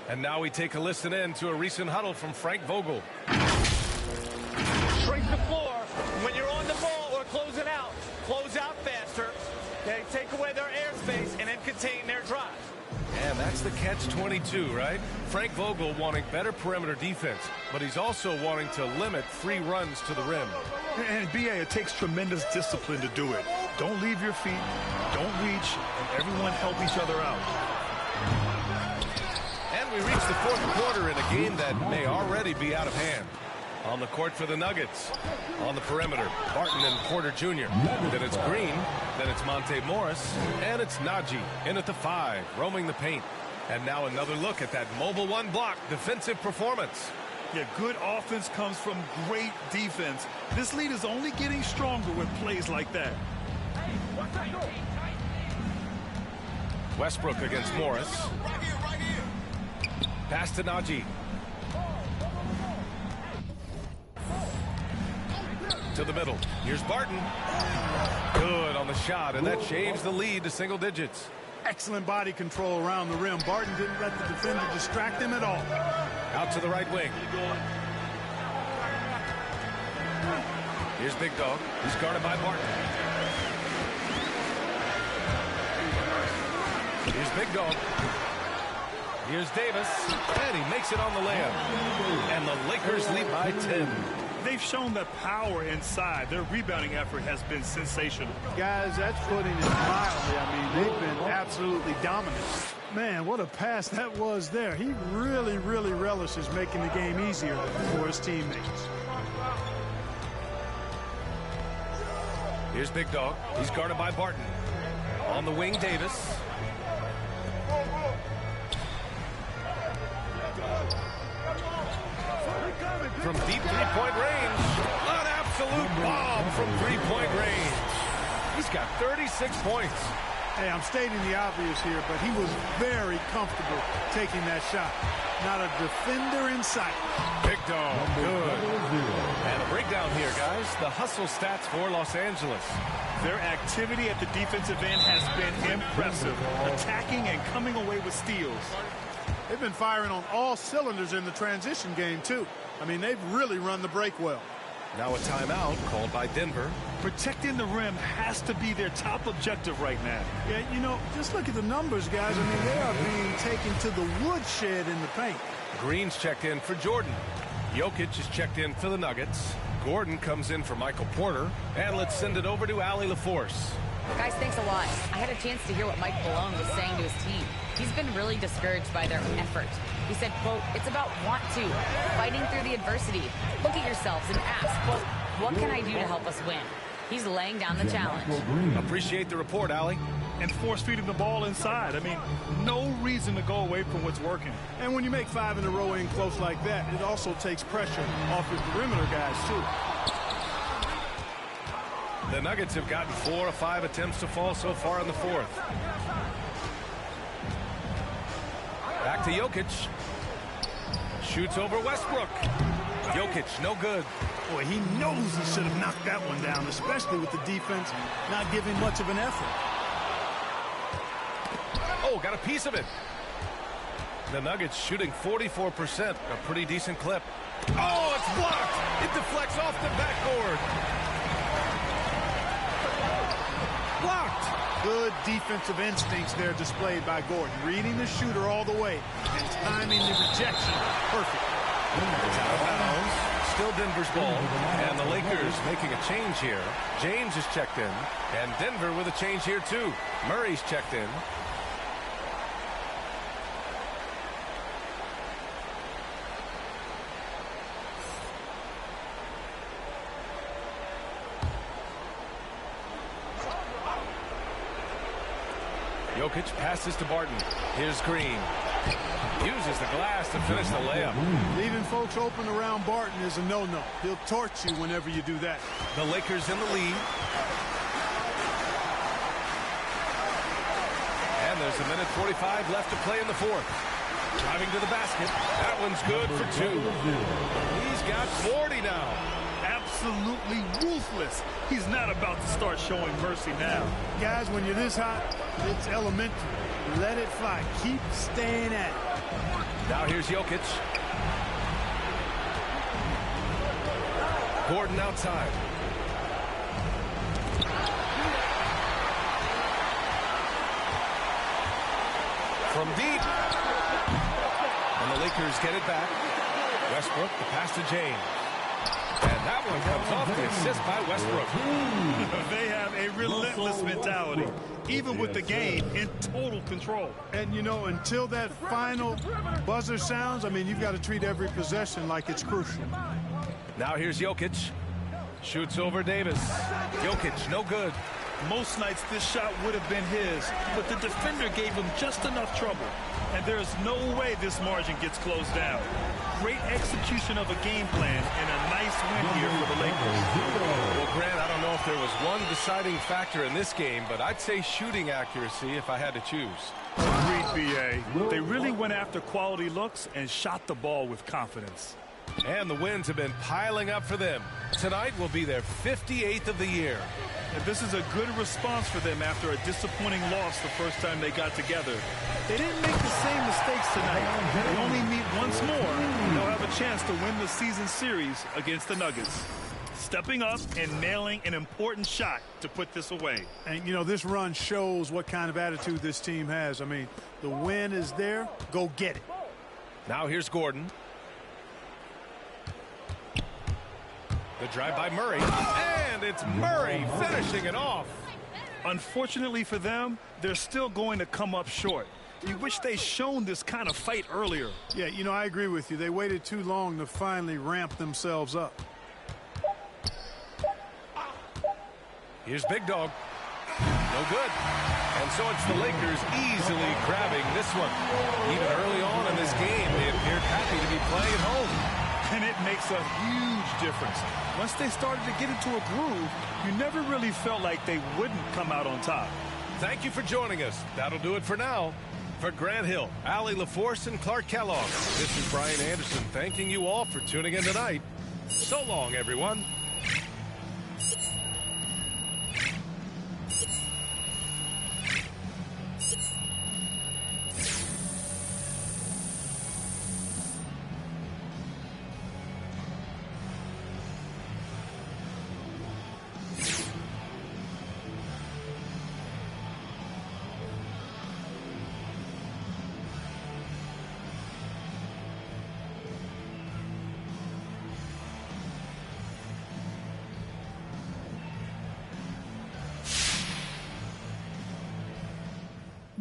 [SPEAKER 9] And now we take a listen in to a recent huddle from Frank Vogel.
[SPEAKER 18] Shrink the floor. When you're on the ball or closing out, close out faster. Okay, take away their airspace and then contain their drive.
[SPEAKER 9] And that's the catch-22, right? Frank Vogel wanting better perimeter defense, but he's also wanting to limit free runs to the rim.
[SPEAKER 11] And, B.A., it takes tremendous discipline to do it. Don't leave your feet, don't reach, and everyone help each other out.
[SPEAKER 9] And we reach the 4th quarter in a game that may already be out of hand. On the court for the Nuggets. On the perimeter, Barton and Porter Jr. Then it's Green. Then it's Monte Morris. And it's Najee in at the 5, roaming the paint. And now another look at that mobile 1 block defensive performance.
[SPEAKER 11] Yeah, good offense comes from great defense. This lead is only getting stronger with plays like that.
[SPEAKER 9] Westbrook against Morris. Pass to Najee. To the middle. Here's Barton. Good on the shot, and that shaves the lead to single digits.
[SPEAKER 17] Excellent body control around the rim. Barton didn't let the defender distract him at all.
[SPEAKER 9] Out to the right wing. Here's Big Dog. He's guarded by Barton. Here's Big Dog. Here's Davis. And he makes it on the layup. And the Lakers lead by 10.
[SPEAKER 11] They've shown that power inside. Their rebounding effort has been sensational.
[SPEAKER 17] Guys, that's putting it mildly. I mean, they've been absolutely dominant. Man, what a pass that was there. He really, really relishes making the game easier for his teammates.
[SPEAKER 9] Here's Big Dog. He's guarded by Barton. On the wing, Davis. From deep three-point range. An absolute bomb from three-point range. He's got 36 points.
[SPEAKER 17] Hey, I'm stating the obvious here, but he was very comfortable taking that shot. Not a defender in sight.
[SPEAKER 9] Big Dog, good. And a breakdown here, guys. The hustle stats for Los Angeles.
[SPEAKER 11] Their activity at the defensive end has been impressive. Attacking and coming away with steals.
[SPEAKER 17] They've been firing on all cylinders in the transition game, too. I mean, they've really run the break well.
[SPEAKER 9] Now a timeout called by Denver.
[SPEAKER 11] Protecting the rim has to be their top objective right now.
[SPEAKER 17] Yeah, you know, just look at the numbers, guys. I mean, they are being taken to the woodshed in the paint.
[SPEAKER 9] Green's checked in for Jordan. Jokic is checked in for the Nuggets. Gordon comes in for Michael Porter. And let's send it over to Allie LaForce.
[SPEAKER 13] Guys, thanks a lot. I had a chance to hear what Mike Malone was saying to his team. He's been really discouraged by their effort. He said, quote, it's about want to, fighting through the adversity. Look at yourselves and ask, quote, what can I do to help us win? He's laying down the challenge.
[SPEAKER 9] Appreciate the report, Allie.
[SPEAKER 11] And force feeding the ball inside. I mean, no reason to go away from what's working.
[SPEAKER 17] And when you make 5 in a row in close like that, it also takes pressure off your perimeter guys, too.
[SPEAKER 9] The Nuggets have gotten 4 of 5 attempts to fall so far in the fourth. Back to Jokic. Shoots over Westbrook. Jokic, no good.
[SPEAKER 17] Boy, he knows he should have knocked that one down, especially with the defense not giving much of an effort.
[SPEAKER 9] Oh, got a piece of it. The Nuggets shooting 44%, a pretty decent clip. Oh, it's blocked. It deflects off the backboard. Blocked.
[SPEAKER 17] Good defensive instincts there displayed by Gordon. Reading the shooter all the way and timing the rejection perfect.
[SPEAKER 9] Out of bounds. Still Denver's ball. And the Lakers making a change here. James is checked in. And Denver with a change here too. Murray's checked in. Jokic passes to Barton. Here's Green. Uses the glass to finish the layup.
[SPEAKER 17] Leaving folks open around Barton is a no-no. He'll torch you whenever you do that.
[SPEAKER 9] The Lakers in the lead. And there's a minute 45 left to play in the fourth. Driving to the basket. That one's good for 2. He's got 40 now.
[SPEAKER 11] Absolutely ruthless. He's not about to start showing mercy now.
[SPEAKER 17] Guys, when you're this hot, it's elementary. Let it fly. Keep staying at it.
[SPEAKER 9] Now here's Jokic. Gordon outside. From deep. And the Lakers get it back. Westbrook, the pass to James. And that one comes off the assist by Westbrook.
[SPEAKER 11] They have a relentless mentality, even with the game in total control.
[SPEAKER 17] And, you know, until that final buzzer sounds, I mean, you've got to treat every possession like it's crucial.
[SPEAKER 9] Now here's Jokic. Shoots over Davis. Jokic, no good.
[SPEAKER 11] Most nights this shot would have been his, but the defender gave him just enough trouble. And there's no way this margin gets closed down. Great execution of a game plan and a nice win here for the Lakers.
[SPEAKER 9] Well, Grant, I don't know if there was one deciding factor in this game, but I'd say shooting accuracy if I had to choose.
[SPEAKER 11] Agreed, B.A. They really went after quality looks and shot the ball with confidence.
[SPEAKER 9] And the wins have been piling up for them. Tonight will be their 58th of the year.
[SPEAKER 11] And this is a good response for them after a disappointing loss the first time they got together. They didn't make the same mistakes tonight. They only meet once more, and they'll have a chance to win the season series against the Nuggets. Stepping up and nailing an important shot to put this away.
[SPEAKER 17] And, you know, this run shows what kind of attitude this team has. I mean, the win is there. Go get it.
[SPEAKER 9] Now here's Gordon. The drive by Murray, and it's Murray finishing it off.
[SPEAKER 11] Unfortunately for them, they're still going to come up short. You wish they'd shown this kind of fight earlier.
[SPEAKER 17] Yeah, you know, I agree with you. They waited too long to finally ramp themselves up.
[SPEAKER 9] Here's Big Dog. No good. And so it's the Lakers easily grabbing this one. Even early on in this game, they appeared happy to be playing at home.
[SPEAKER 11] And it makes a huge difference. Once they started to get into a groove, you never really felt like they wouldn't come out on top.
[SPEAKER 9] Thank you for joining us. That'll do it for now. For Grant Hill, Allie LaForce, and Clark Kellogg, this is Brian Anderson thanking you all for tuning in tonight. So long, everyone.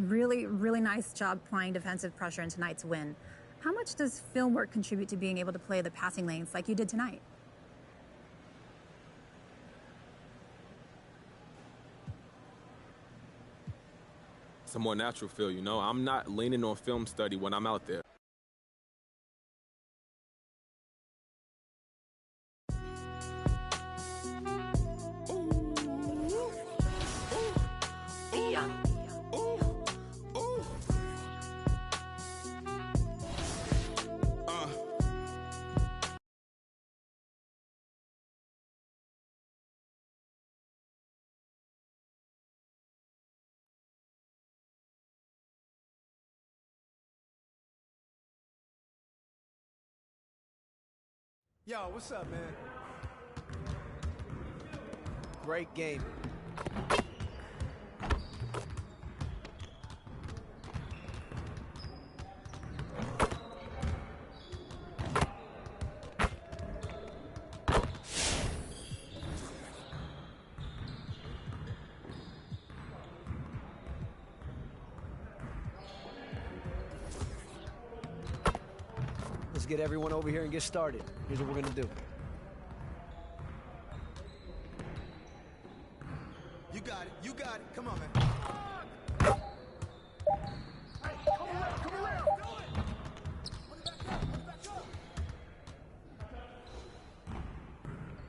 [SPEAKER 19] really, really nice job applying defensive pressure in tonight's win. How much does film work contribute to being able to play the passing lanes like you did tonight?
[SPEAKER 10] It's a more natural feel, you know? I'm not leaning on film study when I'm out there.
[SPEAKER 20] Yo, what's up, man? Great game. Let's get everyone over here and get started. Here's what we're gonna do. You got it. You got it. Come on, man. Hey, come around. Come around. Do it. Put it back up. Put it back up.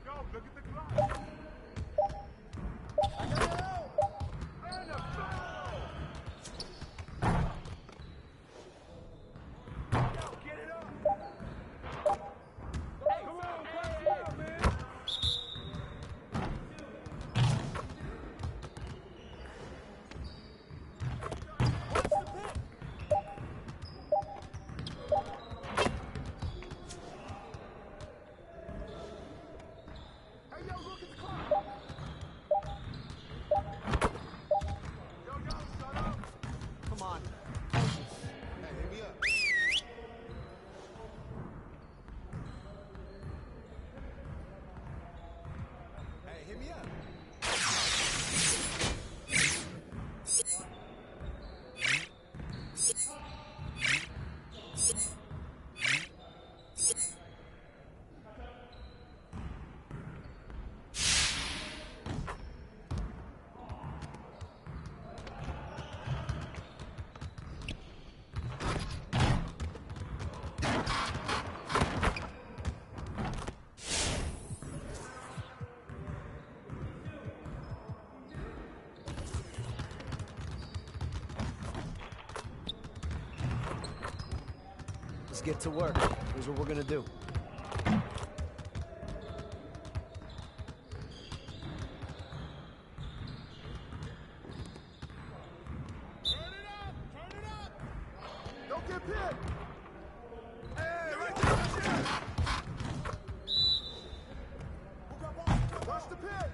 [SPEAKER 20] Go. Look at the clock. Let's get to work. Here's what we're gonna do.
[SPEAKER 5] Turn it up! Turn it up! Don't get picked! Hey, right there! Watch the pit!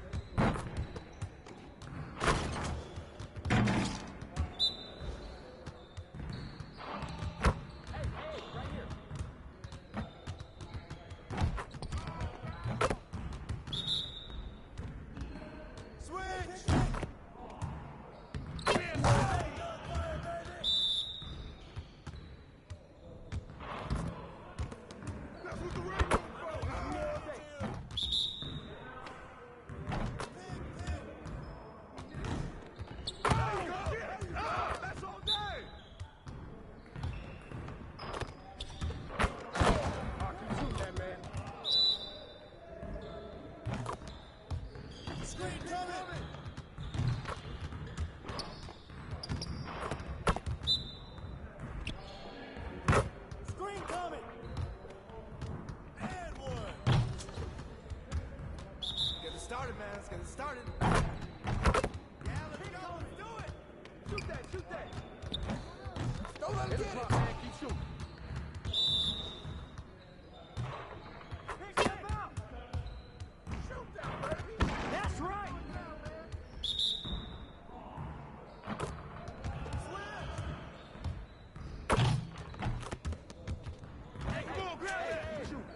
[SPEAKER 20] Started, man. Let's get it started. Yeah, let's go. Let's do it. Shoot that. Shoot that. Don't let him get it. Man. Keep shooting. Step out. Shoot that, baby. That's right. Hey, come on, grab it. Shoot.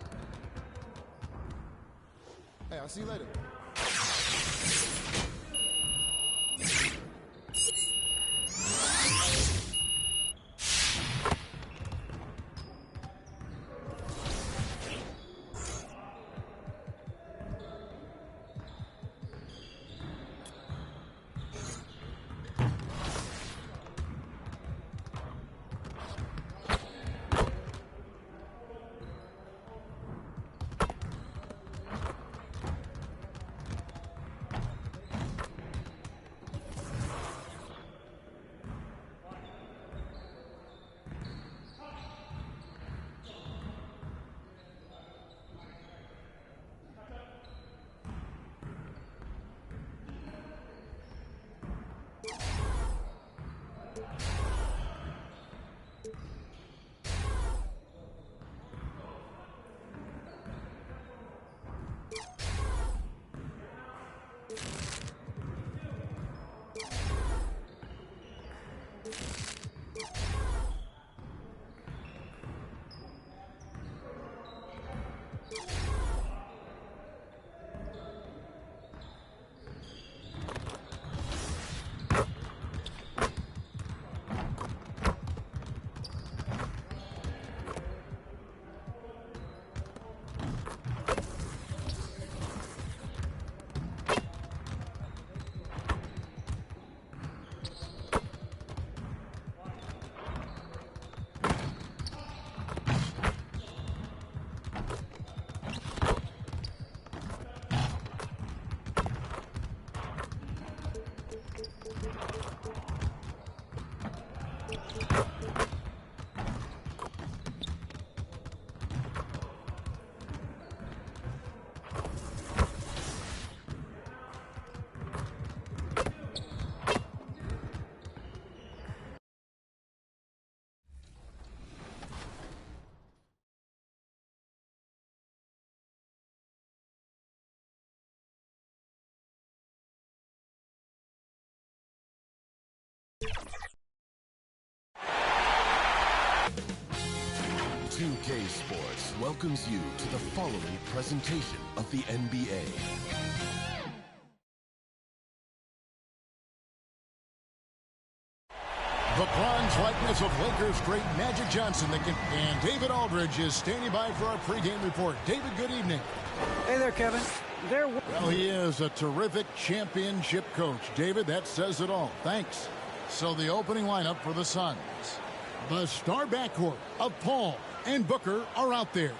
[SPEAKER 5] Hey, I'll see you later.
[SPEAKER 21] 2K Sports welcomes you to the following presentation of the NBA.
[SPEAKER 1] The bronze likeness of Lakers great Magic Johnson and David Aldridge is standing by for our pregame report. David, good evening.
[SPEAKER 7] Hey there, Kevin.
[SPEAKER 1] Well, he is a terrific championship coach. David, that says it all. Thanks. So the opening lineup for the Suns. The star backcourt of Paul and Booker are out there.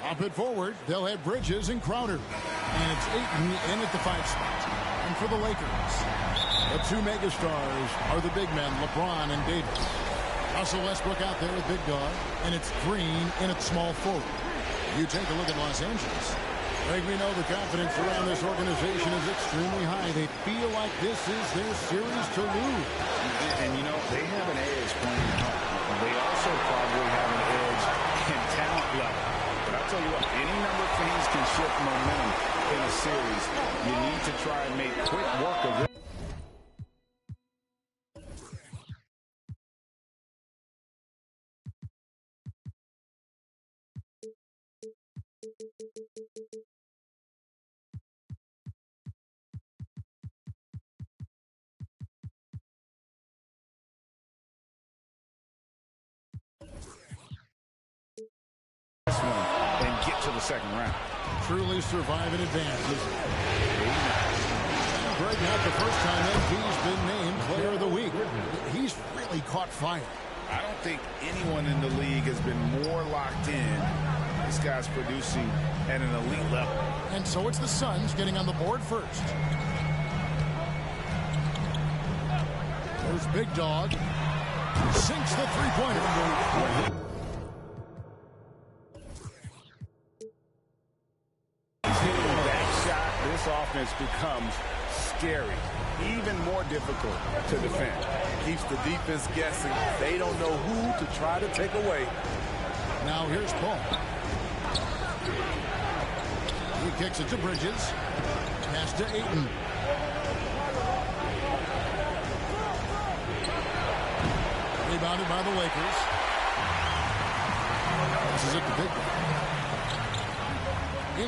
[SPEAKER 1] Up at forward, they'll have Bridges and Crowder. And it's Ayton in at the 5 spot. And for the Lakers, the two megastars are the big men, LeBron and Davis. Russell Westbrook out there with big dog. And it's Green in at small forward. You take a look at Los Angeles. Greg, we know the confidence around this organization is extremely high. They feel like this is their series to lose.
[SPEAKER 3] And you know, they have an edge playing at home. They also probably have an edge in talent level. But I'll tell you what, any number of things can shift momentum in a series. You need to try and make quick work of it. And get to the second round.
[SPEAKER 1] Truly survive in advance. Greg, not the first time MP's been named Player of the Week. He's really caught fire.
[SPEAKER 3] I don't think anyone in the league has been more locked in. This guy's producing at an elite level.
[SPEAKER 1] And so it's the Suns getting on the board first. There's Big Dog. Sinks the three-pointer.
[SPEAKER 3] This offense becomes scary, even more difficult to defend.
[SPEAKER 12] Keeps the defense guessing. They don't know who to try to take away.
[SPEAKER 1] Now here's Paul. He kicks it to Bridges. Pass to Ayton. Rebounded by the Lakers. This is it to Big Dog.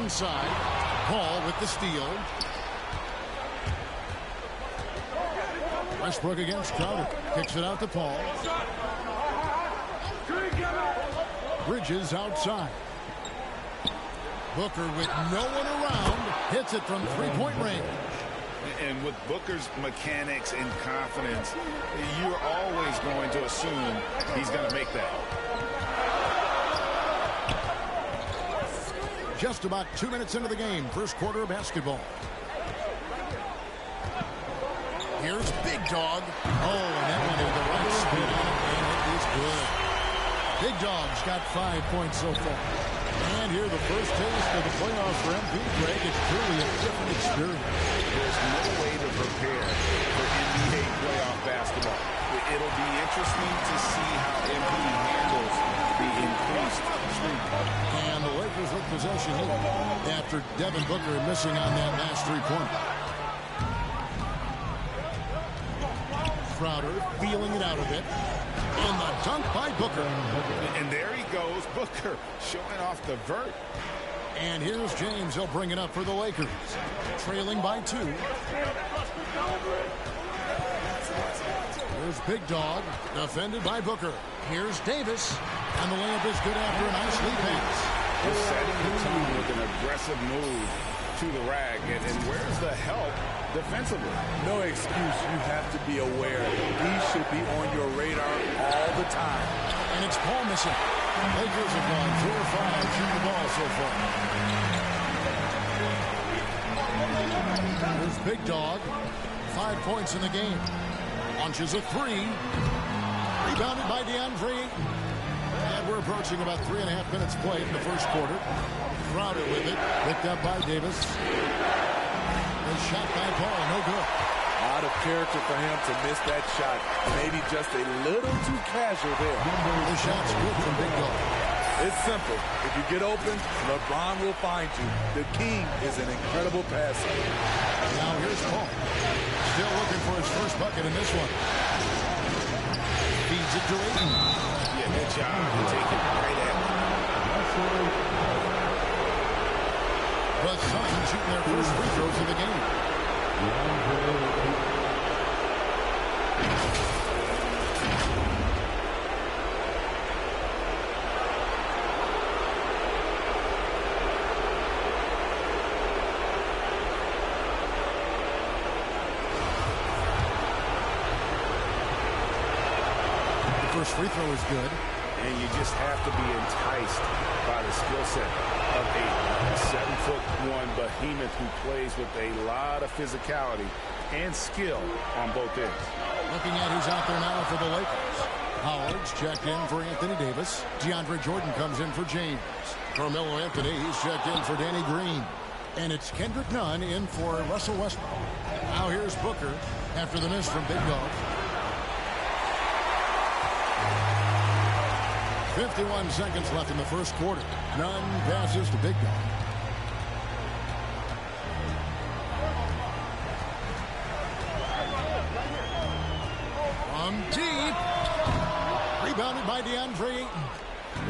[SPEAKER 1] Inside. Paul with the steal. Westbrook against Crowder. Kicks it out to Paul. Bridges outside. Booker with no one around. Hits it from three-point range.
[SPEAKER 3] And with Booker's mechanics and confidence, you're always going to assume he's going to make that.
[SPEAKER 1] Just about 2 minutes into the game. First quarter of basketball. Here's Big Dog. Oh, and that one with the right spin on it, and it is good. Big Dog's got 5 points so far. And here the first taste of the playoffs for MP. Greg, it's truly a different experience.
[SPEAKER 3] There's no way to prepare for NBA playoff basketball. It'll be interesting to see how MP handles the increased streak.
[SPEAKER 1] And the Lakers with possession here after Devin Booker missing on that last three-pointer. Crowder feeling it out a bit. And the dunk by Booker.
[SPEAKER 3] And there he goes, Booker showing off the vert.
[SPEAKER 1] And here's James. He'll bring it up for the Lakers. Trailing by 2. Here's Big Dog. Defended by Booker. Here's Davis. And the layup is good after a nice lead pass.
[SPEAKER 3] He's setting the tone with an aggressive move to the rack. And where's the help defensively?
[SPEAKER 12] No excuse. You have to be aware. He should be on your radar all the time.
[SPEAKER 1] And it's Paul missing. Lakers have gone 4 or 5 shooting the ball so far. There's Big Dog. 5 points in the game. Launches a 3. Rebounded by DeAndre Ayton. And we're approaching about 3.5 minutes played in the first quarter. Crowder with it. Picked up by Davis. A shot by Paul. No good.
[SPEAKER 12] Out of character for him to miss that shot. Maybe just a little too casual there.
[SPEAKER 1] The shot's good from Big Dog.
[SPEAKER 12] It's simple. If you get open, LeBron will find you. The king is an incredible passer.
[SPEAKER 1] Now here's Paul. Still looking for his first bucket in this one. Feeds it to Ayton.
[SPEAKER 3] Yeah, good job. Take it right at him.
[SPEAKER 1] The Suns shooting their first free throws of the game. The first free throw is good.
[SPEAKER 12] And you just have to be enticed by the skill set of a 7'1" behemoth who plays with a lot of physicality and skill on both ends.
[SPEAKER 1] Looking at who's out there now for the Lakers. Howard's checked in for Anthony Davis. DeAndre Jordan comes in for James. Carmelo Anthony, he's checked in for Danny Green. And it's Kendrick Nunn in for Russell Westbrook. Now here's Booker after the miss from Big Dog. 51 seconds left in the first quarter. Nunn passes to Big Dog. From deep. Rebounded by DeAndre Ayton.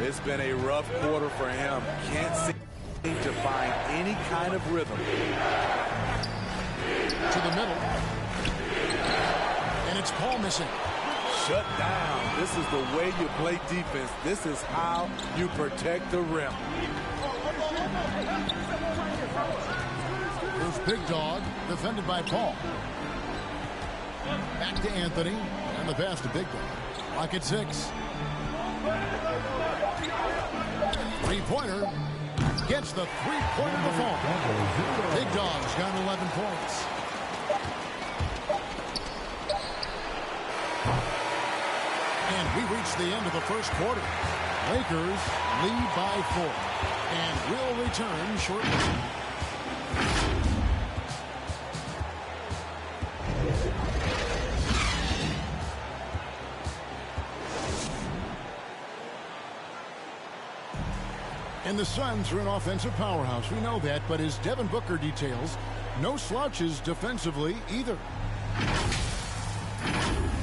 [SPEAKER 2] It's been a rough quarter for him. Can't seem to find any kind of rhythm.
[SPEAKER 1] To the middle. And it's Paul missing.
[SPEAKER 2] Shut down. This is the way you play defense. This is how you protect the rim.
[SPEAKER 1] Here's Big Dog, defended by Paul. Back to Anthony, and the pass to Big Dog. Lock at 6. Three-pointer. Gets the three-pointer to fall. Big Dog's got 11 points. And we reach the end of the first quarter. Lakers lead by 4. And will return shortly. And the Suns are an offensive powerhouse. We know that, but as Devin Booker details, no slouches defensively either.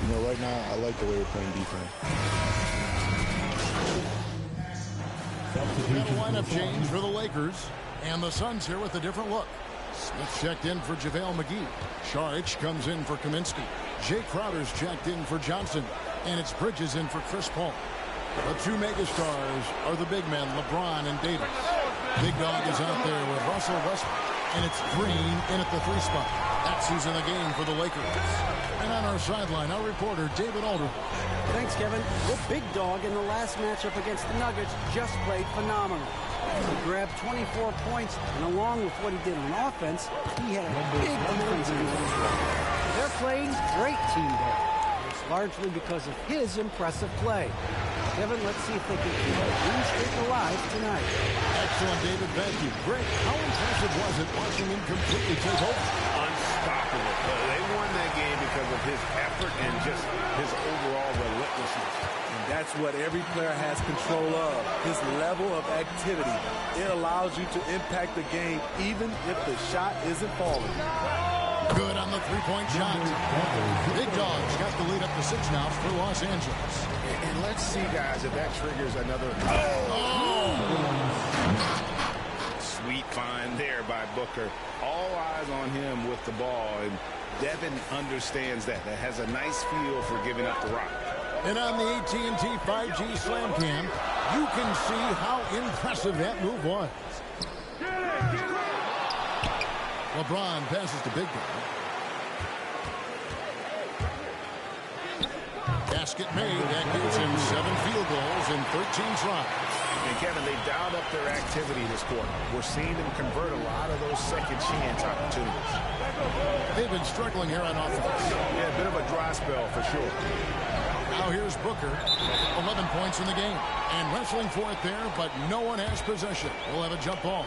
[SPEAKER 6] You know, right now, I like the way we're playing defense.
[SPEAKER 1] Got a lineup change for the Lakers. And the Suns here with a different look. Smith checked in for JaVale McGee. Saric comes in for Kaminsky. Jay Crowder's checked in for Johnson. And it's Bridges in for Chris Paul. The two megastars are the big men, LeBron and Davis. Big Dog is out there with Russell Westbrook. And it's Green in at the 3 spot. That's who's in the game for the Lakers. And on our sideline, our reporter, David Alder.
[SPEAKER 7] Thanks, Kevin. The Big Dog in the last matchup against the Nuggets just played phenomenal. He grabbed 24 points, and along with what he did on offense, he had a big defensive role. They're playing great teamwork. It's largely because of his impressive play. Kevin, let's see if they can keep the win streak alive tonight.
[SPEAKER 1] Excellent, David. Thank you. Greg, how impressive was it watching him completely take over?
[SPEAKER 12] Unstoppable. They won that game because of his effort and just his overall relentlessness.
[SPEAKER 2] And that's what every player has control of, his level of activity. It allows you to impact the game even if the shot isn't falling.
[SPEAKER 1] Good on the three-point shot. Big Dog's got the lead up to 6 now for Los Angeles.
[SPEAKER 12] And let's see, guys, if that triggers another. Sweet find there by Booker. All eyes on him with the ball, and Devin understands that. That has a nice feel for giving up the rock.
[SPEAKER 1] And on the AT&T 5G Slam Cam, you can see how impressive that move was. LeBron passes to Big Dog. Basket made. That gives him 7 field goals in 13 tries.
[SPEAKER 12] And Kevin, they dialed up their activity this quarter. We're seeing them convert a lot of those second chance opportunities.
[SPEAKER 1] They've been struggling here on offense.
[SPEAKER 12] Yeah, a bit of a dry spell for sure.
[SPEAKER 1] Now here's Booker. 11 points in the game. And wrestling for it there, but no one has possession. We'll have a jump ball.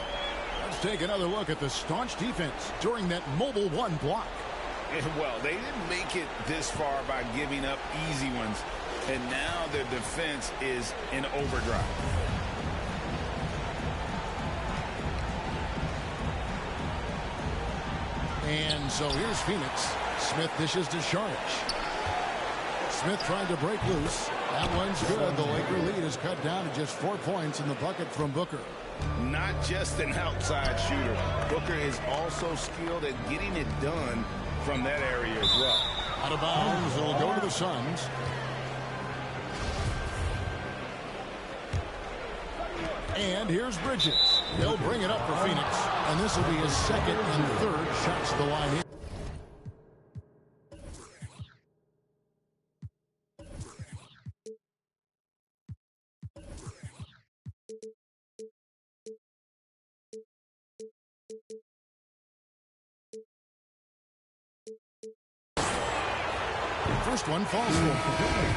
[SPEAKER 1] Let's take another look at the staunch defense during that Mobile One block.
[SPEAKER 12] Well, they didn't make it this far by giving up easy ones. And now their defense is in overdrive.
[SPEAKER 1] And so here's Phoenix. Smith dishes to Saric. Smith trying to break loose. That one's good. The Laker lead is cut down to just 4 points in the bucket from Booker.
[SPEAKER 5] Not just an outside shooter. Booker is also skilled at getting it done from that area as well.
[SPEAKER 1] Out of bounds. It'll go to the Suns. And here's Bridges. He'll bring it up for Phoenix. And this will be his second and third shots to the line here. First one falls for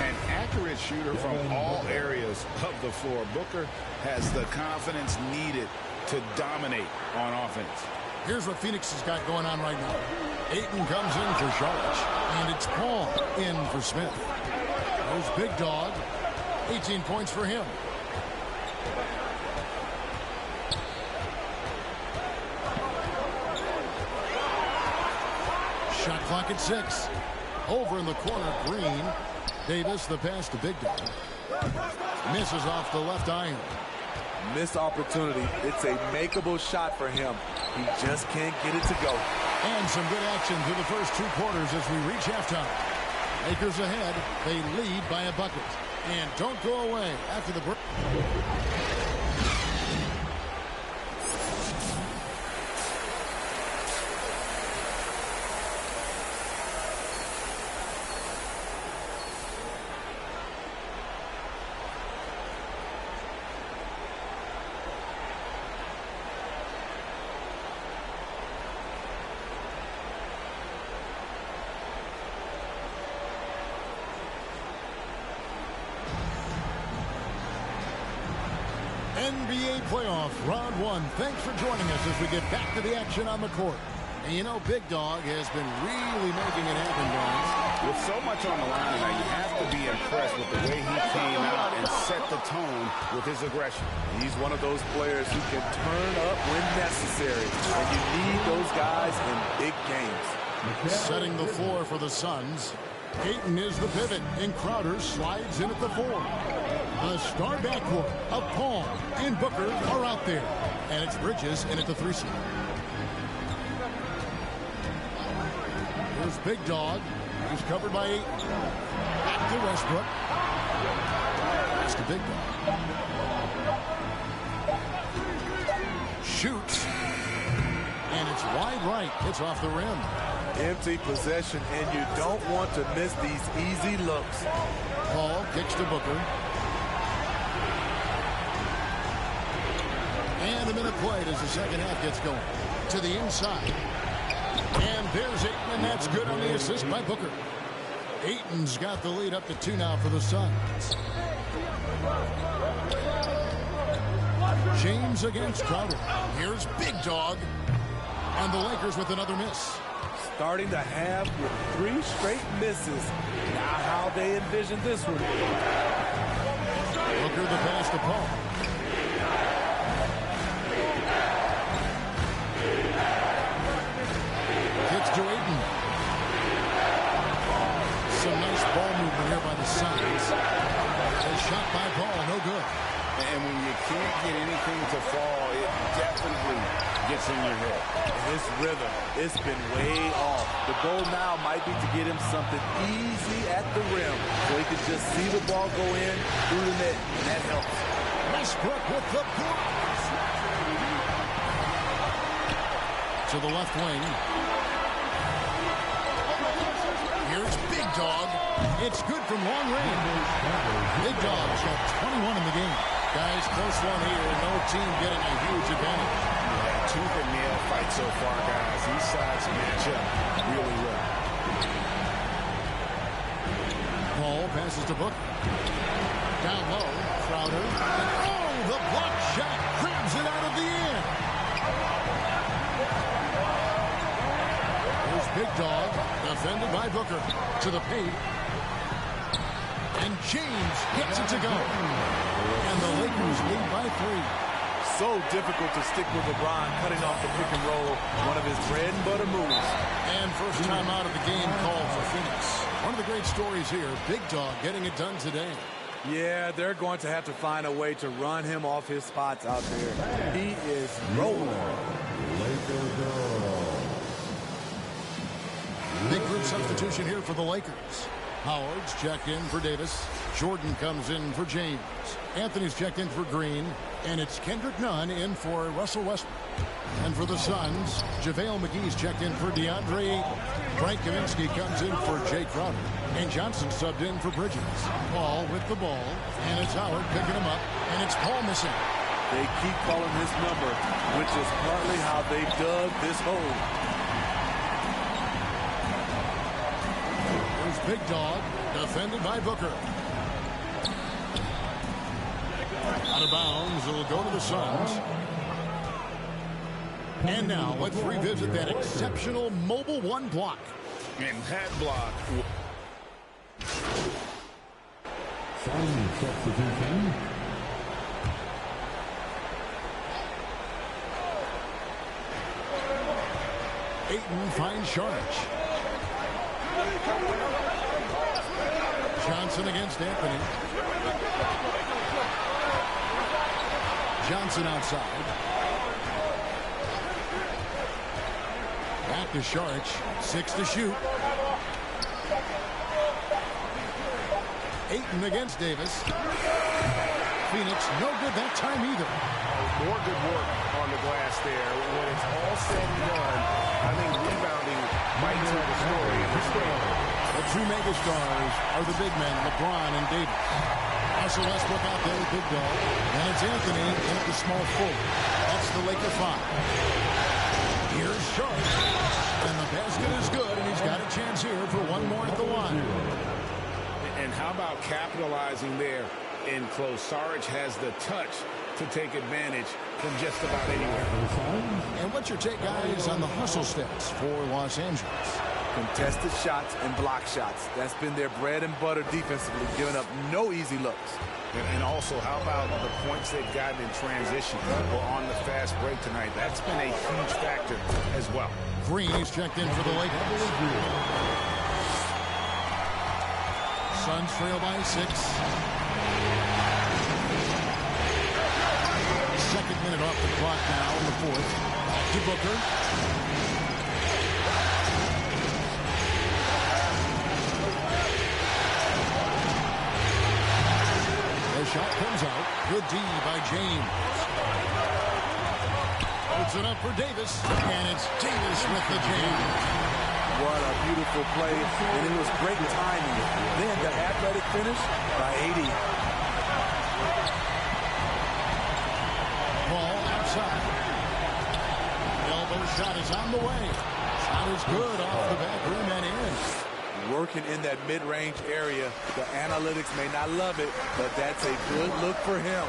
[SPEAKER 5] an accurate shooter from all areas of the floor. Booker has the confidence needed to dominate on offense.
[SPEAKER 1] Here's what Phoenix has got going on right now. Ayton comes in for Šarić, and it's Paul in for Smith. There's Big Dog. 18 points for him. Shot clock at 6. Over in the corner, Green. Davis, the pass to Big Dog. Misses off the left iron.
[SPEAKER 2] Missed opportunity. It's a makeable shot for him. He just can't get it to go.
[SPEAKER 1] And some good action through the first 2 quarters as we reach halftime. Lakers ahead. They lead by a bucket. And don't go away after the break. NBA playoff round 1. Thanks for joining us as we get back to the action on the court. And you know, Big Dog has been really making it happen, Brian.
[SPEAKER 5] With so much on the line tonight, you have to be impressed with the way he came out and set the tone with his aggression.
[SPEAKER 2] He's one of those players who can turn up when necessary. And you need those guys in big games.
[SPEAKER 1] Setting the floor for the Suns. Ayton is the pivot, and Crowder slides in at the 4. The star backcourt of Paul and Booker are out there. And it's Bridges in at the 3 seat. Here's Big Dog. He's covered by 8. Back to Westbrook. Pass to Big Dog. Shoots. And it's wide right. It's off the rim.
[SPEAKER 2] Empty possession, and you don't want to miss these easy looks.
[SPEAKER 1] Paul kicks to Booker. And a minute played as the second half gets going. To the inside. And there's Ayton, and that's good on the assist by Booker. Ayton's got the lead up to 2 now for the Suns. James against Crowder. Here's Big Dog. And the Lakers with another miss.
[SPEAKER 2] Starting the half with 3 straight misses. Now how they envision this one.
[SPEAKER 1] Booker the pass to Paul. Kicks to Ayton. Some nice ball movement here by the Suns. A shot by Paul, no good.
[SPEAKER 5] And when you can't get anything to fall, it definitely gets in your head.
[SPEAKER 2] His rhythm, it's been way off. The goal now might be to get him something easy at the rim so he can just see the ball go in through the net, and that helps.
[SPEAKER 1] Westbrook with the block. To the left wing. Here's Big Dog. It's good from long range. Big Dog's got 21 in the game. Guys, close one here. No team getting a huge advantage.
[SPEAKER 5] Yeah, tooth and nail fight so far, guys. These sides match up really well.
[SPEAKER 1] Paul passes to Booker. Down low, Crowder. Oh, the block shot grabs it out of the air. Here's Big Dog, defended by Booker. To the paint. And James gets it to go. And the Lakers lead by 3.
[SPEAKER 2] So difficult to stick with LeBron cutting off the pick and roll. One of his bread and butter moves.
[SPEAKER 1] And first time out of the game called for Phoenix. One of the great stories here, Big Dog getting it done today.
[SPEAKER 2] Yeah, they're going to have to find a way to run him off his spots out there. He is rolling.
[SPEAKER 1] Big group substitution here for the Lakers. Howard's checked in for Davis. Jordan comes in for James. Anthony's checked in for Green. And it's Kendrick Nunn in for Russell Westbrook. And for the Suns, JaVale McGee's checked in for DeAndre Ayton. Frank Kaminsky comes in for Jay Crowder. And Johnson subbed in for Bridges. Paul with the ball. And it's Howard picking him up. And it's Paul missing.
[SPEAKER 2] They keep calling his number, which is partly how they dug this hole.
[SPEAKER 1] There's Big Dog, defended by Booker. Out of bounds, it'll go to the Suns. And now let's revisit that exceptional Mobile One block.
[SPEAKER 5] And that block.
[SPEAKER 4] Sun substitution.
[SPEAKER 1] Ayton finds Sharch. Johnson against Anthony. Johnson outside. Back to Sharch. 6 to shoot. Ayton against Davis. Phoenix, no good that time either.
[SPEAKER 12] More good work on the glass there. When it's all said and done, I think rebounding might tell the story in this game.
[SPEAKER 1] The two megastars are the big men, LeBron and Davis. Russell Westbrook out there with Big Dog. And it's Anthony in at the small forward. That's the Laker 5. Here's Sharp. And the basket is good, and he's got a chance here for one more at the line.
[SPEAKER 5] And how about capitalizing there in close? Saric has the touch to take advantage from just about anywhere.
[SPEAKER 1] And what's your take, guys, on the hustle stats for Los Angeles?
[SPEAKER 2] Contested shots and block shots. That's been their bread and butter defensively, giving up no easy looks.
[SPEAKER 5] And also, how about the points they've gotten in transition or on the fast break tonight? That's been a huge factor as well.
[SPEAKER 1] Green is checked in for the Lakers. Suns trail by 6. Second minute off the clock now in the fourth. Back to Booker. The shot comes out. Good D by James. Puts it up for Davis. And it's Davis with the jam.
[SPEAKER 2] What a beautiful play. And it was great timing. Then the athletic finish by AD.
[SPEAKER 1] Ball outside. Elbow shot is on the way. Shot is good off the back rim and in.
[SPEAKER 2] Working in that mid-range area. The analytics may not love it, but that's a good look for him.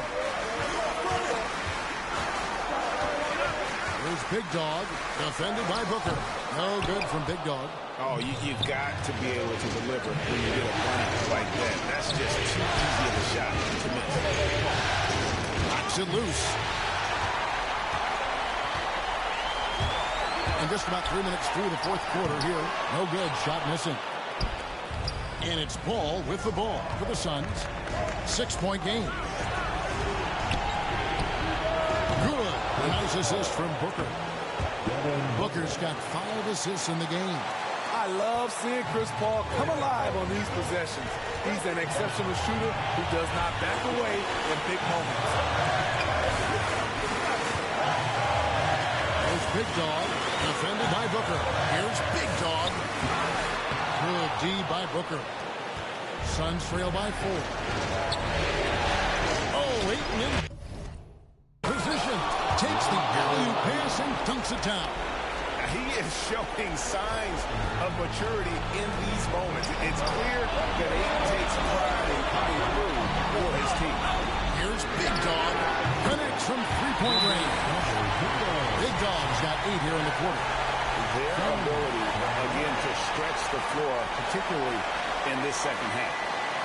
[SPEAKER 1] Here's Big Dog, defended by Booker. No good from Big Dog.
[SPEAKER 5] Oh, you've got to be able to deliver when you get a bunny like that. That's just too easy of a shot to miss.
[SPEAKER 1] Knocks it loose. And just about 3 minutes through the fourth quarter here. No good, shot missing. And it's Paul with the ball for the Suns. 6-point game. Good. A nice assist from Booker. Booker's got 5 assists in the game.
[SPEAKER 2] I love seeing Chris Paul come alive on these possessions. He's an exceptional shooter who does not back away in big moments.
[SPEAKER 1] There's Big Dog, defended by Booker. Here's Big Dog. Good D by Booker. Suns trail by 4. Oh, Ayton in position. Takes the alley-oop pass and dunks it down.
[SPEAKER 5] He is showing signs of maturity in these moments. It's clear that Ayton takes pride in coming through for his team.
[SPEAKER 1] Here's Big Dog. Connects from three-point range. Big Dog's got 8 here in the quarter.
[SPEAKER 5] Their ability, again, to stretch the floor, particularly in this second half.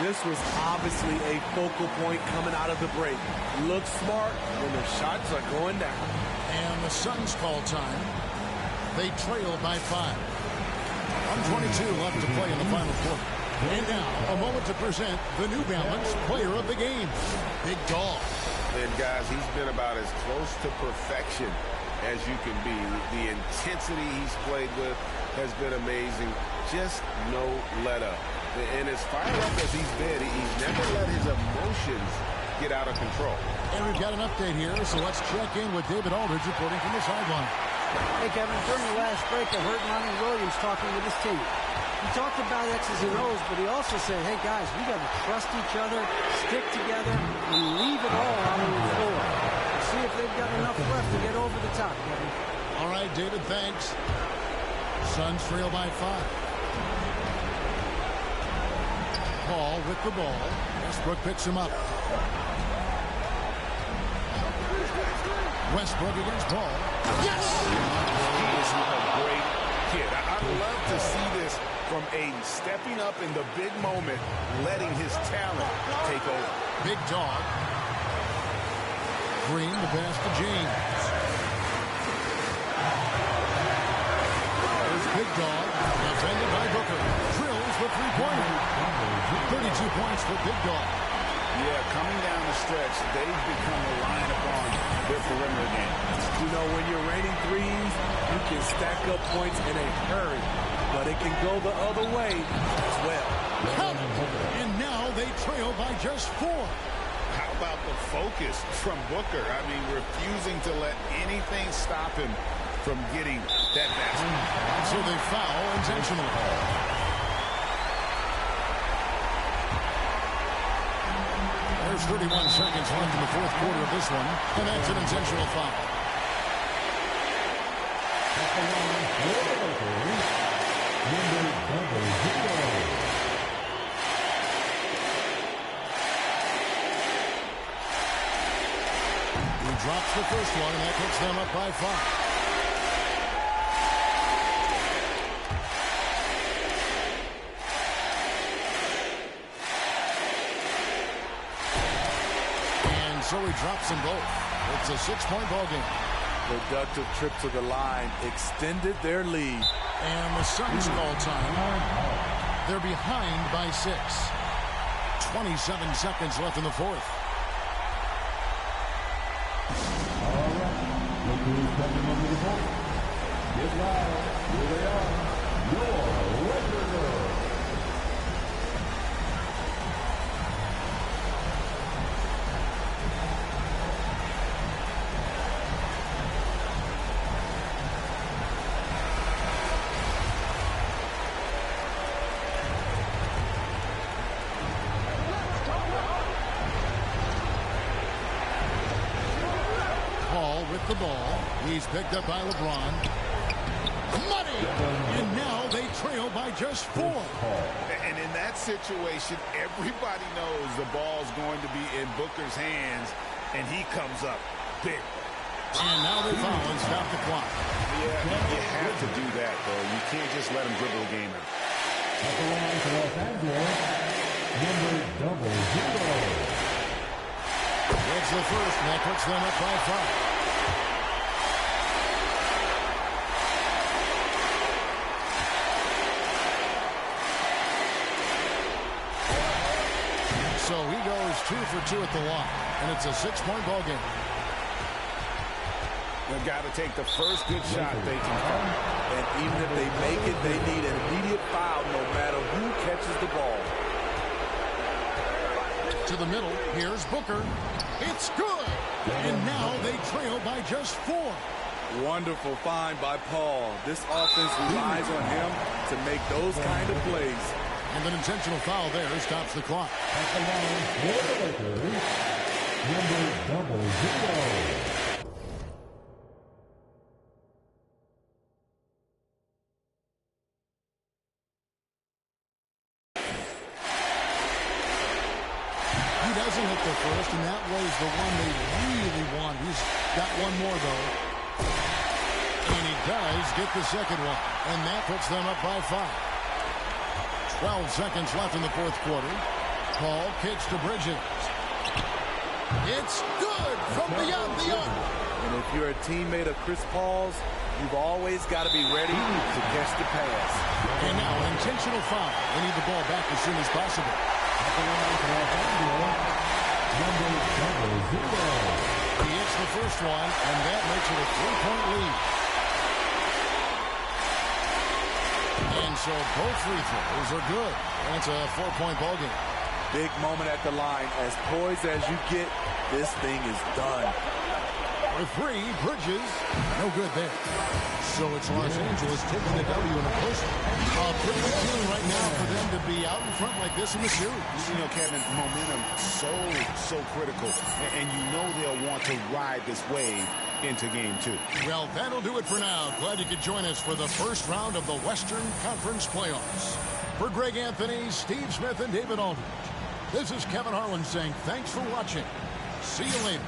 [SPEAKER 2] This was obviously a focal point coming out of the break. Look smart when the shots are going down.
[SPEAKER 1] And the Suns call time. They trail by 5. 1:22 left to play in the final quarter. And now, a moment to present the New Balance Player of the Game, Big Dog.
[SPEAKER 12] And guys, he's been about as close to perfection as you can be. The intensity he's played with has been amazing. Just no let up. And as fired up as he's been, he's never let his emotions get out of control.
[SPEAKER 1] And we've got an update here, so let's check in with David Aldridge reporting from the sideline.
[SPEAKER 7] Hey, Kevin, during the last break, I heard Monty Williams talking with his team. He talked about X's and O's, but he also said, hey, guys, we got to trust each other, stick together, and leave it all out on the floor. We'll see if they've got enough left to get over the top, Kevin.
[SPEAKER 1] All right, David, thanks. Suns trail by 5. Paul with the ball. Westbrook picks him up. Westbrook against Paul. Yes!
[SPEAKER 12] He is a great kid. I love to see this from Aiden, stepping up in the big moment, letting his talent take over.
[SPEAKER 1] Big Dog. Green, the pass to James. There's Big Dog, defended by Booker. Drills the three-pointer. 32 points for Big Dog.
[SPEAKER 3] Yeah, coming down the stretch, they've become reliant upon their perimeter game.
[SPEAKER 2] You know, when you're raining threes, you can stack up points in a hurry, but it can go the other way as well.
[SPEAKER 1] And now they trail by just 4.
[SPEAKER 5] How about the focus from Booker? I mean, refusing to let anything stop him from getting that basket.
[SPEAKER 1] So they foul intentionally. There's 31 seconds left in the fourth quarter of this one, and that's an intentional foul. He drops the first one, and that puts them up by 5. So he drops them both. It's a 6-point ball game.
[SPEAKER 2] Productive trip to the line extended their lead.
[SPEAKER 1] And the Suns call time. They're behind by 6. 27 seconds left in the fourth.
[SPEAKER 4] All right. Look who's coming over the ball. Get loud. Here they are. Your Lakers.
[SPEAKER 1] With the ball, he's picked up by LeBron. Money! And now they trail by just 4.
[SPEAKER 5] And in that situation, everybody knows the ball's going to be in Booker's hands, and he comes up big.
[SPEAKER 1] And now they foul and stop the clock.
[SPEAKER 5] Yeah, you have to do that, though. You can't just let him dribble the game out.
[SPEAKER 4] At the line for Los Angeles, number 00.
[SPEAKER 1] That's the first, and that puts them up by 5. So he goes 2 for 2 at the line, and it's a 6-point ball game.
[SPEAKER 12] They've got to take the first good shot they can find.
[SPEAKER 2] And even if they make it, they need an immediate foul no matter who catches the ball.
[SPEAKER 1] To the middle, here's Booker. It's good! And now they trail by just 4.
[SPEAKER 2] Wonderful find by Paul. This offense relies on him to make those kind of plays.
[SPEAKER 1] And an intentional foul there stops the clock.
[SPEAKER 4] At the line for the Lakers, number 00.
[SPEAKER 1] He doesn't hit the first, and that was the one they really want. He's got one more, though. And he does get the second one, and that puts them up by 5. 12 seconds left in the fourth quarter. Paul kicks to Bridges. It's good from beyond the arc.
[SPEAKER 2] And if you're a teammate of Chris Paul's, you've always got to be ready to catch the pass.
[SPEAKER 1] And now an intentional foul. They need the ball back as soon as possible. He hits the first one, and that makes it a 3-point lead. And so both free throws are good. And it's a 4-point ball game.
[SPEAKER 2] Big moment at the line. As poised as you get, this thing is done.
[SPEAKER 1] For three, Bridges, no good there. So it's Los Angeles taking the W in a push. Pretty good feeling right now for them to be out in front like this in the series.
[SPEAKER 5] You know, Kevin, momentum so critical. And you know they'll want to ride this wave into game 2.
[SPEAKER 1] Well, that'll do it for now. Glad you could join us for the first round of the Western Conference Playoffs. For Greg Anthony, Steve Smith, and David Aldridge, this is Kevin Harlan saying thanks for watching. See you later.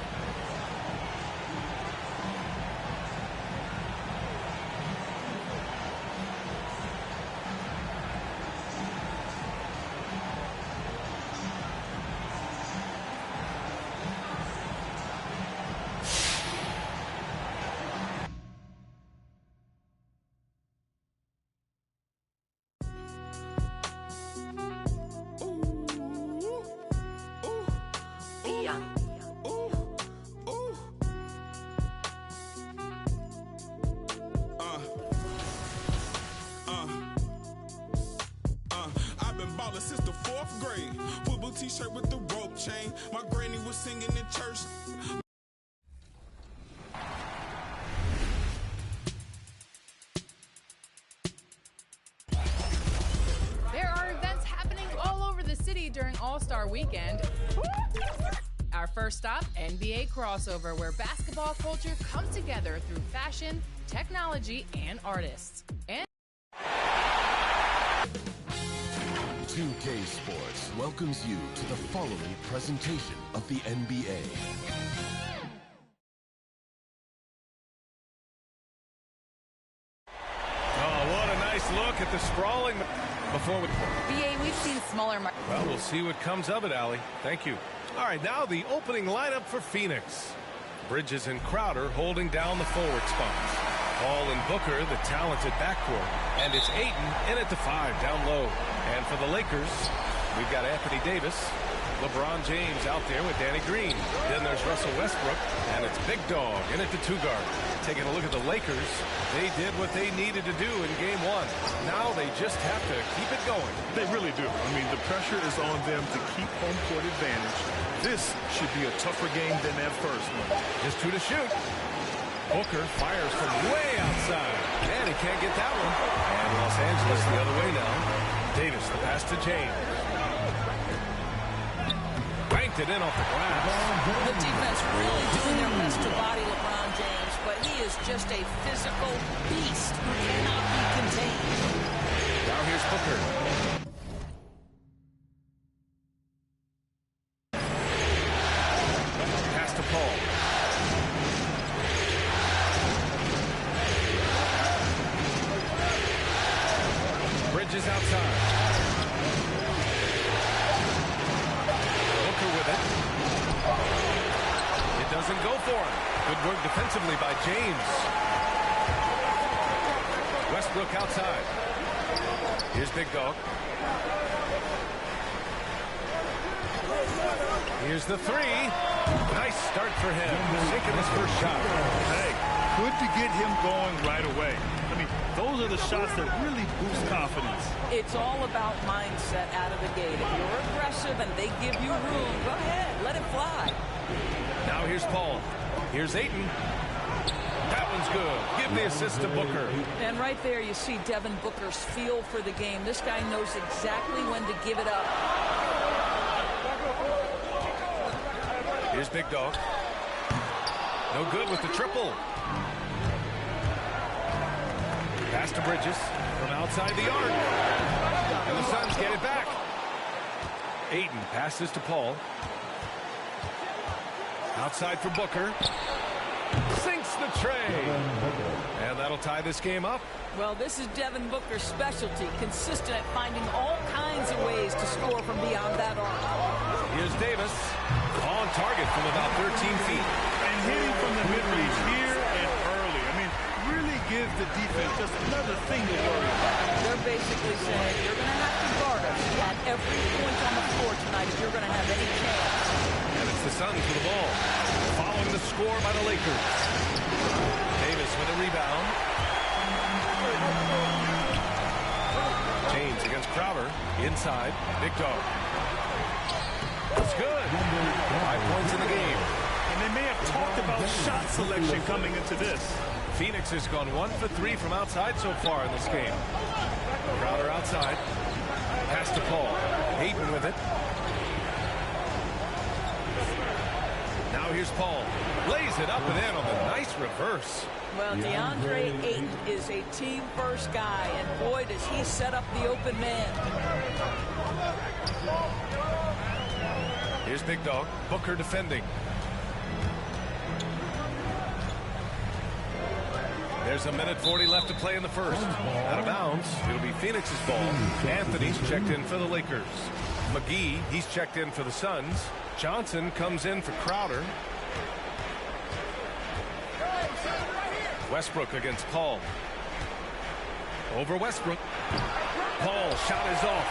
[SPEAKER 8] I've been ballin' since the 4th grade. Football t-shirt with the rope chain. My granny was singing in church.
[SPEAKER 14] There are events happening all over the city during All-Star Weekend. Our first stop, NBA Crossover, where basketball culture comes together through fashion, technology, and artists. And
[SPEAKER 21] 2K Sports welcomes you to the following presentation of the NBA.
[SPEAKER 9] Oh, what a nice look at the sprawling before we...
[SPEAKER 13] BA, we've seen smaller...
[SPEAKER 9] Well, we'll see what comes of it, Allie. Thank you. All right, now the opening lineup for Phoenix. Bridges and Crowder holding down the forward spots. Paul and Booker, the talented backcourt. And it's Ayton in at the 5 down low. And for the Lakers, we've got Anthony Davis, LeBron James out there with Danny Green. Then there's Russell Westbrook, and it's Big Dog in at the 2 guard. Taking a look at the Lakers, they did what they needed to do in Game 1. Now they just have to keep it going.
[SPEAKER 11] They really do. I mean, the pressure is on them to keep home court advantage. This should be a tougher game than that first one.
[SPEAKER 9] Just 2 to shoot. Booker fires from way outside, and he can't get that one. And Los Angeles the other way now. Davis, the pass to James. Banked it in off the glass.
[SPEAKER 22] The defense really doing their best to body LeBron James, but he is just a physical beast who cannot be contained.
[SPEAKER 9] Now here's Booker. Pass to Paul. Bridges outside. Booker with it. It doesn't go for him. Good work defensively by James. Westbrook outside. Here's Big Dog. Here's the 3. Nice start for him. Sinking his first shot.
[SPEAKER 11] Hey, good to get him going right away. I mean, those are the shots that really boost confidence.
[SPEAKER 22] It's all about mindset out of the gate. If you're aggressive and they give you room, go ahead, let it fly.
[SPEAKER 9] Now here's Paul. Here's Ayton. That one's good. Give the assist to Booker.
[SPEAKER 22] And right there you see Devin Booker's feel for the game. This guy knows exactly when to give it up.
[SPEAKER 9] Here's Big Dog. No good with the triple. Pass to Bridges from outside the arc. And the Suns get it back. Ayton passes to Paul. Outside for Booker. Sinks the tray. And that'll tie this game up.
[SPEAKER 22] Well, this is Devin Booker's specialty. Consistent at finding all kinds of ways to score from beyond that arc.
[SPEAKER 9] Here's Davis. On target from about 13 feet.
[SPEAKER 11] And hitting from the mid-range here and early. I mean, really gives the defense just another thing to worry about.
[SPEAKER 22] They're basically saying you're going to have to guard us at every point on the floor tonight if you're going to have any chance.
[SPEAKER 9] And it's the Suns with the ball. Following the score by the Lakers. Davis with a rebound. James against Crowder. Inside. Big dog. That's good. 5 points in the game.
[SPEAKER 11] And they may have talked about shot selection coming into this.
[SPEAKER 9] Phoenix has gone 1 for 3 from outside so far in this game. Crowder outside. Pass to Paul. Ayton with it. Now here's Paul. Lays it up and in on the nice reverse.
[SPEAKER 22] Well, DeAndre Ayton is a team-first guy, and boy, does he set up the open man.
[SPEAKER 9] Here's Big Dog. Booker defending. There's 1:40 left to play in the first. Out of bounds. It'll be Phoenix's ball. Anthony's checked in for the Lakers. McGee, he's checked in for the Suns. Johnson comes in for Crowder. Westbrook against Paul. Over Westbrook. Paul, shot is off.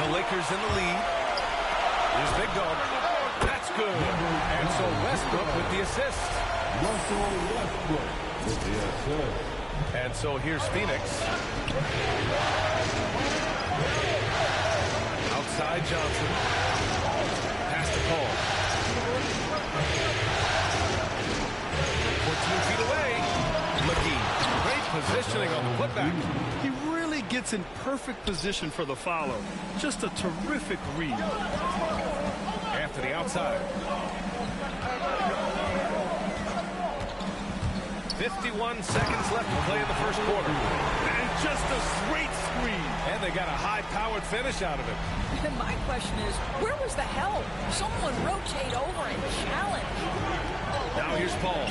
[SPEAKER 9] The Lakers in the lead. Here's Big Dog. That's good. And so Westbrook with the assist.
[SPEAKER 4] Russell Westbrook with the assist.
[SPEAKER 9] And so here's Phoenix. Outside Johnson. Pass to Paul. 14 feet away. McGee. Great positioning on the putback.
[SPEAKER 11] He really gets in perfect position for the follow. Just a terrific read.
[SPEAKER 9] Anthony outside. 51 seconds left to play in the first quarter.
[SPEAKER 11] And just a great screen.
[SPEAKER 9] And they got a high-powered finish out of it.
[SPEAKER 22] And my question is, where was the help? Someone rotate over and challenge.
[SPEAKER 9] Now here's Paul.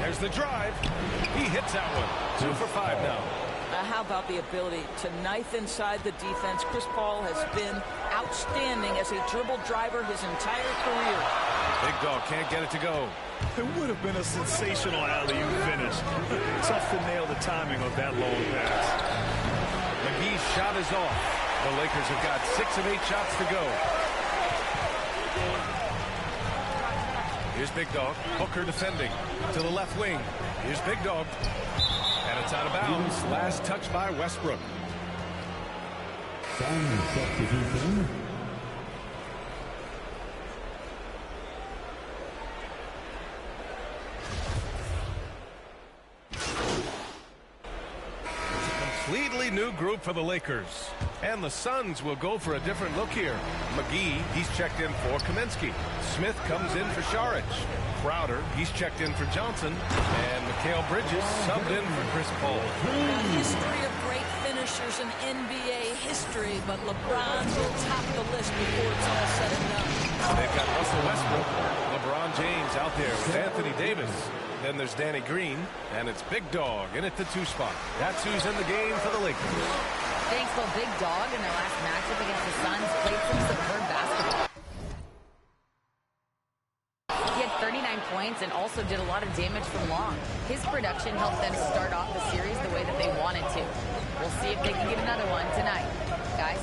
[SPEAKER 9] There's the drive. He hits that one. 2 for 5 now.
[SPEAKER 22] How about the ability to knife inside the defense? Chris Paul has been outstanding as a dribble driver his entire career.
[SPEAKER 9] Big Dog can't get it to go.
[SPEAKER 11] It would have been a sensational alley-oop finish. Tough to nail the timing of that long pass.
[SPEAKER 9] McGee's shot is off. The Lakers have got 6 of 8 shots to go. Here's Big Dog. Booker defending to the left wing. Here's Big Dog. And it's out of bounds. Last touch by Westbrook.
[SPEAKER 4] Sun substitution.
[SPEAKER 9] Completely new group for the Lakers. And the Suns will go for a different look here. McGee, he's checked in for Kaminsky. Smith comes in for Šarić. Crowder, he's checked in for Johnson. And Mikal Bridges subbed in for Chris Paul.
[SPEAKER 22] A history of great finishers in NBA history, but LeBron will top the list before it's all said and done.
[SPEAKER 9] They've got Russell Westbrook, LeBron James out there with Anthony Davis. Then there's Danny Green, and it's Big Dog in at the 2 spot. That's who's in the game for the Lakers.
[SPEAKER 13] Thanks, well, Big Dog in their last matchup against the Suns played some superb basketball. He had 39 points and also did a lot of damage from long. His production helped them start off the series the way that they wanted to. We'll see if they can get another one tonight. Guys?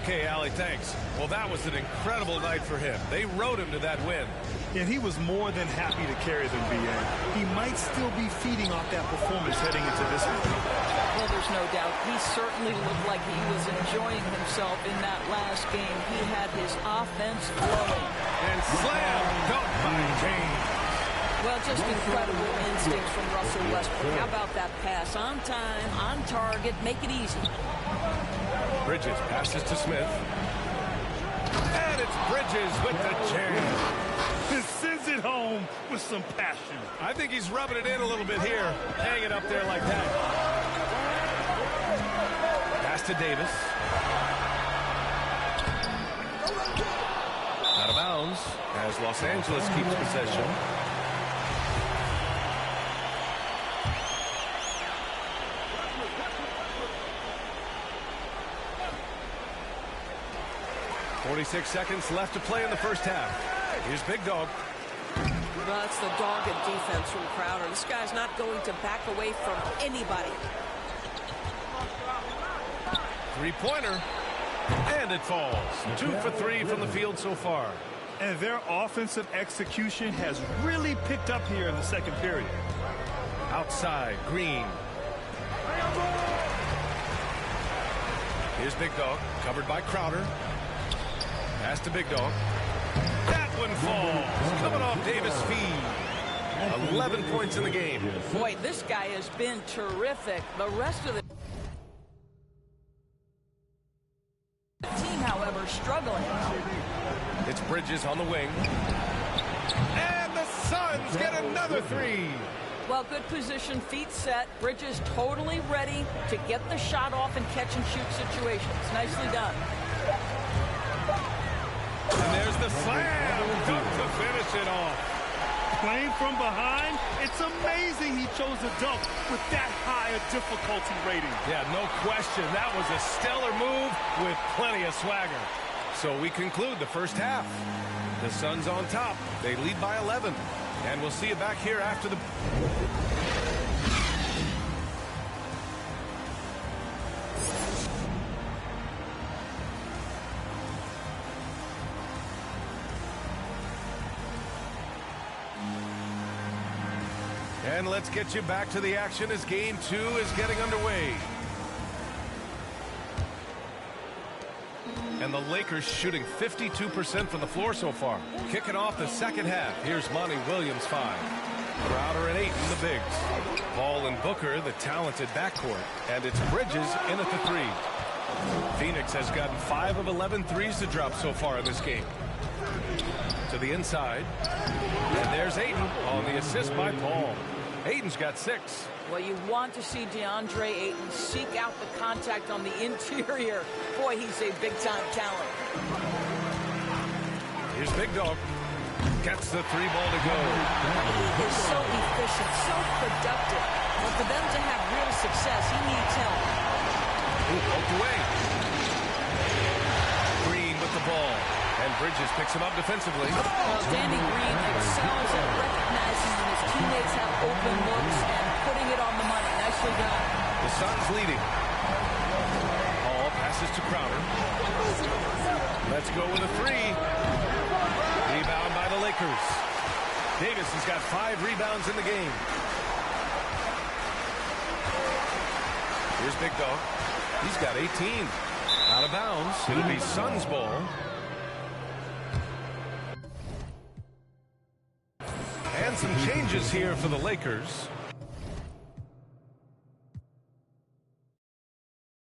[SPEAKER 9] Okay, Allie, thanks. Well, that was an incredible night for him. They rode him to that win.
[SPEAKER 11] And he was more than happy to carry them, B.A. He might still be feeding off that performance heading into this one.
[SPEAKER 22] Well, there's no doubt. He certainly looked like he was enjoying himself in that last game. He had his offense flowing.
[SPEAKER 9] And slam dunk by James.
[SPEAKER 22] Well, just incredible instincts from Russell Westbrook. How about that pass? On time, on target, make it easy.
[SPEAKER 9] Bridges passes to Smith. And it's Bridges with the jam.
[SPEAKER 11] He sends it home with some passion.
[SPEAKER 9] I think he's rubbing it in a little bit here. Hang it up there like that. Pass to Davis. Out of bounds as Los Angeles keeps possession. 46 seconds left to play in the first half. Here's Big Dog.
[SPEAKER 22] Well, that's the dogged defense from Crowder. This guy's not going to back away from anybody.
[SPEAKER 9] Three-pointer. And it falls. 2 for 3 from the field so far.
[SPEAKER 11] And their offensive execution has really picked up here in the second period.
[SPEAKER 9] Outside, Green. Here's Big Dog, covered by Crowder. Pass to Big Dog. That one falls. Coming off Davis' feed. 11 points in the game.
[SPEAKER 22] Boy, this guy has been terrific. The rest of the team, however, struggling.
[SPEAKER 9] It's Bridges on the wing. And the Suns get another three.
[SPEAKER 22] Well, good position, feet set. Bridges totally ready to get the shot off in catch-and-shoot situations. Nicely done.
[SPEAKER 9] And there's the slam. Dunk to finish it off.
[SPEAKER 11] Playing from behind, it's amazing he chose a dunk with that high a difficulty rating.
[SPEAKER 9] Yeah, no question. That was a stellar move with plenty of swagger. So we conclude the first half. The Suns on top. They lead by 11. And we'll see you back here after the... And let's get you back to the action as game 2 is getting underway. And the Lakers shooting 52% from the floor so far. Kicking off the second half. Here's Monty Williams, 5. Crowder and 8 in the bigs. Paul and Booker, the talented backcourt. And it's Bridges in at the 3. Phoenix has gotten 5 of 11 threes to drop so far in this game. To the inside. And there's Ayton on the assist by Paul. Ayton's got 6.
[SPEAKER 22] Well, you want to see DeAndre Ayton seek out the contact on the interior. Boy, he's a big-time talent.
[SPEAKER 9] Here's Big Dog. Gets the 3-ball to go.
[SPEAKER 22] He is so efficient, so productive. But for them to have real success, he needs help.
[SPEAKER 9] Poked away. Green with the ball. And Bridges picks him up defensively.
[SPEAKER 22] Well, Danny Green excels at recognizing when his teammates have open looks and putting it on the money. Nicely done.
[SPEAKER 9] The Suns leading. Paul passes to Crowder. Let's go with a 3. Rebound by the Lakers. Davis has got 5 rebounds in the game. Here's Big Dog. He's got 18. Out of bounds. It'll be Suns ball. And some changes here for the Lakers.